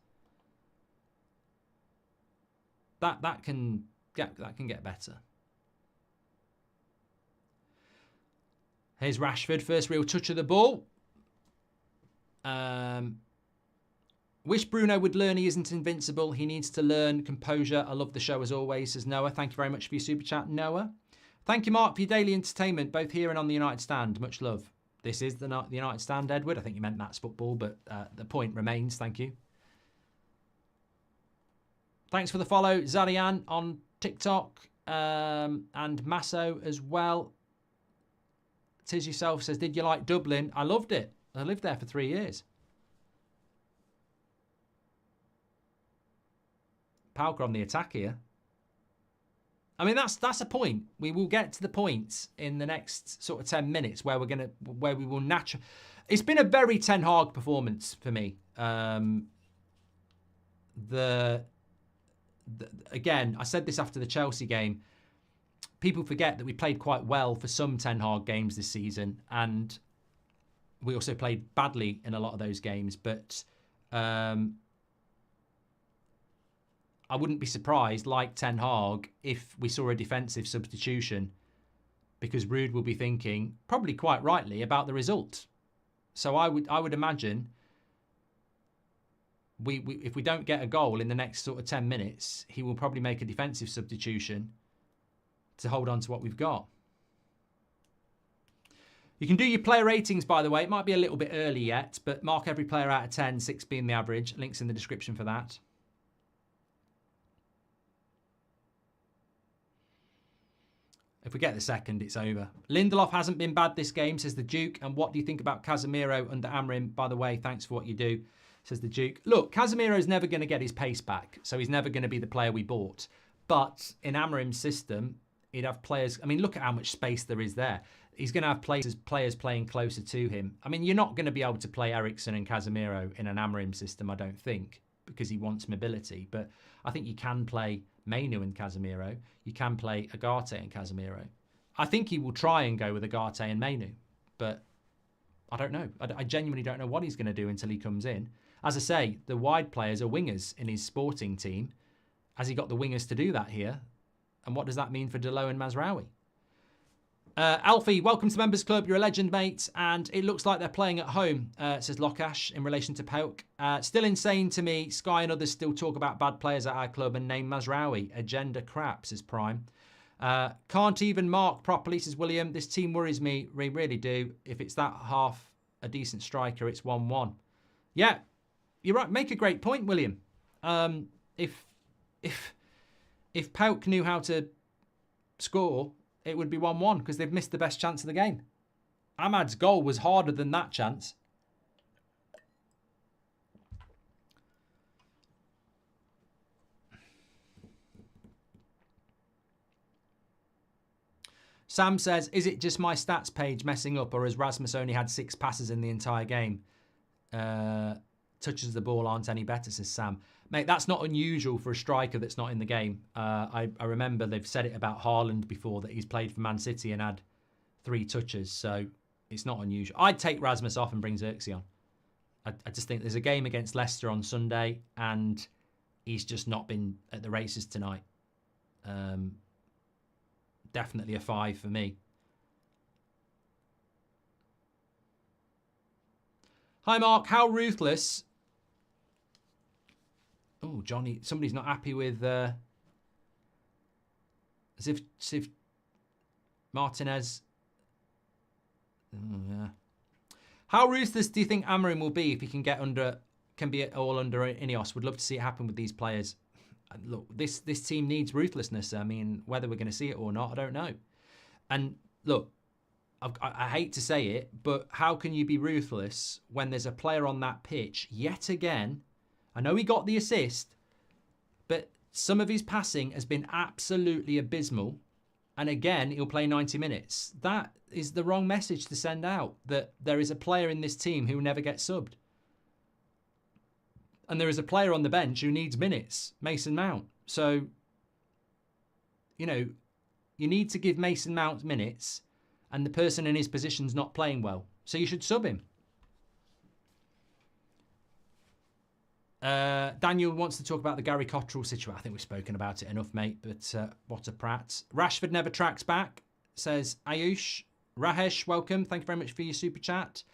That can get better. Here's Rashford, first real touch of the ball. Wish Bruno would learn he isn't invincible. He needs to learn composure. I love the show as always, says Noah. Thank you very much for your super chat, Noah. Thank you, Mark, for your daily entertainment, both here and on the United stand. Much love. This is the United stand, Edward. I think you meant that's football, but the point remains. Thank you. Thanks for the follow, Zarian on TikTok and Masso as well. Tis Yourself says, did you like Dublin? I loved it. I lived there for 3 years. PAOK on the attack here. I mean, that's a point. We will get to the points in the next sort of 10 minutes where we will naturally. It's been a very Ten Hag performance for me. Again, I said this after the Chelsea game. People forget that we played quite well for some Ten Hag games this season, and we also played badly in a lot of those games. But I wouldn't be surprised, like Ten Hag, if we saw a defensive substitution, because Ruud will be thinking, probably quite rightly, about the result. So I would imagine if we don't get a goal in the next sort of 10 minutes, he will probably make a defensive substitution to hold on to what we've got. You can do your player ratings, by the way. It might be a little bit early yet, but mark every player out of 10, 6 being the average. Links in the description for that. If we get the second, it's over. Lindelof hasn't been bad this game, says the Duke. And what do you think about Casemiro under Amorim? By the way, thanks for what you do, says the Duke. Look, Casemiro's never going to get his pace back, so he's never going to be the player we bought. But in Amorim's system, he'd have players. I mean, look at how much space there is there. He's going to have players playing closer to him. I mean, you're not going to be able to play Eriksen and Casemiro in an Amorim system, I don't think, because he wants mobility. But I think you can play Mainu and Casemiro. You can play Agate and Casemiro. I think he will try and go with Agate and Mainu, but I don't know. I genuinely don't know what he's going to do until he comes in. As I say, the wide players are wingers in his Sporting team. Has he got the wingers to do that here? And what does that mean for Delo and Mazraoui? Alfie, welcome to the Members Club. You're a legend, mate. And it looks like they're playing at home, says Lokash, in relation to PAOK. Still insane to me. Sky and others still talk about bad players at our club and name Mazraoui. Agenda crap, says Prime. Can't even mark properly, says William. This team worries me. We really do. If it's that half a decent striker, it's 1-1. Yeah, you're right. Make a great point, William. If PAOK knew how to score, it would be 1-1 because they've missed the best chance of the game. Ahmad's goal was harder than that chance. Sam says, is it just my stats page messing up, or has Rasmus only had 6 passes in the entire game? Touches the ball aren't any better, says Sam. Mate, that's not unusual for a striker that's not in the game. I remember they've said it about Haaland before, that he's played for Man City and had 3 touches, so it's not unusual. I'd take Rasmus off and bring Xerxes on. I just think there's a game against Leicester on Sunday, and he's just not been at the races tonight. Definitely a 5 for me. Hi, Mark. How ruthless... Oh, Johnny, somebody's not happy with as if Martinez. Oh, yeah. How ruthless do you think Amorim will be if he can be all under Ineos? Would love to see it happen with these players. Look, this team needs ruthlessness. I mean, whether we're going to see it or not, I don't know. And look, I hate to say it, but how can you be ruthless when there's a player on that pitch yet again? I know he got the assist, but some of his passing has been absolutely abysmal. And again, he'll play 90 minutes. That is the wrong message to send out, that there is a player in this team who never gets subbed. And there is a player on the bench who needs minutes, Mason Mount. So, you know, you need to give Mason Mount minutes, and the person in his position's not playing well. So you should sub him. Daniel wants to talk about the Gary Cottrell situation. I think we've spoken about it enough, mate, but what a prat. Rashford never tracks back, says Ayush. Rahesh, welcome. Thank you very much for your super chat.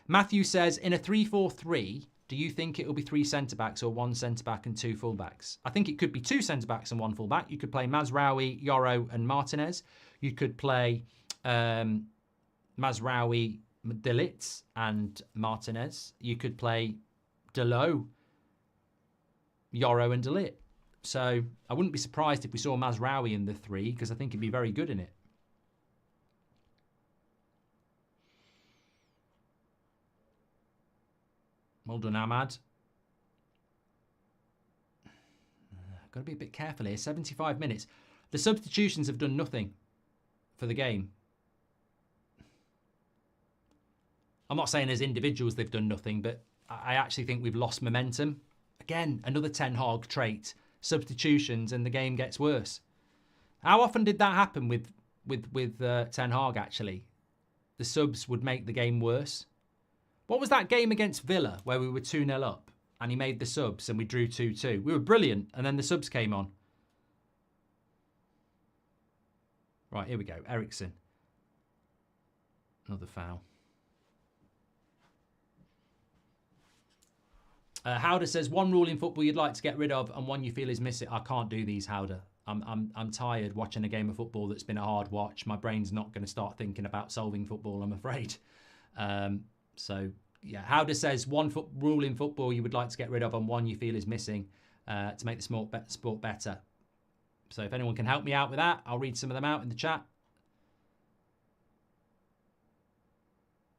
Matthew says, in a 3-4-3, do you think it will be 3 centre-backs or 1 centre-back and 2 full-backs? I think it could be 2 centre-backs and 1 full-back. You could play Mazraoui, Yoro and Martinez. You could play Mazraoui, De Ligt and Martinez. You could play Delo, Yoro and De Ligt. So I wouldn't be surprised if we saw Mazraoui in the 3, because I think he'd be very good in it. Well done, Ahmad. Got to be a bit careful here. 75 minutes. The substitutions have done nothing for the game. I'm not saying as individuals they've done nothing, but I actually think we've lost momentum. Again, another Ten Hag trait. Substitutions and the game gets worse. How often did that happen with Ten Hag, actually? The subs would make the game worse. What was that game against Villa where we were 2-0 up and he made the subs and we drew 2-2? We were brilliant and then the subs came on. Right, here we go. Ericsson. Another foul. Howder says, one rule in football you'd like to get rid of and one you feel is missing. I can't do these, Howder. I'm tired watching a game of football that's been a hard watch. My brain's not going to start thinking about solving football, I'm afraid. So, yeah, Howder says, one rule in football you would like to get rid of and one you feel is missing to make the sport better. So if anyone can help me out with that, I'll read some of them out in the chat.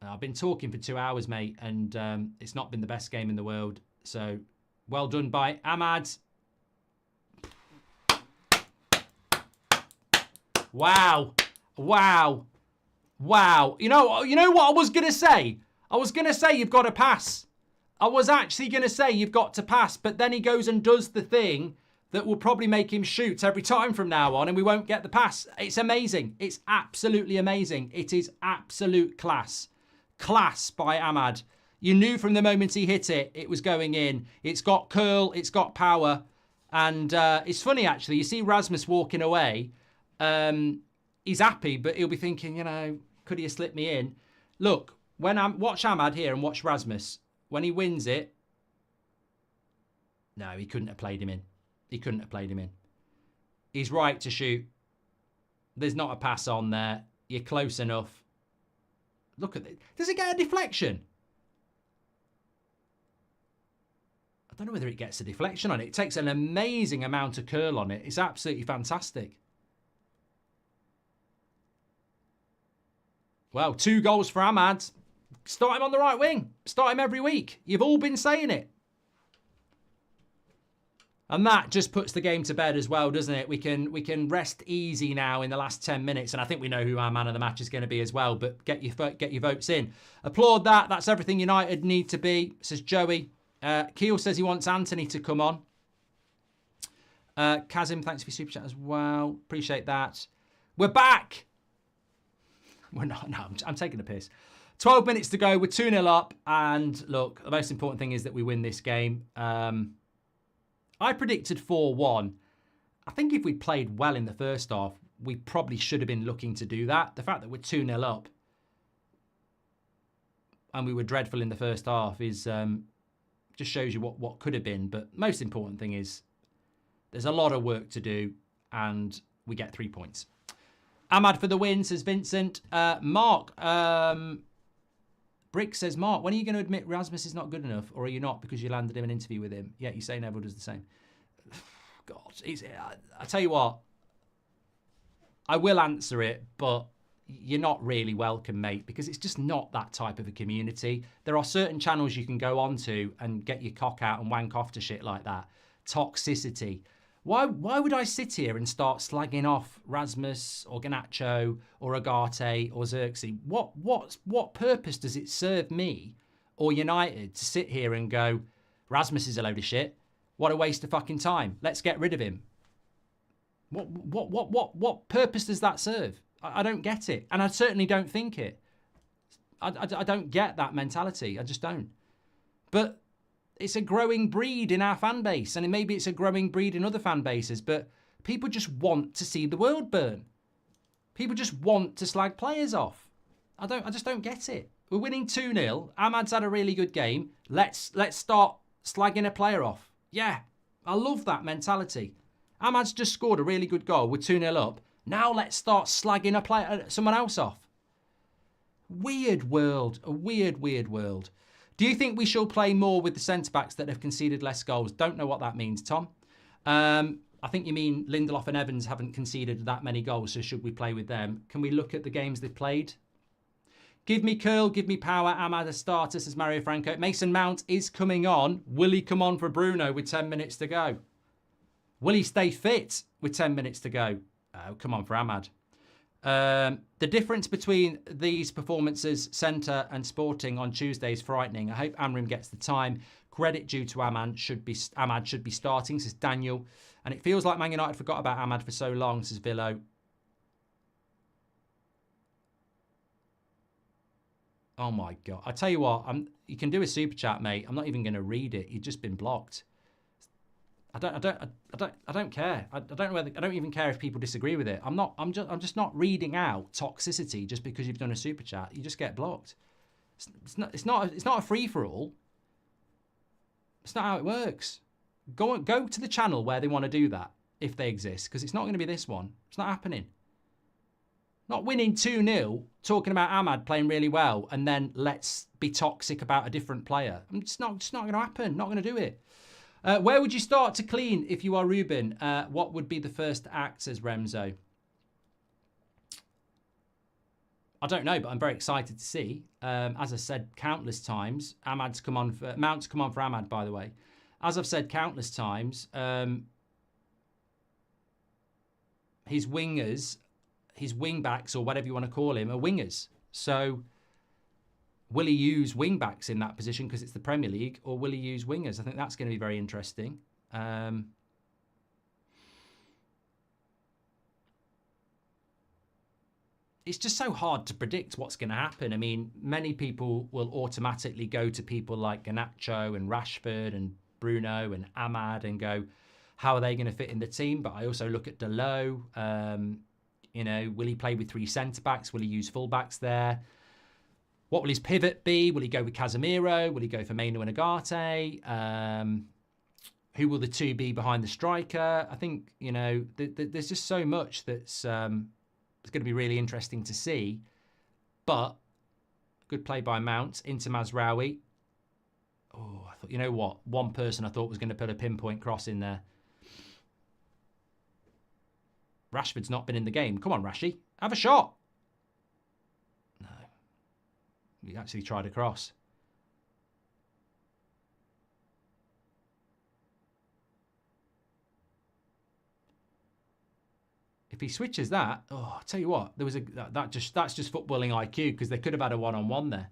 I've been talking for 2 hours, mate, and it's not been the best game in the world. So, well done by Ahmad. Wow. Wow. Wow. You know what I was going to say? I was going to say you've got to pass. I was actually going to say you've got to pass, but then he goes and does the thing that will probably make him shoot every time from now on and we won't get the pass. It's amazing. It's absolutely amazing. It is absolute class. Class by Ahmad. You knew from the moment he hit it, it was going in. It's got curl, it's got power. And it's funny, actually. You see Rasmus walking away. He's happy, but he'll be thinking, you know, could he have slipped me in? Look, watch Ahmad here and watch Rasmus. When he wins it, no, he couldn't have played him in. He couldn't have played him in. He's right to shoot. There's not a pass on there. You're close enough. Look at it. Does it get a deflection? I don't know whether it gets a deflection on it. It takes an amazing amount of curl on it. It's absolutely fantastic. Well, 2 goals for Ahmad. Start him on the right wing. Start him every week. You've all been saying it. And that just puts the game to bed as well, doesn't it? We can rest easy now in the last 10 minutes. And I think we know who our man of the match is going to be as well. But get your votes in. Applaud that. That's everything United need to be, says Joey. Keel says he wants Anthony to come on. Kazim, thanks for your super chat as well. Appreciate that. We're back. We're not. No, I'm taking a piss. 12 minutes to go. We're 2-0 up. And look, the most important thing is that we win this game. I predicted 4-1. I think if we played well in the first half, we probably should have been looking to do that. The fact that we're 2-0 up and we were dreadful in the first half is just shows you what could have been. But most important thing is there's a lot of work to do and we get 3 points. Ahmad for the win, says Vincent. Mark, Brick says, Mark, when are you going to admit Rasmus is not good enough? Or are you not because you landed him an interview with him? Yeah, you say Neville does the same. God, I tell you what, I will answer it, but you're not really welcome, mate, because it's just not that type of a community. There are certain channels you can go onto and get your cock out and wank off to shit like that. Toxicity. Why would I sit here and start slagging off Rasmus or Garnacho or Agate or Xerxes? What purpose does it serve me or United to sit here and go, Rasmus is a load of shit. What a waste of fucking time. Let's get rid of him. What purpose does that serve? I don't get it. And I certainly don't think it. I don't get that mentality. I just don't. But it's a growing breed in our fan base, and maybe it's a growing breed in other fan bases, but people just want to see the world burn. People just want to slag players off. I just don't get it. We're winning 2-0. Ahmad's had a really good game. Let's start slagging a player off. Yeah, I love that mentality. Ahmad's just scored a really good goal. We're 2-0 up. Now let's start slagging someone else off. Weird world. A weird world. Do you think we shall play more with the centre-backs that have conceded less goals? Don't know what that means, Tom. I think you mean Lindelof and Evans haven't conceded that many goals, so should we play with them? Can we look at the games they've played? Give me curl, give me power. Ahmad a starter, says Mario Franco. Mason Mount is coming on. Will he come on for Bruno with 10 minutes to go? Will he stay fit with 10 minutes to go? Oh, come on for Ahmad. The difference between these performances, Centre and Sporting on Tuesday, is frightening. I hope Amrim gets the time. Credit due to Ahmad should be starting, says Daniel. And it feels like Man United forgot about Ahmad for so long, says Villo. Oh my God. I tell you what, you can do a super chat, mate. I'm not even going to read it. You've just been blocked. I don't care. I don't know whether, I don't even care if people disagree with it. I'm just not reading out toxicity just because you've done a super chat. You just get blocked. It's not a free for all. It's not how it works. Go to the channel where they want to do that, if they exist, because it's not going to be this one. It's not happening. Not winning 2-0, talking about Ahmad playing really well, and then let's be toxic about a different player. It's not going to happen. Not going to do it. Where would you start to clean if you are Ruben? What would be the first act, says Remzo? I don't know, but I'm very excited to see. As I said countless times, Mount's come on for Ahmad, by the way. As I've said countless times, his wingers, his wing-backs, or whatever you want to call him, are wingers. So will he use wing-backs in that position because it's the Premier League, or will he use wingers? I think that's going to be very interesting. It's just so hard to predict what's going to happen. I mean, many people will automatically go to people like Garnacho and Rashford and Bruno and Ahmad and go, how are they going to fit in the team? But I also look at Delo. You know, will he play with 3 centre-backs? Will he use full-backs there? What will his pivot be? Will he go with Casemiro? Will he go for Mainu and Agate? Who will the 2 be behind the striker? I think, you know, there's just so much that's it's going to be really interesting to see. But good play by Mount into Mazraoui. Oh, I thought, you know what? One person I thought was going to put a pinpoint cross in there. Rashford's not been in the game. Come on, Rashi. Have a shot. No. He actually tried a cross. If he switches that, oh, I'll tell you what, there was that's just footballing IQ, because they could have had a one-on-one there.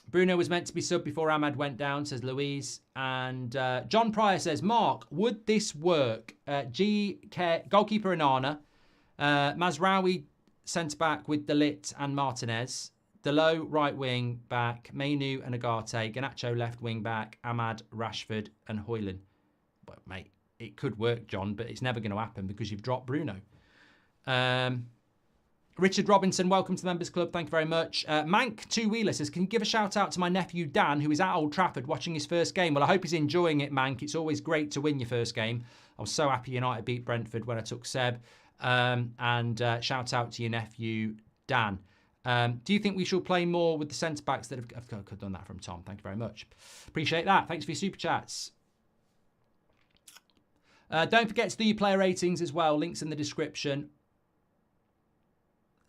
Bruno was meant to be subbed before Ahmad went down, says Louise. And John Pryor says, Mark, would this work? Goalkeeper Inanna, Mazraoui centre-back with De Ligt and Martinez, Delo right wing back, Mainu and Agate, Garnacho left wing back, Ahmad, Rashford and Højlund. But mate, it could work, John, but it's never going to happen because you've dropped Bruno. Richard Robinson, welcome to the Members Club. Thank you very much. Mank Two Wheeler says, can you give a shout out to my nephew Dan, who is at Old Trafford watching his first game? Well, I hope he's enjoying it, Mank. It's always great to win your first game. I was so happy United beat Brentford when I took Seb. Shout out to your nephew Dan. Do you think we should play more with the centre-backs that have done that from Tom? Thank you very much. Appreciate that. Thanks for your super chats. Don't forget to do your player ratings as well. Links in the description.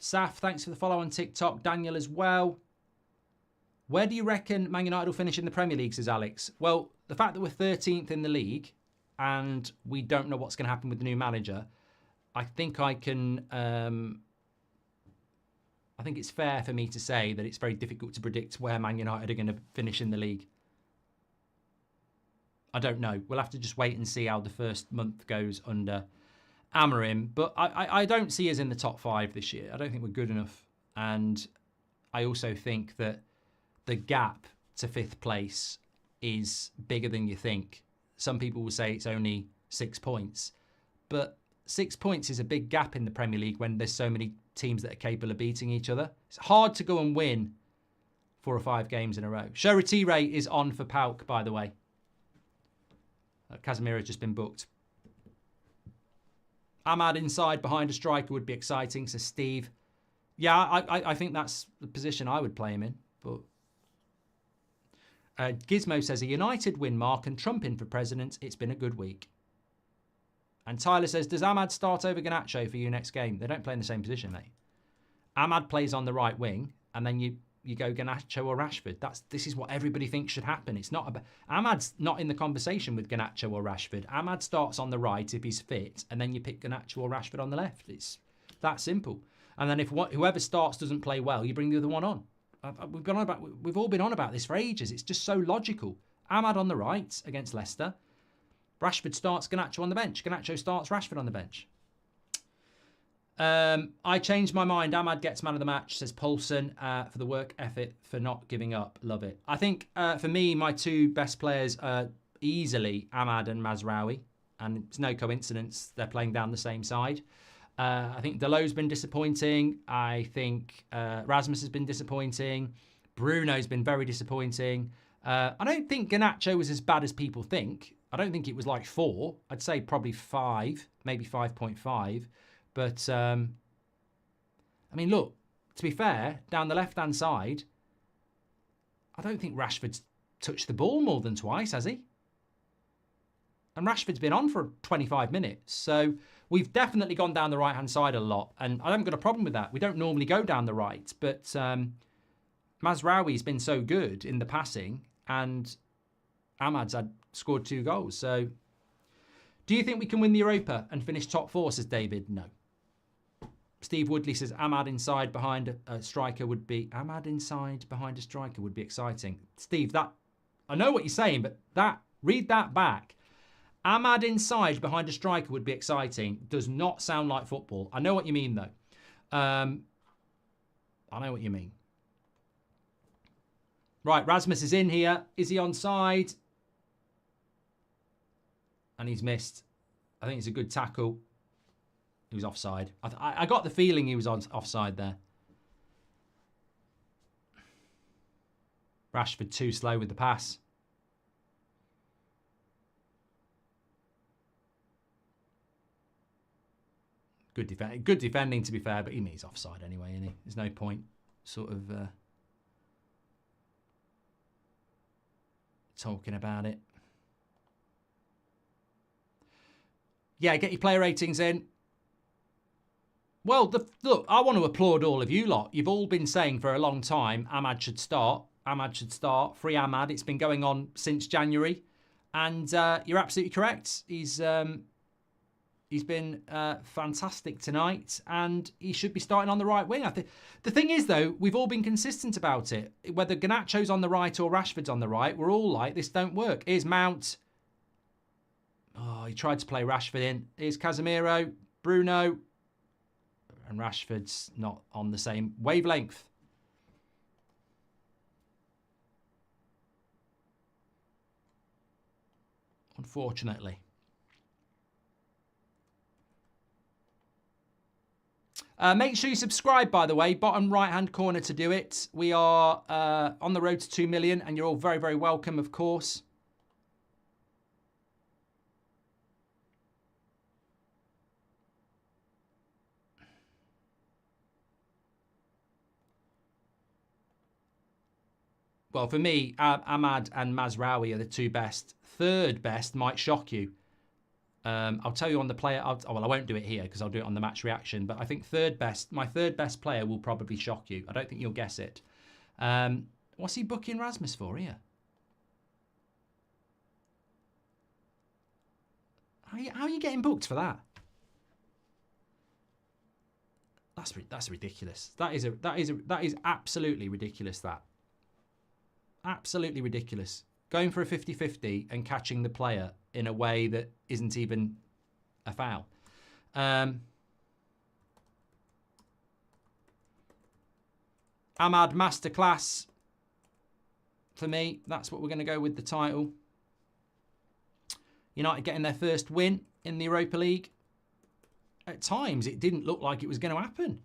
Saf, thanks for the follow on TikTok. Daniel as well. Where do you reckon Man United will finish in the Premier League, says Alex? Well, the fact that we're 13th in the league and we don't know what's going to happen with the new manager, I think I can... I think it's fair for me to say that it's very difficult to predict where Man United are going to finish in the league. I don't know. We'll have to just wait and see how the first month goes under Amorim. But I don't see us in the top 5 this year. I don't think we're good enough. And I also think that the gap to 5th place is bigger than you think. Some people will say it's only 6 points. But 6 points is a big gap in the Premier League when there's so many teams that are capable of beating each other. It's hard to go and win 4 or 5 games in a row. Shoretire is on for PAOK, by the way. Casemiro has just been booked. Ahmad inside behind a striker would be exciting, says Steve. Yeah, I think that's the position I would play him in. But Gizmo says, a United win, Mark, and Trump in for president. It's been a good week. And Tyler says, does Ahmad start over Garnacho for you next game? They don't play in the same position, mate. Ahmad plays on the right wing, and then you you go Garnacho or Rashford. This is what everybody thinks should happen. It's not about Ahmad's not in the conversation with Garnacho or Rashford. Ahmad starts on the right if he's fit, and then you pick Garnacho or Rashford on the left. It's that simple. And then if whoever starts doesn't play well, you bring the other one on. We've all been on about this for ages. It's just so logical. Ahmad on the right against Leicester. Rashford starts, Garnacho on the bench. Garnacho starts, Rashford on the bench. I changed my mind. Ahmad gets man of the match, says Paulson, for the work effort, for not giving up. Love it. I think for me, my two best players are easily Ahmad and Mazraoui. And it's no coincidence they're playing down the same side. I think Dalot's been disappointing. I think Rasmus has been disappointing. Bruno's been very disappointing. I don't think Garnacho was as bad as people think. I don't think it was like 4. I'd say probably 5, maybe 5.5. But, I mean, look, to be fair, down the left-hand side, I don't think Rashford's touched the ball more than twice, has he? And Rashford's been on for 25 minutes. So we've definitely gone down the right-hand side a lot. And I haven't got a problem with that. We don't normally go down the right. But Mazraoui's been so good in the passing. And Ahmad's scored 2 goals. So do you think we can win the Europa and finish top 4, says David? No. Steve Woodley says Ahmad inside behind a striker would be... Ahmad inside behind a striker would be exciting. Steve, that... I know what you're saying, but read that back. Ahmad inside behind a striker would be exciting. Does not sound like football. I know what you mean, though. I know what you mean. Right, Rasmus is in here. Is he onside? And he's missed. I think it's a good tackle. He was offside. I got the feeling he was offside there. Rashford too slow with the pass. Good defending, to be fair, but he's offside anyway, isn't he? There's no point sort of talking about it. Yeah, get your player ratings in. Well, look, I want to applaud all of you lot. You've all been saying for a long time, Ahmad should start. Ahmad should start. Free Ahmad. It's been going on since January. And you're absolutely correct. He's been fantastic tonight. And he should be starting on the right wing. I think the thing is, though, we've all been consistent about it. Whether Garnacho's on the right or Rashford's on the right, we're all like, this don't work. Here's Mount. Oh, he tried to play Rashford in. Here's Casemiro, Bruno. And Rashford's not on the same wavelength. Unfortunately. Make sure you subscribe, by the way. Bottom right-hand corner to do it. We are on the road to 2 million, and you're all very, very welcome, of course. Well, for me, Ahmad and Mazraoui are the 2 best. 3rd best might shock you. I'll tell you on the player. I won't do it here because I'll do it on the match reaction. But I think my 3rd best player will probably shock you. I don't think you'll guess it. What's he booking Rasmus for here? How are you getting booked for that? That's ridiculous. That is absolutely ridiculous. That. Absolutely ridiculous. Going for a 50-50 and catching the player in a way that isn't even a foul. Ahmad Masterclass. For me, that's what we're going to go with the title. United getting their first win in the Europa League. At times, it didn't look like it was going to happen.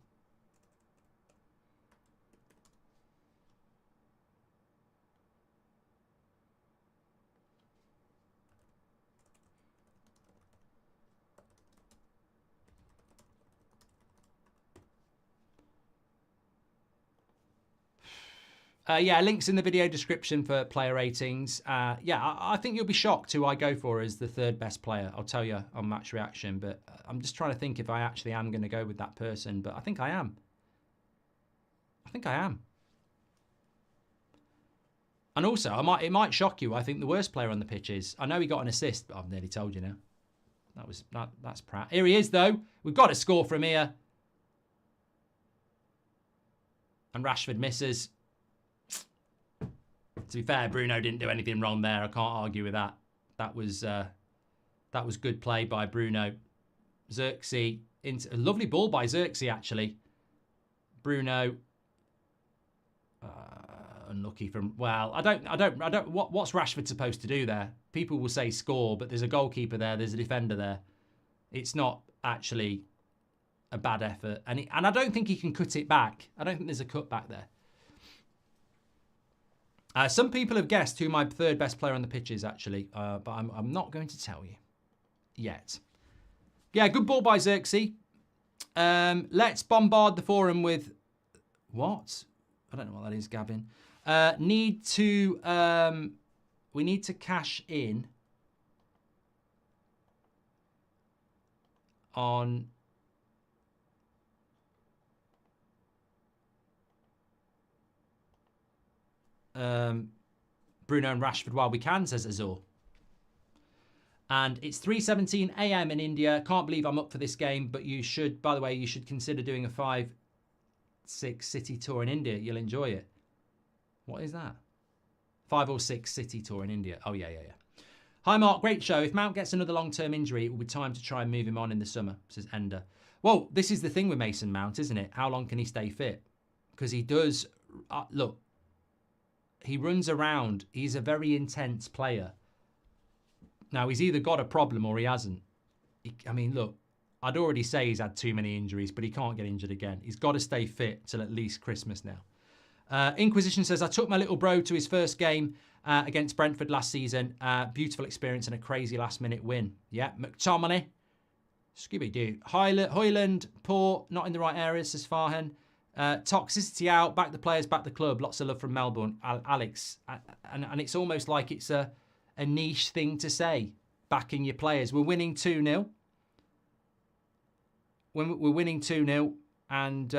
Yeah, links in the video description for player ratings. Yeah, I think you'll be shocked who I go for as the 3rd best player. I'll tell you on match reaction, but I'm just trying to think if I actually am going to go with that person, but I think I am. I think I am. And also, it might shock you. I think the worst player on the pitch is. I know he got an assist, but I've nearly told you now. That's Pratt. Here he is, though. We've got to score from here. And Rashford misses. To be fair, Bruno didn't do anything wrong there. I can't argue with that. That was good play by Bruno. Xerxes, a lovely ball by Xerxes, actually. Bruno, unlucky from. Well, I don't. What's Rashford supposed to do there? People will say score, but there's a goalkeeper there. There's a defender there. It's not actually a bad effort, and I don't think he can cut it back. I don't think there's a cut back there. Some people have guessed who my third best player on the pitch is, actually, but I'm not going to tell you yet. Yeah, good ball by Xerxes. Let's bombard the forum with... What? I don't know what that is, Gavin. We need to cash in on... Bruno and Rashford while we can, says Azor. And it's 3:17 a.m. in India. Can't believe I'm up for this game, but you should, by the way, you should consider doing a 5-6 city tour in India. You'll enjoy it. What is that? 5 or 6 city tour in India. Oh, yeah. Hi, Mark. Great show. If Mount gets another long-term injury, it will be time to try and move him on in the summer, says Ender. Well, this is the thing with Mason Mount, isn't it? How long can he stay fit? Because he does... look, he runs around. He's a very intense player. Now, he's either got a problem or he hasn't. I mean, look, I'd already say he's had too many injuries, but he can't get injured again. He's got to stay fit till at least Christmas now. Inquisition says, I took my little bro to his first game against Brentford last season. Beautiful experience and a crazy last-minute win. Yeah, McTominay. Scooby-Doo. Hoyland, poor, not in the right areas, says Farhan. Toxicity out, back the players, back the club. Lots of love from Melbourne, Alex. And it's almost like it's a niche thing to say, backing your players. We're winning 2-0. We're winning 2-0. And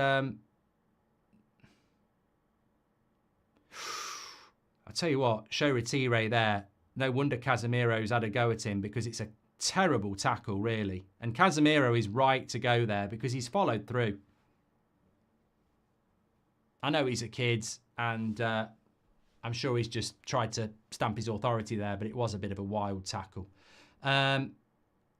I'll tell you what, show Retire there. No wonder Casemiro's had a go at him, because it's a terrible tackle, really. And Casemiro is right to go there because he's followed through. I know he's a kid, and I'm sure he's just tried to stamp his authority there, but it was a bit of a wild tackle.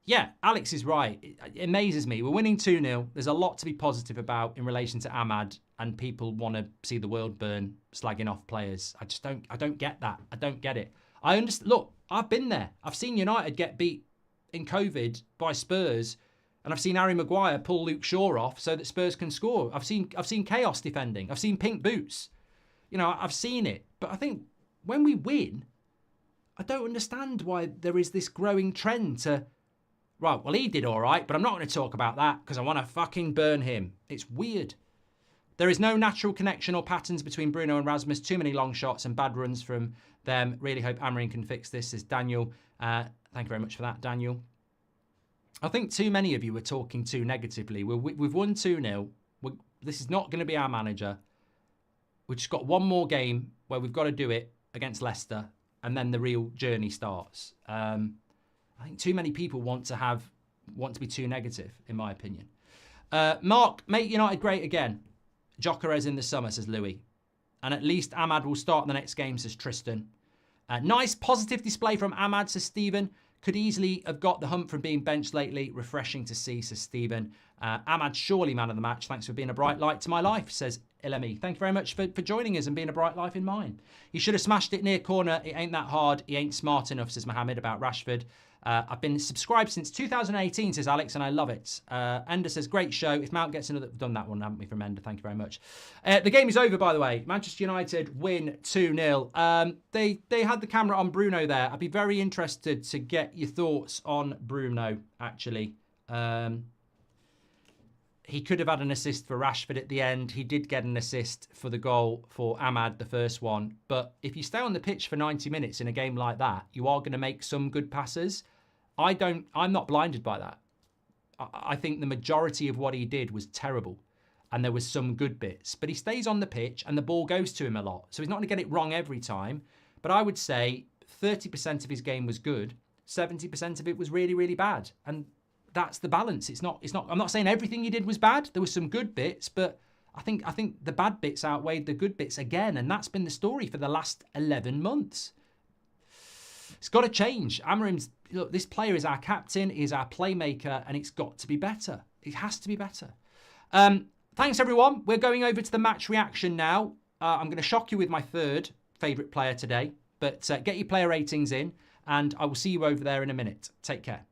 Yeah, Alex is right. It amazes me. We're winning 2-0. There's a lot to be positive about in relation to Ahmad, and people want to see the world burn, slagging off players. I don't get that. I don't get it. I understand. Look, I've been there. I've seen United get beat in COVID by Spurs, and I've seen Harry Maguire pull Luke Shaw off so that Spurs can score. I've seen chaos defending. I've seen pink boots. You know, I've seen it. But I think when we win, I don't understand why there is this growing trend to, right, well, he did all right, but I'm not going to talk about that because I want to fucking burn him. It's weird. There is no natural connection or patterns between Bruno and Rasmus. Too many long shots and bad runs from them. Really hope Amarin can fix this, says Daniel. Thank you very much for that, Daniel. I think too many of you are talking too negatively. We've won 2-0. This is not going to be our manager. We've just got one more game where we've got to do it against Leicester, and then the real journey starts. I think too many people want to be too negative, in my opinion. Mark, make United great again. Jokeres in the summer, says Louis. And at least Ahmad will start the next game, says Tristan. Nice positive display from Ahmad, says Stephen. Could easily have got the hump from being benched lately. Refreshing to see, says Stephen. Ahmad, surely man of the match. Thanks for being a bright light to my life, says LME. Thank you very much for joining us and being a bright life in mine. He should have smashed it near corner. It ain't that hard. He ain't smart enough, says Mohammed about Rashford. I've been subscribed since 2018, says Alex, and I love it. Ender says, great show. If Mount gets another... We've done that one, haven't we, from Ender? Thank you very much. The game is over, by the way. Manchester United win 2-0. They had the camera on Bruno there. I'd be very interested to get your thoughts on Bruno, actually. He could have had an assist for Rashford at the end. He did get an assist for the goal for Ahmad, the first one. But if you stay on the pitch for 90 minutes in a game like that, you are going to make some good passes. I'm not blinded by that. I think the majority of what he did was terrible. And there was some good bits. But he stays on the pitch and the ball goes to him a lot. So he's not going to get it wrong every time. But I would say 30% of his game was good, 70% of it was really, really bad. And that's the balance. It's not, I'm not saying everything he did was bad. There were some good bits, but I think the bad bits outweighed the good bits again. And that's been the story for the last 11 months. It's got to change. Amorim's, look, this player is our captain, is our playmaker, and it's got to be better. It has to be better. Thanks, everyone. We're going over to the match reaction now. I'm going to shock you with my third favourite player today, but get your player ratings in, and I will see you over there in a minute. Take care.